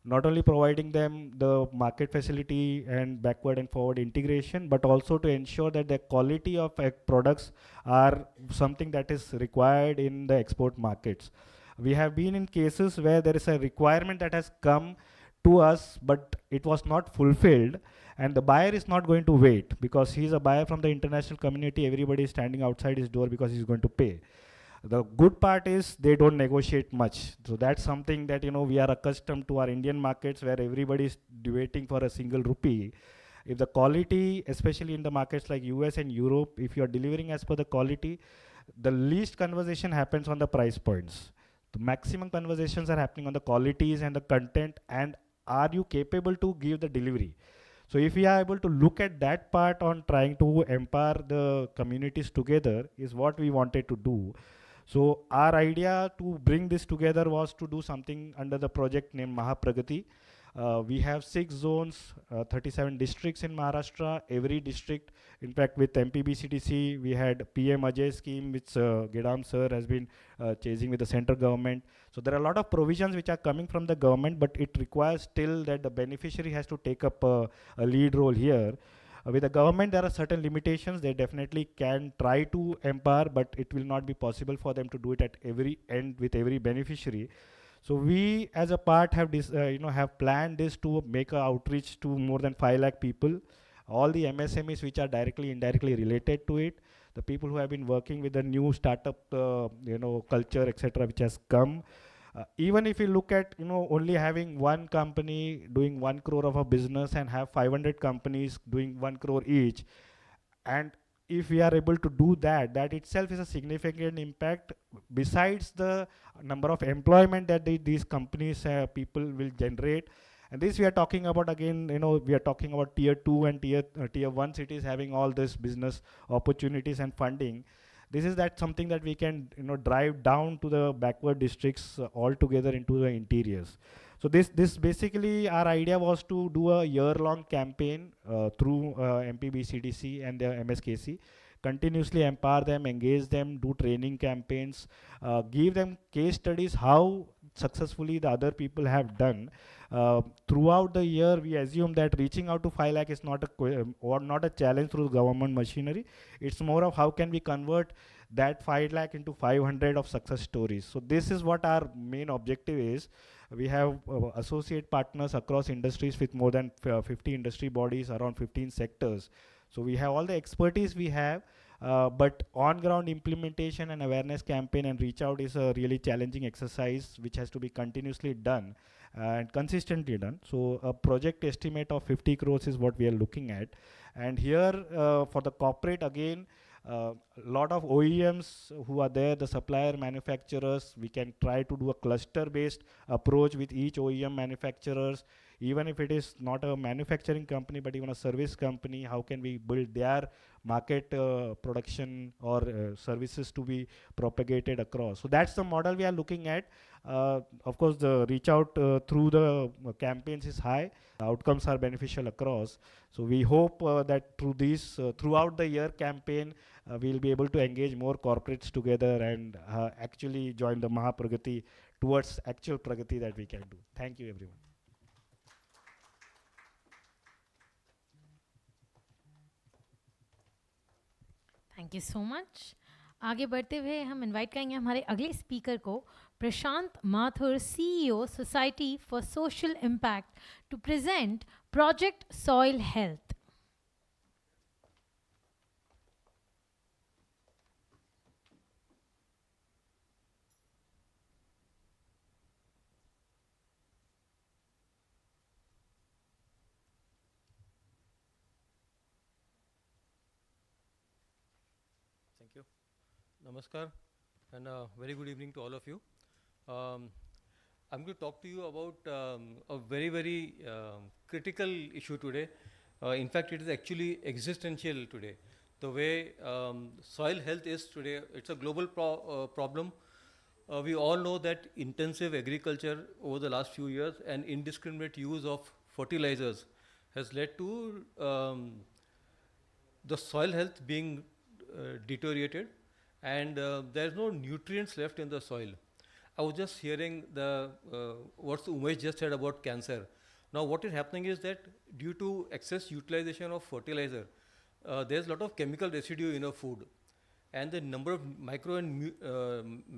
Not only providing them the market facility and backward and forward integration, but also to ensure that the quality of products are something that is required in the export markets. We have been in cases where there is a requirement that has come to us, but it was not fulfilled, and the buyer is not going to wait because he's a buyer from the international community. Everybody is standing outside his door because he's going to pay. The good part is they don't negotiate much. So that's something that we are accustomed to our Indian markets where everybody is waiting for a single rupee. If the quality, especially in the markets like US and Europe, if you are delivering as per the quality, the least conversation happens on the price points. The maximum conversations are happening on the qualities and the content, and are you capable to give the delivery? So if we are able to look at that part on trying to empower the communities together is what we wanted to do. So our idea to bring this together was to do something under the project named Mahapragati. We have 6 zones, 37 districts in Maharashtra. Every district, in fact, with MPBCDC, we had PM Ajay scheme, which 𝐒𝐀𝐌𝐀𝐑𝐏𝐀𝐍 sir has been chasing with the central government. So there are a lot of provisions which are coming from the government, but it requires still that the beneficiary has to take up a lead role here. With the government, there are certain limitations. They definitely can try to empower, but it will not be possible for them to do it at every end with every beneficiary. So we, as a part, have have planned this to make an outreach to more than 5 lakh people. All the MSMEs which are directly, indirectly related to it, the people who have been working with the new startup, culture, etc., which has come. Even if you look at, only having one company doing 1 crore of a business and have 500 companies doing 1 crore each, and if we are able to do that, that itself is a significant impact besides the number of employment that these companies, people will generate. And this we are talking about again, we are talking about tier 2 and tier 1 cities having all this business opportunities and funding. This is something that we can drive down to the backward districts altogether into the interiors. So this basically our idea was to do a year-long campaign through MPBCDC and the MSKC, continuously empower them, engage them, do training campaigns, give them case studies how successfully the other people have done. Throughout the year, we assume that reaching out to 5 lakh is not a challenge through government machinery. It's more of how can we convert that 5 lakh into 500 of success stories. So this is what our main objective is. We have associate partners across industries with more than 50 industry bodies, around 15 sectors. So we have all the expertise we have, but on-ground implementation and awareness campaign and reach out is a really challenging exercise which has to be continuously done and consistently done. So a project estimate of 50 crores is what we are looking at. And here for the corporate, again, a lot of OEMs who are there, the supplier manufacturers, we can try to do a cluster-based approach with each OEM manufacturers. even if it is not a manufacturing company, but even a service company, how can we build their market production or services to be propagated across. So that's the model we are looking at. Of course, the reach out through the campaigns is high. The outcomes are beneficial across. So we hope that through this, throughout the year campaign, we'll be able to engage more corporates together and actually join the Mahapragati towards actual Pragati that we can do. Thank you, everyone. Thank you so much. आगे बढ़ते हुए हम invite करेंगे हमारे अगले speaker को, Prashant Mathur, CEO, society for social impact, to present project soil health. Thank you. Namaskar and very good evening to all of you. I'm going to talk to you about a very, very critical issue today. In fact, it is actually existential today. The way soil health is today, it's a global problem. We all know that intensive agriculture over the last few years and indiscriminate use of fertilizers has led to the soil health being deteriorated, and there's no nutrients left in the soil. I was just hearing what Umesh just said about cancer. Now what is happening is that due to excess utilization of fertilizer, there's a lot of chemical residue in our food, and the number of micro and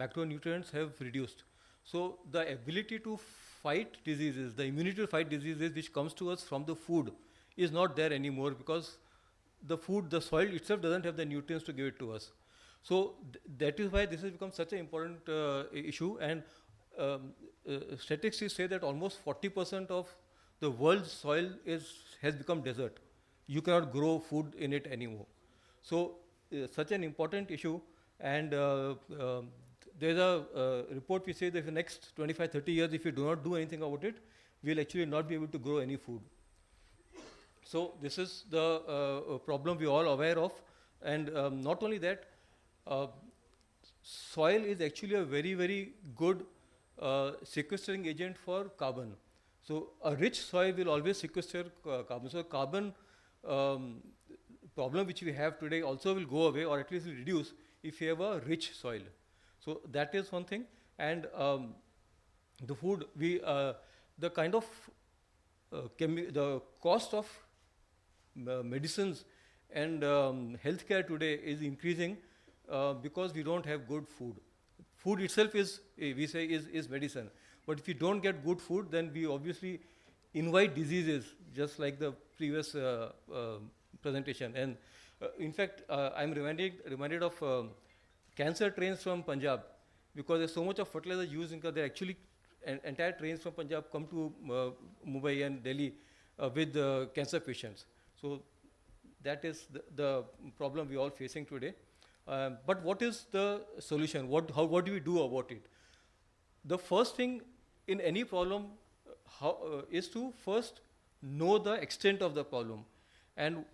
macronutrients have reduced. So the ability to fight diseases, the immunity to fight diseases which comes to us from the food is not there anymore, because the food, the soil itself doesn't have the nutrients to give it to us. So that is why this has become such an important issue, and statistics say that almost 40% of the world's soil has become desert. You cannot grow food in it anymore. So such an important issue, and there's a report which says that in the next 25-30 years, if we do not do anything about it, we'll actually not be able to grow any food. So this is the problem we're all aware of, and not only that, soil is actually a very, very good sequestering agent for carbon. So a rich soil will always sequester carbon. So carbon problem which we have today also will go away, or at least will reduce, if you have a rich soil. So that is one thing. And the food, the kind of the cost of medicines and healthcare today is increasing because we don't have good food. Food itself is, we say, is medicine. But if you don't get good food, then we obviously invite diseases, just like the previous presentation. And in fact, I'm reminded of cancer trains from Punjab, because there's so much of fertilizer used in India. There actually entire trains from Punjab come to Mumbai and Delhi with cancer patients. So that is the problem we're all facing today. But what is the solution? What do we do about it? The first thing in any problem is to first know the extent of the problem. And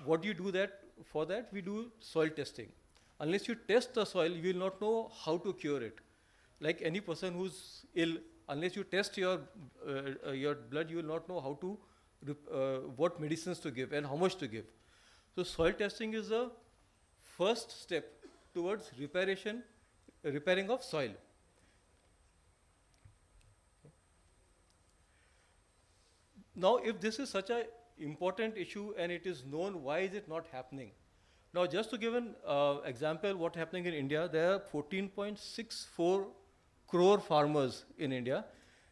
what do you do that? For that, we do soil testing. Unless you test the soil, you will not know how to cure it. Like any person who's ill, unless you test your blood, you will not know how to what medicines to give and how much to give. So soil testing is the first step towards repairing of soil. Now, if this is such an important issue and it is known, why is it not happening? Now, just to give an example, what's happening in India, there are 14.64 crore farmers in India,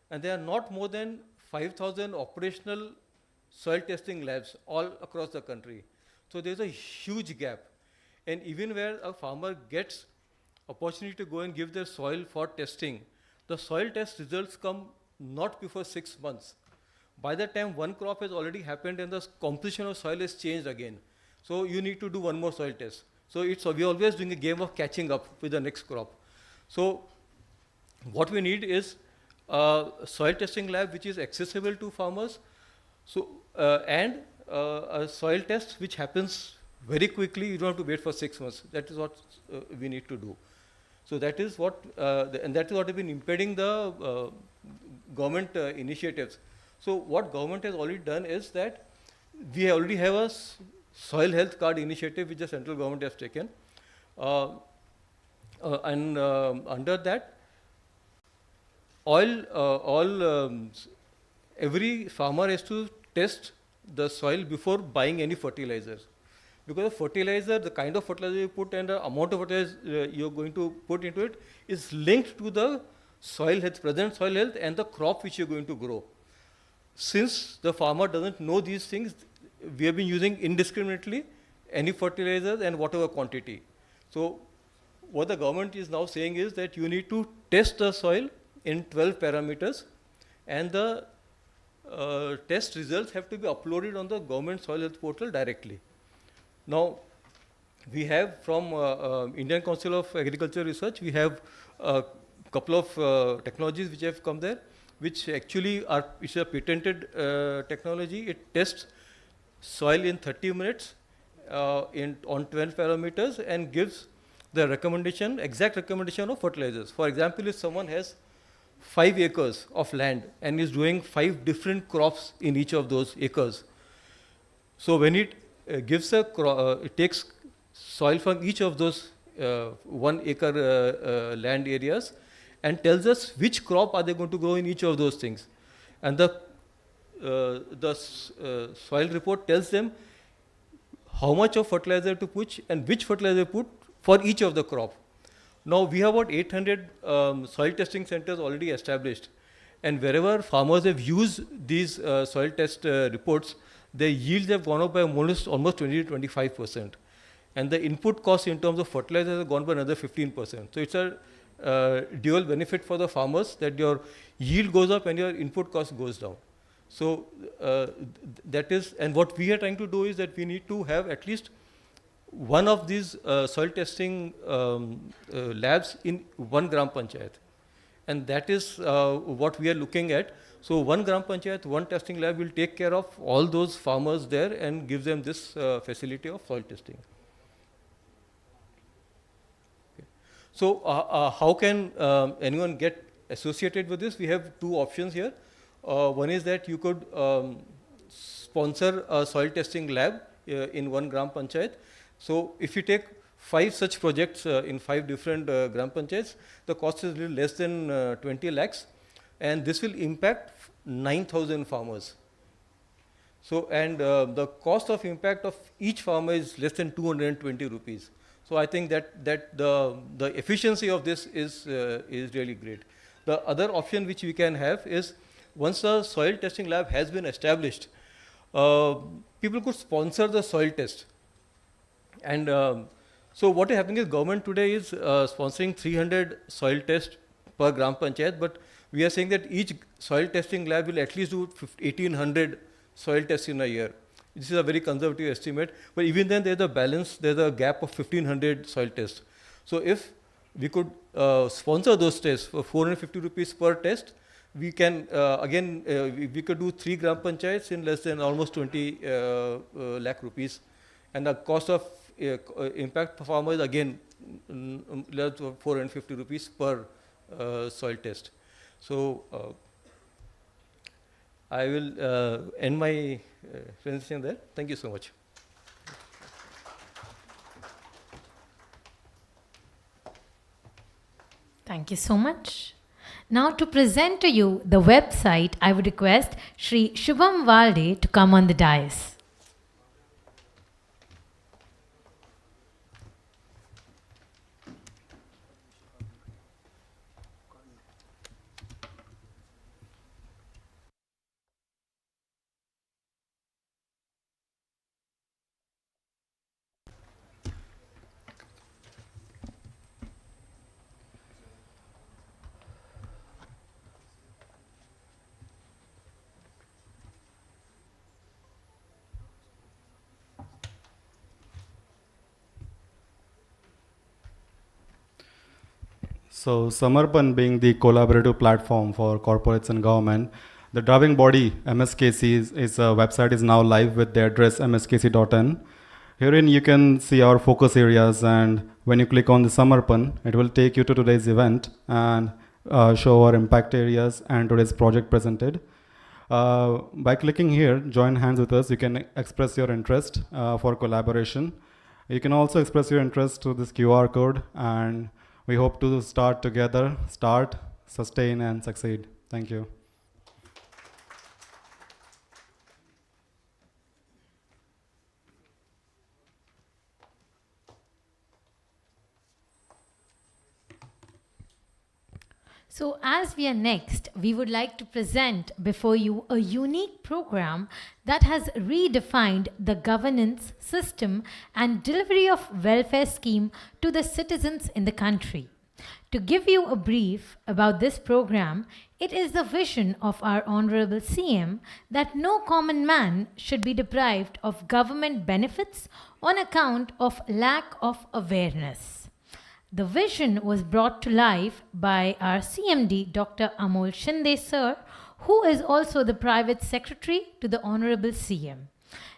and there are not more than 5,000 operational soil testing labs all across the country. So there's a huge gap. And even where a farmer gets opportunity to go and give their soil for testing, the soil test results come not before 6 months. By that time, one crop has already happened and the composition of soil has changed again. So you need to do one more soil test. So we're always doing a game of catching up with the next crop. So what we need is soil testing lab which is accessible to farmers, so and a soil test which happens very quickly. You don't have to wait for 6 months. That is what we need to do. So that is what, and that is what has been impeding the government initiatives. So what government has already done is that we already have a soil health card initiative which the central government has taken, and under that, every farmer has to test the soil before buying any fertilizers. Because the fertilizer, the kind of fertilizer you put and the amount of fertilizer you're going to put into it is linked to the soil health, present soil health and the crop which you're going to grow. Since the farmer doesn't know these things, we have been using indiscriminately any fertilizers and whatever quantity. So what the government is now saying is that you need to test the soil in 12 parameters, and the test results have to be uploaded on the government soil health portal directly. Now, we have from Indian Council of Agriculture Research, we have a couple of technologies which have come there, which actually are, it's a patented technology. It tests soil in 30 minutes on 12 parameters and gives the recommendation, exact recommendation of fertilizers. For example, if someone has 5 acres of land and is doing 5 different crops in each of those acres, so when it gives a it takes soil from each of those 1 acre land areas and tells us which crop are they going to grow in each of those things, and the soil report tells them how much of fertilizer to put and which fertilizer to put for each of the crop. Now we have about 800 soil testing centers already established, and wherever farmers have used these soil test reports, their yields have gone up by almost 20 to 25%, and the input cost in terms of fertilizer has gone by another 15%. So it's a dual benefit for the farmers, that your yield goes up and your input cost goes down. So that is, and what we are trying to do is that we need to have at least one of these soil testing labs in 1 gram panchayat, and that is what we are looking at. So 1 gram panchayat, 1 testing lab will take care of all those farmers there and give them this facility of soil testing. Okay. So how can anyone get associated with this? We have 2 options here. One is that you could sponsor a soil testing lab in 1 gram panchayat. So if you take 5 such projects in 5 different gram panchayats, the cost is a little less than 20 lakhs, and this will impact 9,000 farmers. So, and the cost of impact of each farmer is less than 220 rupees. So I think that the efficiency of this is really great. The other option which we can have is, once a soil testing lab has been established, people could sponsor the soil test. And so what is happening is, government today is sponsoring 300 soil tests per gram panchayat, but we are saying that each soil testing lab will at least do 1,800 soil tests in a year. This is a very conservative estimate, but even then there's a balance, there's a gap of 1,500 soil tests. So if we could sponsor those tests for 450 rupees per test, we can, again, we could do 3 gram panchayats in less than almost 20 lakh rupees. And the cost of impact per farmer is again 450 rupees per soil test. So I will end my presentation there. Thank you so much. Thank you so much. Now to present to you the website, I would request Shri Shubham Walde to come on the dais. So Samarpan being the collaborative platform for corporates and government, the driving body MSKC is a website is now live with the address mskc.in. Herein you can see our focus areas, and when you click on the Samarpan, it will take you to today's event and show our impact areas and today's project presented. By clicking here, join hands with us, you can express your interest for collaboration. You can also express your interest through this QR code, and we hope to start together, sustain, and succeed. Thank you. So as we are next, we would like to present before you a unique program that has redefined the governance system and delivery of welfare scheme to the citizens in the country. To give you a brief about this program, it is the vision of our Honorable CM that no common man should be deprived of government benefits on account of lack of awareness. The vision was brought to life by our CMD, Dr. Amol Shinde sir, who is also the private secretary to the Honorable CM.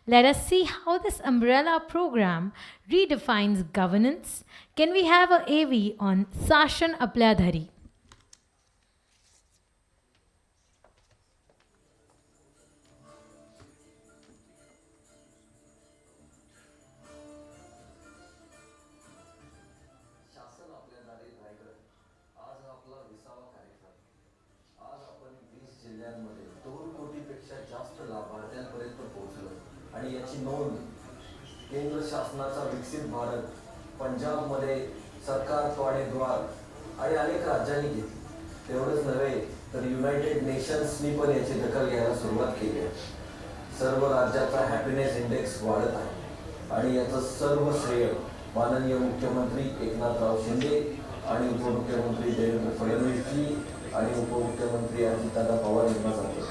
Let us see how this umbrella program redefines governance. Can we have a AV on Sashan Apल्या Dhari? जिल्ह्यांमध्ये 2 कोटीपेक्षा जास्त लाभार्थ्यांपर्यंत पोहोचलं आणि याची नोंद केंद्र शासनाचा विकसित भारत, पंजाबमध्ये सरकार त्वाडेद्वार आणि अनेक राज्यांनी घेतली. तेवढंच नव्हे तर युनायटेड नेशन्सनी पण याची दखल घ्यायला सुरुवात केली आहे. सर्व राज्याचा हॅपीनेस इंडेक्स वाढत आहे आणि याचं सर्व श्रेय माननीय मुख्यमंत्री एकनाथराव शिंदे आणि उपमुख्यमंत्री देवेंद्र फडणवीसजी आणि उपमुख्यमंत्री अजितदादा पवार यांना जाते.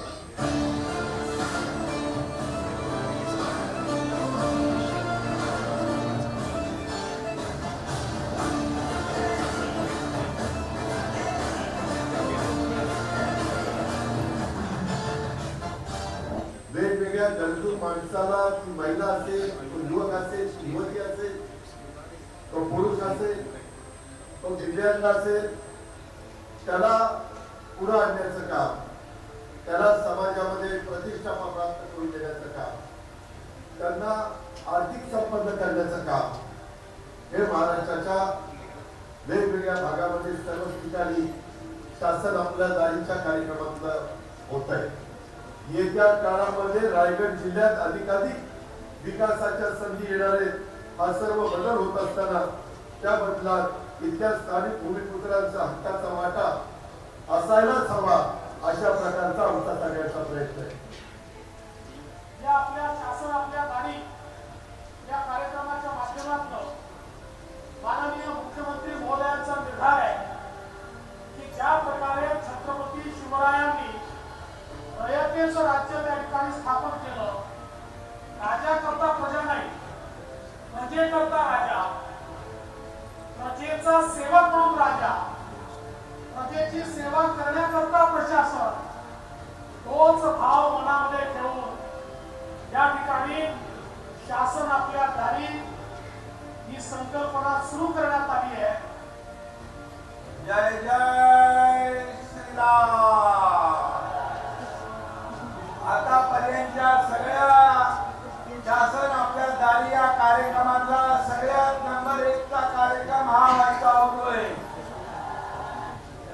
वेगवेगळ्या गरजू माणसाला, महिला असेल, युवक असेल, युवती असेल, तो पुरुष असेल, तो दिव्यांग असेल, त्याला पुढे आणण्याचं काम, त्याला समाजामध्ये प्रतिष्ठा प्राप्त करून देण्याचं काम, त्यांना आर्थिक संपन्न करण्याचं काम हे महाराष्ट्राच्या वेगवेगळ्या भागामध्ये सर्व ठिकाणी शासन अंमलदारीच्या कार्यक्रमातलं होत आहे. येत्या काळामध्ये रायगड जिल्ह्यात अधिकाधिक विकासाच्या संधी येणार आहेत. हा सर्व बदल होत असताना त्या बदलात इथल्या स्थानिक भूमिपुत्रांचा हक्काचा वाटा असायलाच हवा, अशा प्रकारचा आमचा सगळ्यांचा प्रयत्न आहे. या आपल्या शासन आपल्या दारी या कार्यक्रमाच्या माध्यमातून माननीय मुख्यमंत्री महोदयांचा निर्धार आहे की ज्या प्रकारे छत्रपती शिवरायांनी रयतेचं राज्य त्या ठिकाणी स्थापन केलं, राजा करता प्रजा नाही, प्रजेकरता राजा, प्रजेचा सेवक म्हणून राजा, प्रजेची सेवा करण्याकरता प्रशासन, तोच भाव मनामध्ये ठेवून या ठिकाणी शासन आपल्या दारी ही संकल्पना सुरू करण्यात आली आहे. जय जय श्रीराम. आतापर्यंतच्या सगळ्या शासन आपल्या दारी या कार्यक्रमाचा सगळ्यात नंबर 1चा कार्यक्रम हा व्हायचा होतोय.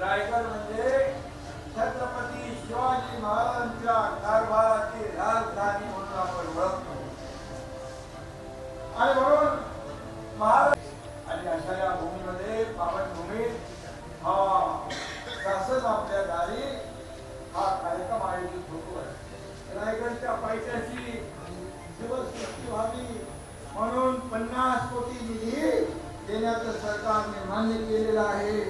रायगड म्हणजे छत्रपती शिवाजी महाराजांच्या कारभाराची राजधानी म्हणून आपण ओळखतो आणि म्हणून महाराज आणि अशा या भूमीमध्ये पावनभूमीत हा शासन आपल्या दारी हा कार्यक्रम आयोजित होतोय. रायगडच्या पायथ्याशी शिवसृष्टी व्हावी म्हणून 50 कोटी निधी देण्याचं सरकारने मान्य केलेलं आहे.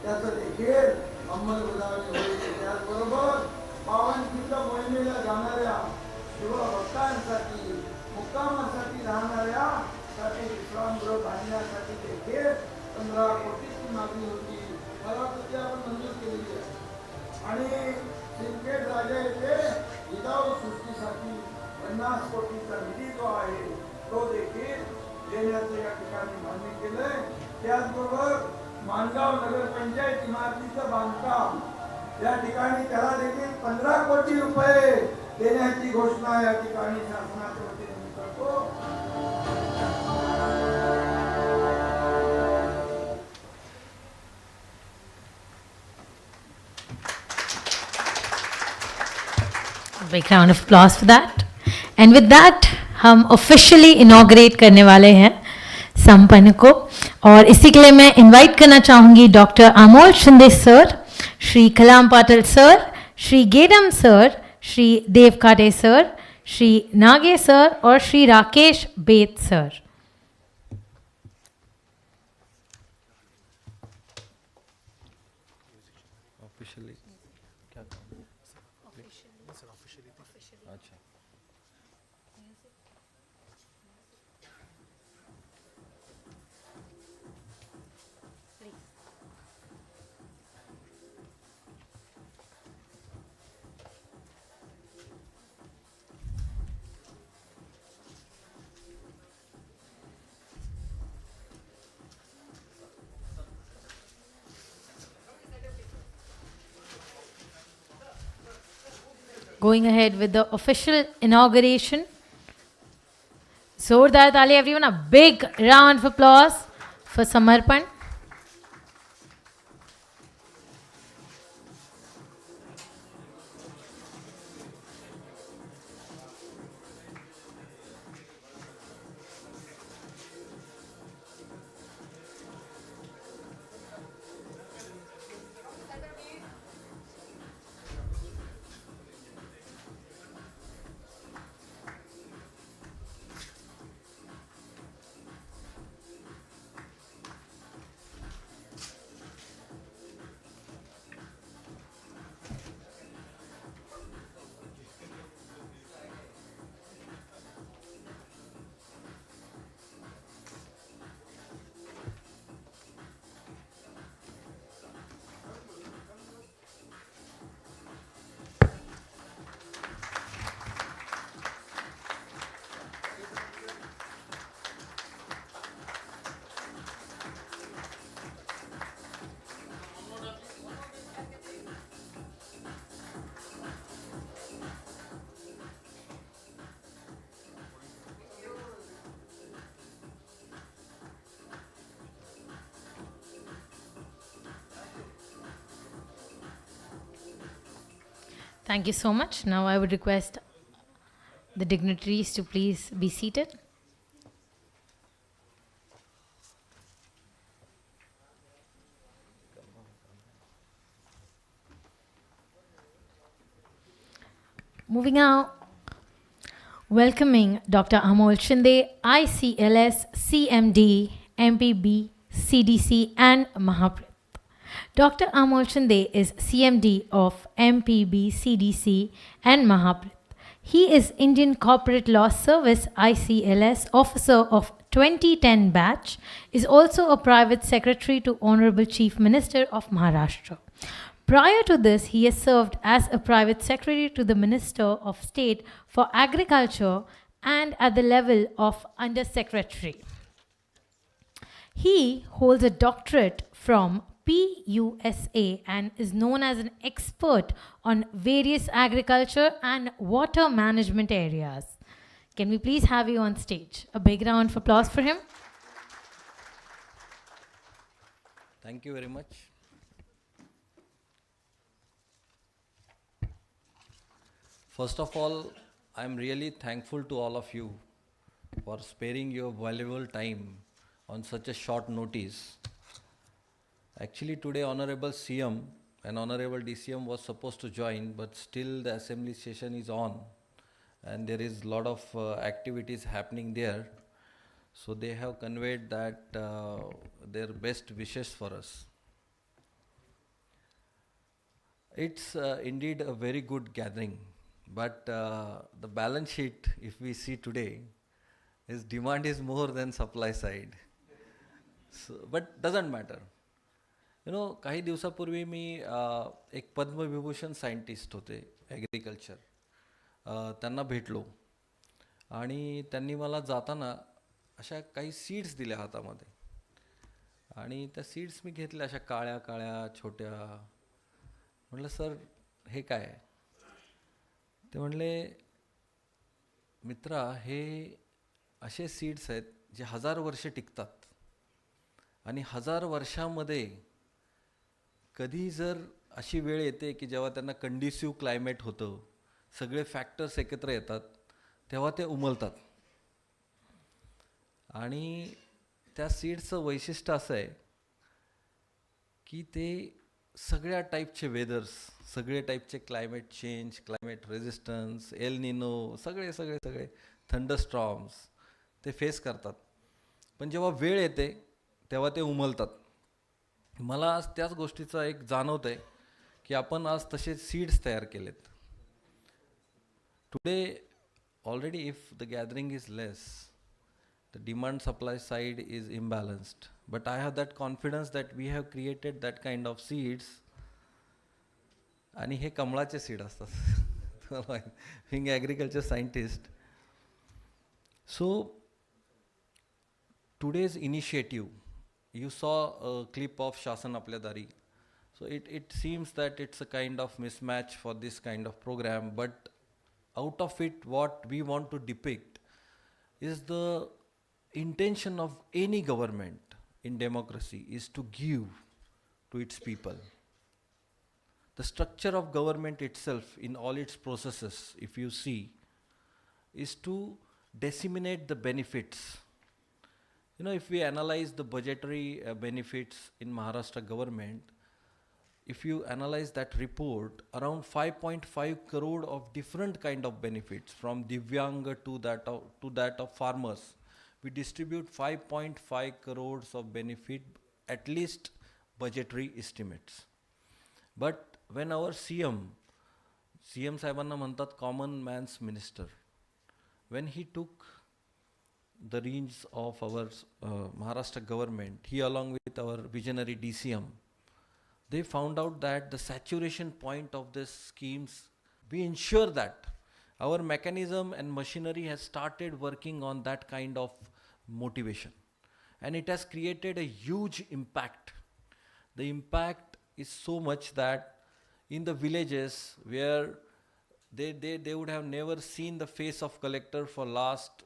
त्याचं देखील अंमलबजावणी होईल. त्याचबरोबर पावनखिंड मोहिमेला जाणाऱ्या शिवभक्तांसाठी, मुक्कामासाठी राहणाऱ्या साठी विश्रामगृह बांधण्यासाठी देखील 15 कोटी कोटीची मागणी होती, मला वाटतं ती आपण मंजूर केलेली आहे. आणि सिंदखेड राजा येथे जिजाऊ सृष्टीसाठी 50 कोटीचा निधी जो आहे तो देखील देण्याचं या ठिकाणी मान्य केलंय. त्याचबरोबर माणगाव नगरपंचायत इमारतीचं बांधकाम या ठिकाणी त्याला देखील 15 कोटी रुपये देण्याची घोषणा या ठिकाणी शासनाच्या वतीने मी करतो. Big round of applause for that. And with that, हम officially inaugurate करने वाले हैं संपन्न को, और इसी के लिए मैं invite करना चाहूँगी doctor Amol Shinde sir, Shri Kalam Patil sir, Shri Gedam sir, Shri देव काटे सर, श्री नागे सर और श्री राकेश बेत sir. Going ahead with the official inauguration. Zordar Tali, everyone, a big round of applause for Samarpan. Thank you so much. Now I would request the dignitaries to please be seated. Moving now, welcoming Dr. Amol Shinde, ICLS, CMD, MPB, CDC and Mahaprith. Dr. Amol Shinde is CMD of MPB, CDC and Mahaprith. He is Indian Corporate Law Service ICLS Officer of 2010 batch, is also a private secretary to Honorable Chief Minister of Maharashtra. Prior to this, he has served as a private secretary to the Minister of State for Agriculture and at the level of Under Secretary. He holds a doctorate from PUSA and is known as an expert on various agriculture and water management areas. Can we please have you on stage? A big round of applause for him. Thank you very much. First of all, I am really thankful to all of you for sparing your valuable time on such a short notice. Actually, today Honorable CM and Honorable DCM was supposed to join, but still the assembly session is on and there is a lot of activities happening there. So they have conveyed that their best wishes for us. It's indeed a very good gathering, but the balance sheet, if we see today, is demand is more than supply side. So, but doesn't matter. काही दिवसापूर्वी मी एक Padma Vibhushan scientist होते agriculture, त्यांना भेटलो आणि त्यांनी मला जाताना अशा काही सीड्स दिल्या हातामध्ये आणि त्या सीड्स मी घेतल्या, अशा काळ्या काळ्या छोट्या. म्हटलं सर हे काय? ते म्हणले मित्रा, हे असे सीड्स आहेत जे 1000 वर्ष टिकतात आणि 1000 वर्षामध्ये कधी जर अशी वेळ येते की जेव्हा त्यांना कंडिसिव्ह क्लायमेट होतं, सगळे फॅक्टर्स एकत्र येतात, तेव्हा ते उमलतात. आणि त्या सीड्सचं वैशिष्ट्य असं आहे की ते सगळ्या टाईपचे वेदर्स, सगळे टाईपचे climate change, climate resistance, El Nino, सगळे सगळे सगळे थंडरस्टॉर्म्स ते फेस करतात. पण जेव्हा वेळ येते तेव्हा ते उमलतात. मला आज त्याच गोष्टीचं एक जाणवतं आहे की आपण आज तसे सीड्स तयार केलेत. Today already if the gathering is less, the demand supply side is imbalanced, but I have that confidence that we have created that kind of seeds. आणि हे कमळाचे सीड असतात. being agriculture scientist, so today's initiative, you saw a clip of Shasan Apल्या Dari, so it seems that it's a kind of mismatch for this kind of program, but out of it what we want to depict is the intention of any government in democracy is to give to its people. The structure of government itself in all its processes, if you see, is to disseminate the benefits. If we analyze the budgetary benefits in Maharashtra government, if you analyze that report, around 5.5 crore of different kind of benefits, from Divyang to that of farmers. We distribute 5.5 crores of benefit, at least budgetary estimates. But when our CM साहेबांना म्हणतात common man's minister, when he took the reins of our Maharashtra government, he along with our visionary DCM, they found out that the saturation point of these schemes, we ensure that our mechanism and machinery has started working on that kind of motivation. And it has created a huge impact. The impact is so much that in the villages where they would have never seen the face of collector for last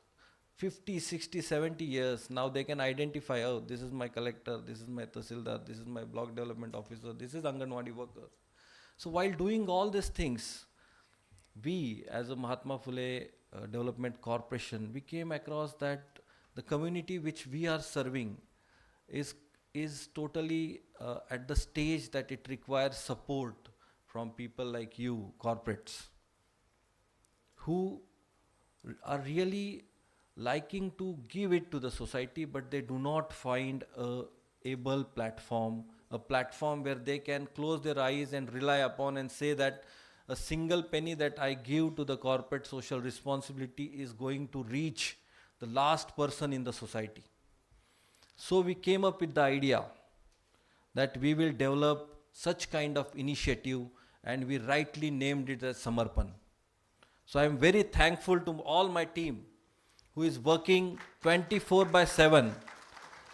50, 60, 70 years, now they can identify, oh, this is my collector, this is my tahsildar, this is my block development officer, this is Anganwadi worker. So while doing all these things, we as a Mahatma Phule Development Corporation, we came across that the community which we are serving is totally at the stage that it requires support from people like you, corporates, who are really liking to give it to the society, but they do not find a able platform, a platform where they can close their eyes and rely upon and say that a single penny that I give to the corporate social responsibility is going to reach the last person in the society. So we came up with the idea that we will develop such kind of initiative, and we rightly named it as Samarpan. So I am very thankful to all my team who is working 24/7.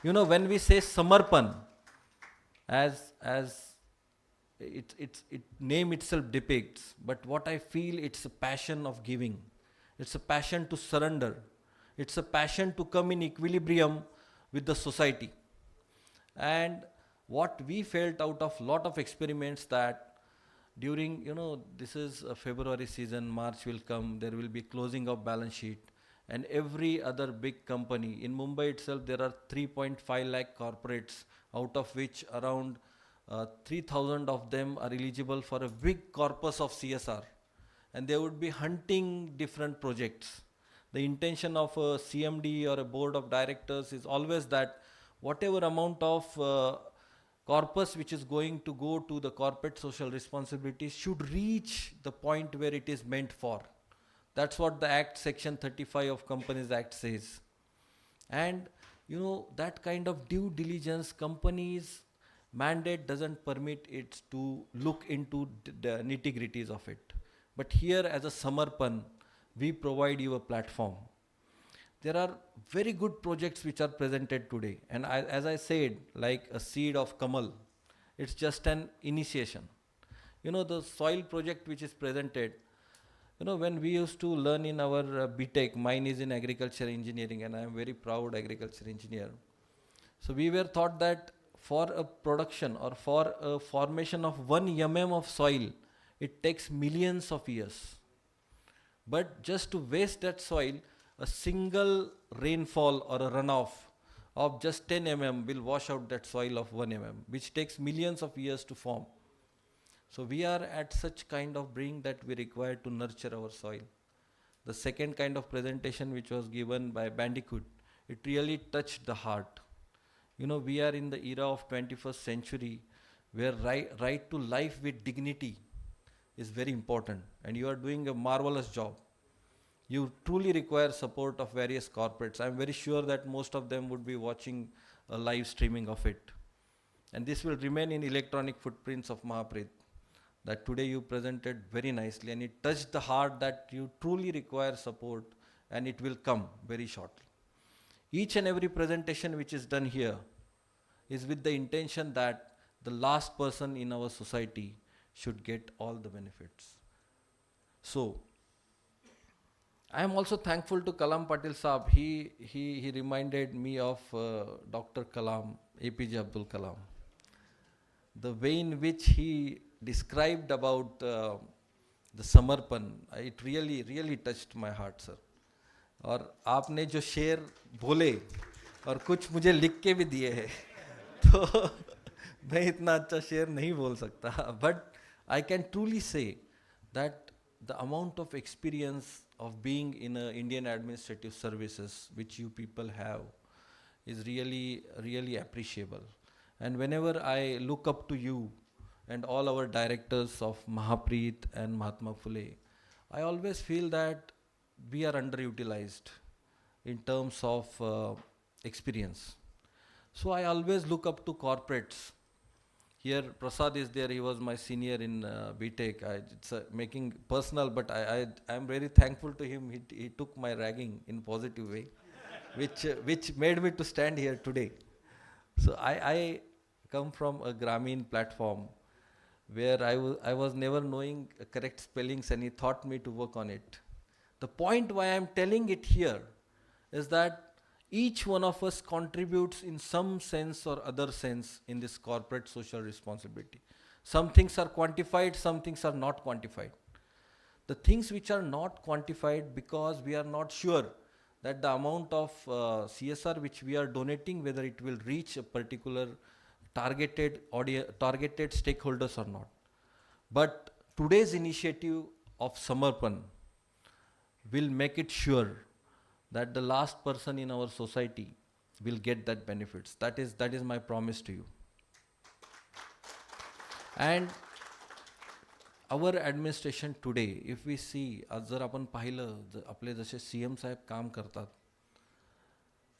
When we say Samarpan, as its name itself depicts, but what I feel, it's a passion of giving. It's a passion to surrender. It's a passion to come in equilibrium with the society. And what we felt out of lot of experiments, that during, this is a February season, March will come, there will be closing of balance sheet, and every other big company. In Mumbai itself, there are 3.5 lakh corporates, out of which around 3,000 of them are eligible for a big corpus of CSR. And they would be hunting different projects. The intention of a CMD or a board of directors is always that whatever amount of corpus which is going to go to the corporate social responsibilities should reach the point where it is meant for. That's what the Act, Section 35 of Companies Act says. And that kind of due diligence, companies mandate doesn't permit it to look into the nitty-gritties of it. But here as a Samarpan, we provide you a platform. There are very good projects which are presented today. And as I said, like a seed of Kamal, it's just an initiation. You know, the soil project which is presented, you know, when we used to learn in our BTech, mine is in agriculture engineering, and I am very proud agriculture engineer. So we were taught that for a production or for a formation of 1 mm of soil, it takes millions of years. But just to waste that soil, a single rainfall or a runoff of just 10 mm will wash out that soil of 1 mm, which takes millions of years to form. So we are at such kind of brink that we require to nurture our soil. The second kind of presentation which was given by Bandicoot, it really touched the heart. You know, we are in the era of 21st century where right to life with dignity is very important, and you are doing a marvelous job. You truly require support of various corporates. I am very sure that most of them would be watching a live streaming of it. And this will remain in electronic footprints of Mahapreet, that today you presented very nicely, and it touched the heart that you truly require support, and it will come very shortly. Each and every presentation which is done here is with the intention that the last person in our society should get all the benefits. So, I am also thankful to Kalam Patil Saab. He reminded me of Dr. Kalam, APJ Abdul Kalam. The way in which he described about the Samarpan, it really touched my heart, sir. और आपने जो शेर बोले और कुछ मुझे लिख के भी दिए हैं, तो मैं इतना अच्छा शेर नहीं बोल सकता. But I can truly say that the amount of experience of being in Indian administrative services which you people have is really appreciable. And whenever I look up to you and all our directors of Mahapreet and Mahatma Phule, I always feel that we are underutilized in terms of experience. So I always look up to corporates. Here Prasad is there, he was my senior in BTech. It's making personal, but I am very thankful to him. He took my ragging in positive way, which made me to stand here today. So I come from a Grameen platform where I was never knowing correct spellings, and he taught me to work on it. The point why I am telling it here is that each one of us contributes in some sense or other sense in this corporate social responsibility. Some things are quantified, some things are not quantified. The things which are not quantified because we are not sure that the amount of CSR which we are donating, whether it will reach a particular targeted stakeholders or not. But today's initiative of Samarpan will make it sure that the last person in our society will get that benefits. That is my promise to you. And our administration today, if we see, as जर आपण पाहिलं आपले जसे CM साहेब काम करतात,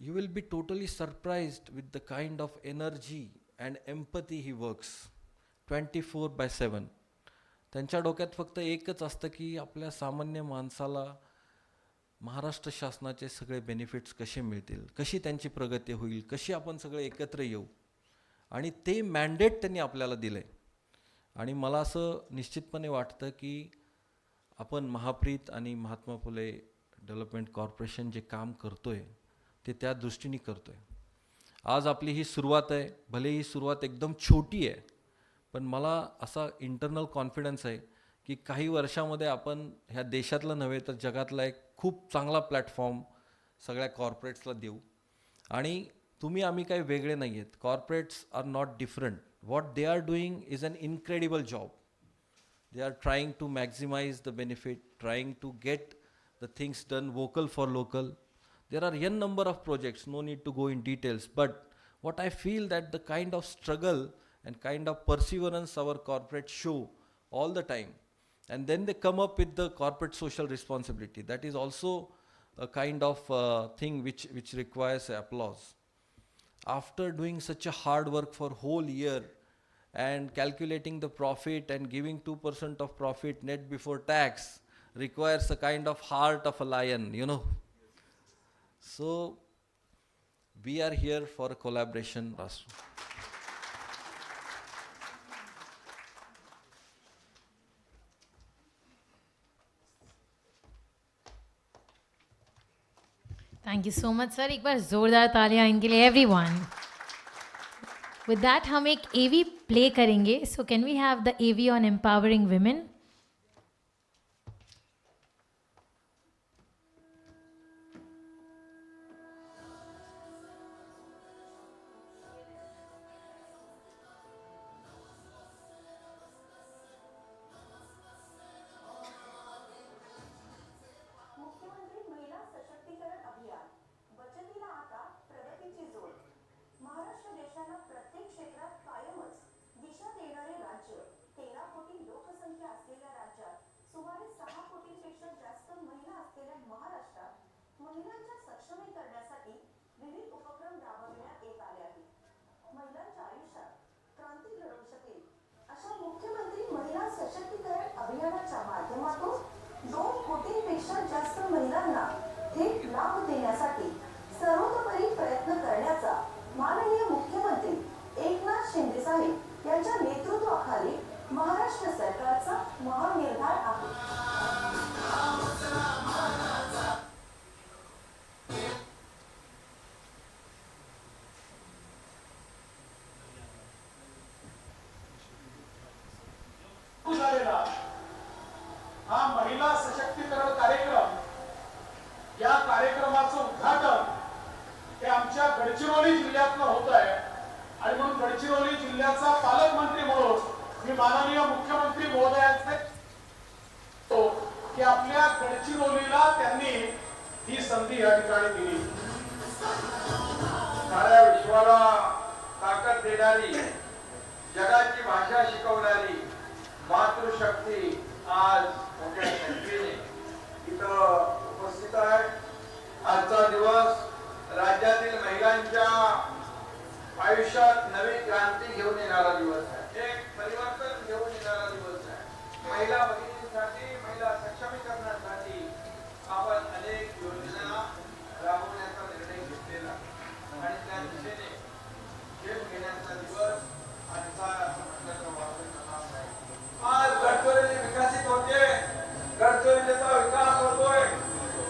you will be totally surprised with the kind of energy and empathy he works 24/7. त्यांच्या डोक्यात फक्त एकच असतं की आपल्या सामान्य माणसाला महाराष्ट्र शासनाचे सगळे बेनिफिट्स कसे मिळतील, कशी त्यांची प्रगती होईल, कशी आपण सगळे एकत्र येऊ, आणि ते मॅन्डेट त्यांनी आपल्याला दिले. आणि मला असं निश्चितपणे वाटतं की आपण महाप्रीत आणि महात्मा फुले डेव्हलपमेंट कॉर्पोरेशन जे काम करतोय ते त्या दृष्टीने करतोय. आज आपली ही सुरुवात आहे, भले ही सुरुवात एकदम छोटी आहे, पण मला असा इंटरनल कॉन्फिडन्स आहे की काही वर्षामध्ये आपण ह्या देशातला नव्हे तर जगातला एक खूप चांगला प्लॅटफॉर्म सगळ्या कॉर्पोरेट्सला देऊ. आणि तुम्ही आम्ही काही वेगळे नाही आहेत. Corporates are not different. What they are doing is an incredible job. They are trying to maximize the benefit, trying to get the things done vocal for local. There are n number of projects, no need to go in details, but what I feel that the kind of struggle and kind of perseverance our corporates show all the time, and then they come up with the corporate social responsibility, that is also a kind of thing which requires applause. After doing such a hard work for whole year and calculating the profit and giving 2% of profit net before tax requires a kind of heart of a lion, you know. So we are here for a collaboration, Rashtra. Thank you so much sir. एक बार जोरदार तालियां इनके लिए everyone. With that हम एक AV play करेंगे. So can we have the AV on empowering women. Maharashtra देशाला प्रत्येक क्षेत्रात कायमच दिशा देणारे राज्य, 13 कोटी लोकसंख्या असलेल्या राज्यात सुमारे 6 कोटींपेक्षा जास्त महिला असलेल्या महाराष्ट्रात महिलांच्या सक्षमीकरणासाठी विविध उपक्रम राबविण्यात येत आले आहेत. महिलांच्या आयुष्यात क्रांती घडवू शकेल अशा मुख्यमंत्री महिला सशक्तीकरण अभियानाच्या माध्यमातून 2 कोटींपेक्षा जास्त महिलांना थेट लाभ देण्यासाठी सर्वतोपरी प्रयत्न करण्याचा माननीय मुख्यमंत्री एकनाथ शिंदे साहेब यांच्या नेतृत्वाखाली महाराष्ट्र सरकारचा महानिर्धार आहे. हा महिला सशक्तीकरण कार्यक्रम, या कार्यक्रमाचं उद्घाटन हे आमच्या गडचिरोली जिल्ह्यातलं होत आहे. आणि म्हणून गडचिरोली जिल्ह्याचा पालकमंत्री म्हणून मी माननीय मुख्यमंत्री महोदयांचे की आपल्या गडचिरोलीला त्यांनी ही संधी या ठिकाणी दिली. साऱ्या विश्वाला ताकद देणारी, जगाची भाषा शिकवणारी मातृशक्ती आज मोठ्या संख्येने इथं उपस्थित आहे. आजचा दिवस राज्यातील महिलांच्या आयुष्यात नवी क्रांती घेऊन येणारा दिवस आहे. एक परिवर्तन घेऊन येणारा दिवस आहे. महिला भगिनींसाठी, महिला सक्षमीकरणासाठी आपण अनेक योजना राबवण्याचा निर्णय घेतलेला आणि त्या दिशेने झेप घेण्याचा दिवस आजचा असं म्हटलं वापर करणार नाही. आज गडचिरोली विकसित होते, गडचिरोलीचा विकास होतोय.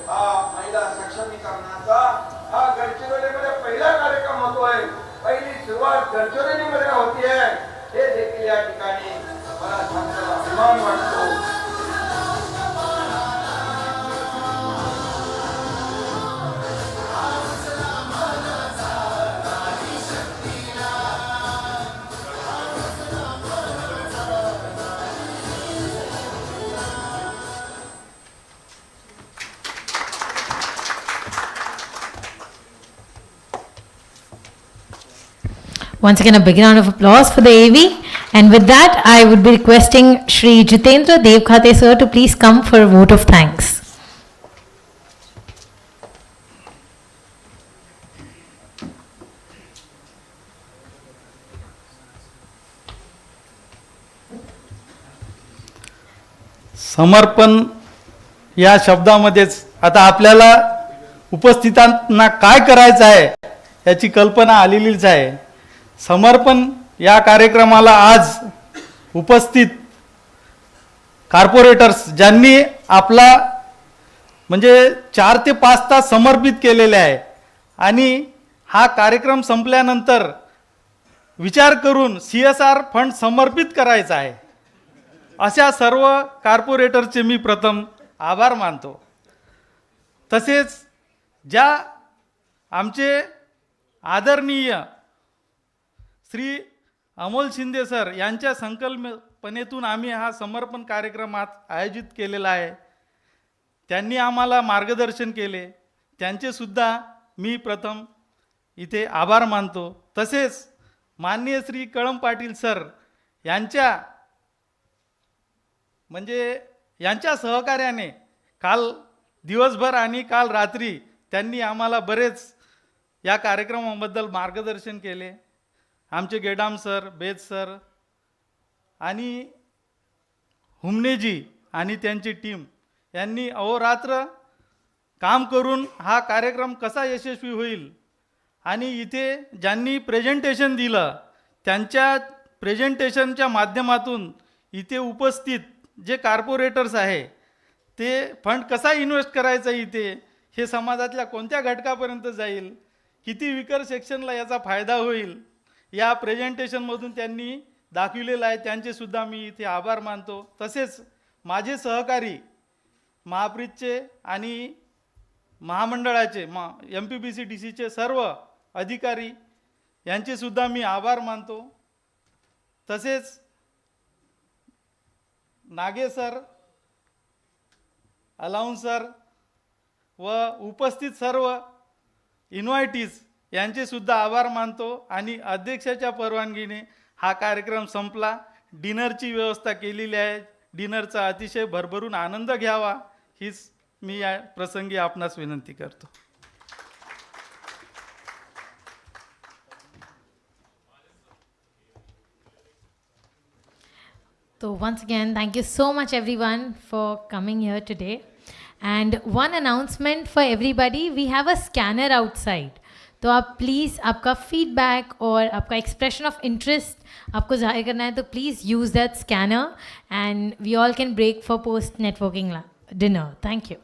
हा महिला सक्षमीकरणाचा हा गडचिरोलीमध्ये पहिला कार्यक्रम होतोय. पहिली सुरुवात गडचिरोलीमध्ये होतीये. हे देखील या ठिकाणी मला सांगताना अभिमान वाटतो. Once again, a big round of applause for the AV. And with that, I would be requesting Shri 𝐒𝐀𝐌𝐀𝐑𝐏𝐀𝐍 sir to please come for a vote of thanks. समर्पण या शब्दामध्येच आता आपल्याला उपस्थितांना काय करायचं आहे याची कल्पना आलेलीच आहे. समर्पण या कार्यक्रमाला आज उपस्थित कॉर्पोरेटर्स ज्यांनी आपला म्हणजे 4 ते 5 तास समर्पित केलेले आहे आणि हा कार्यक्रम संपल्यानंतर विचार करून CSR फंड समर्पित करायचा आहे. अशा सर्व कॉर्पोरेटरचे मी प्रथम आभार मानतो. तसेच ज्या आमचे आदरणीय श्री अमोल शिंदे सर यांच्या संकल्पनेतून आम्ही हा समर्पण कार्यक्रमात आयोजित केलेला आहे. त्यांनी आम्हाला मार्गदर्शन केले, त्यांचे सुद्धा मी प्रथम इथे आभार मानतो. तसेच माननीय श्री कळम पाटील सर यांच्या यांच्या सहकार्याने काल दिवसभर आणि काल रात्री त्यांनी आम्हाला बरेच या कार्यक्रमाबद्दल मार्गदर्शन केले. आमचे गेडाम सर, बेद सर, आणि हुमनेजी आणि त्यांची टीम यांनी अहोरात्र काम करून हा कार्यक्रम कसा यशस्वी होईल आणि इथे ज्यांनी प्रेझेंटेशन दिलं त्यांच्या प्रेझेंटेशनच्या माध्यमातून इथे उपस्थित जे कॉर्पोरेटर्स आहे ते फंड कसा इन्व्हेस्ट करायचा इथे, हे समाजातल्या कोणत्या घटकापर्यंत जाईल, किती विकर सेक्शनला याचा फायदा होईल, या प्रेझेंटेशनमधून त्यांनी दाखविलेलं आहे. त्यांचेसुद्धा मी इथे आभार मानतो. तसेच माझे सहकारी महाप्रीतचे आणि महामंडळाचे MPBCDCचे सर्व अधिकारी यांचेसुद्धा मी आभार मानतो. तसेच नागे सर, अलाउन्स सर व उपस्थित सर्व इन्व्हायटीज यांचेसुद्धा आभार मानतो. आणि अध्यक्षाच्या परवानगीने हा कार्यक्रम संपला. डिनरची व्यवस्था केलेली आहे. डिनरचा अतिशय भरभरून आनंद घ्यावा हीच मी या प्रसंगी आपणास विनंती करतो. So once again, thank you so much everyone for coming here today. And one announcement for everybody, we have a scanner outside. तो आप प्लीज़ आपका फीडबैक और आपका एक्सप्रेशन ऑफ इंटरेस्ट आपको जाहिर करना है तो please use that scanner and we all can break for post networking dinner. Thank you.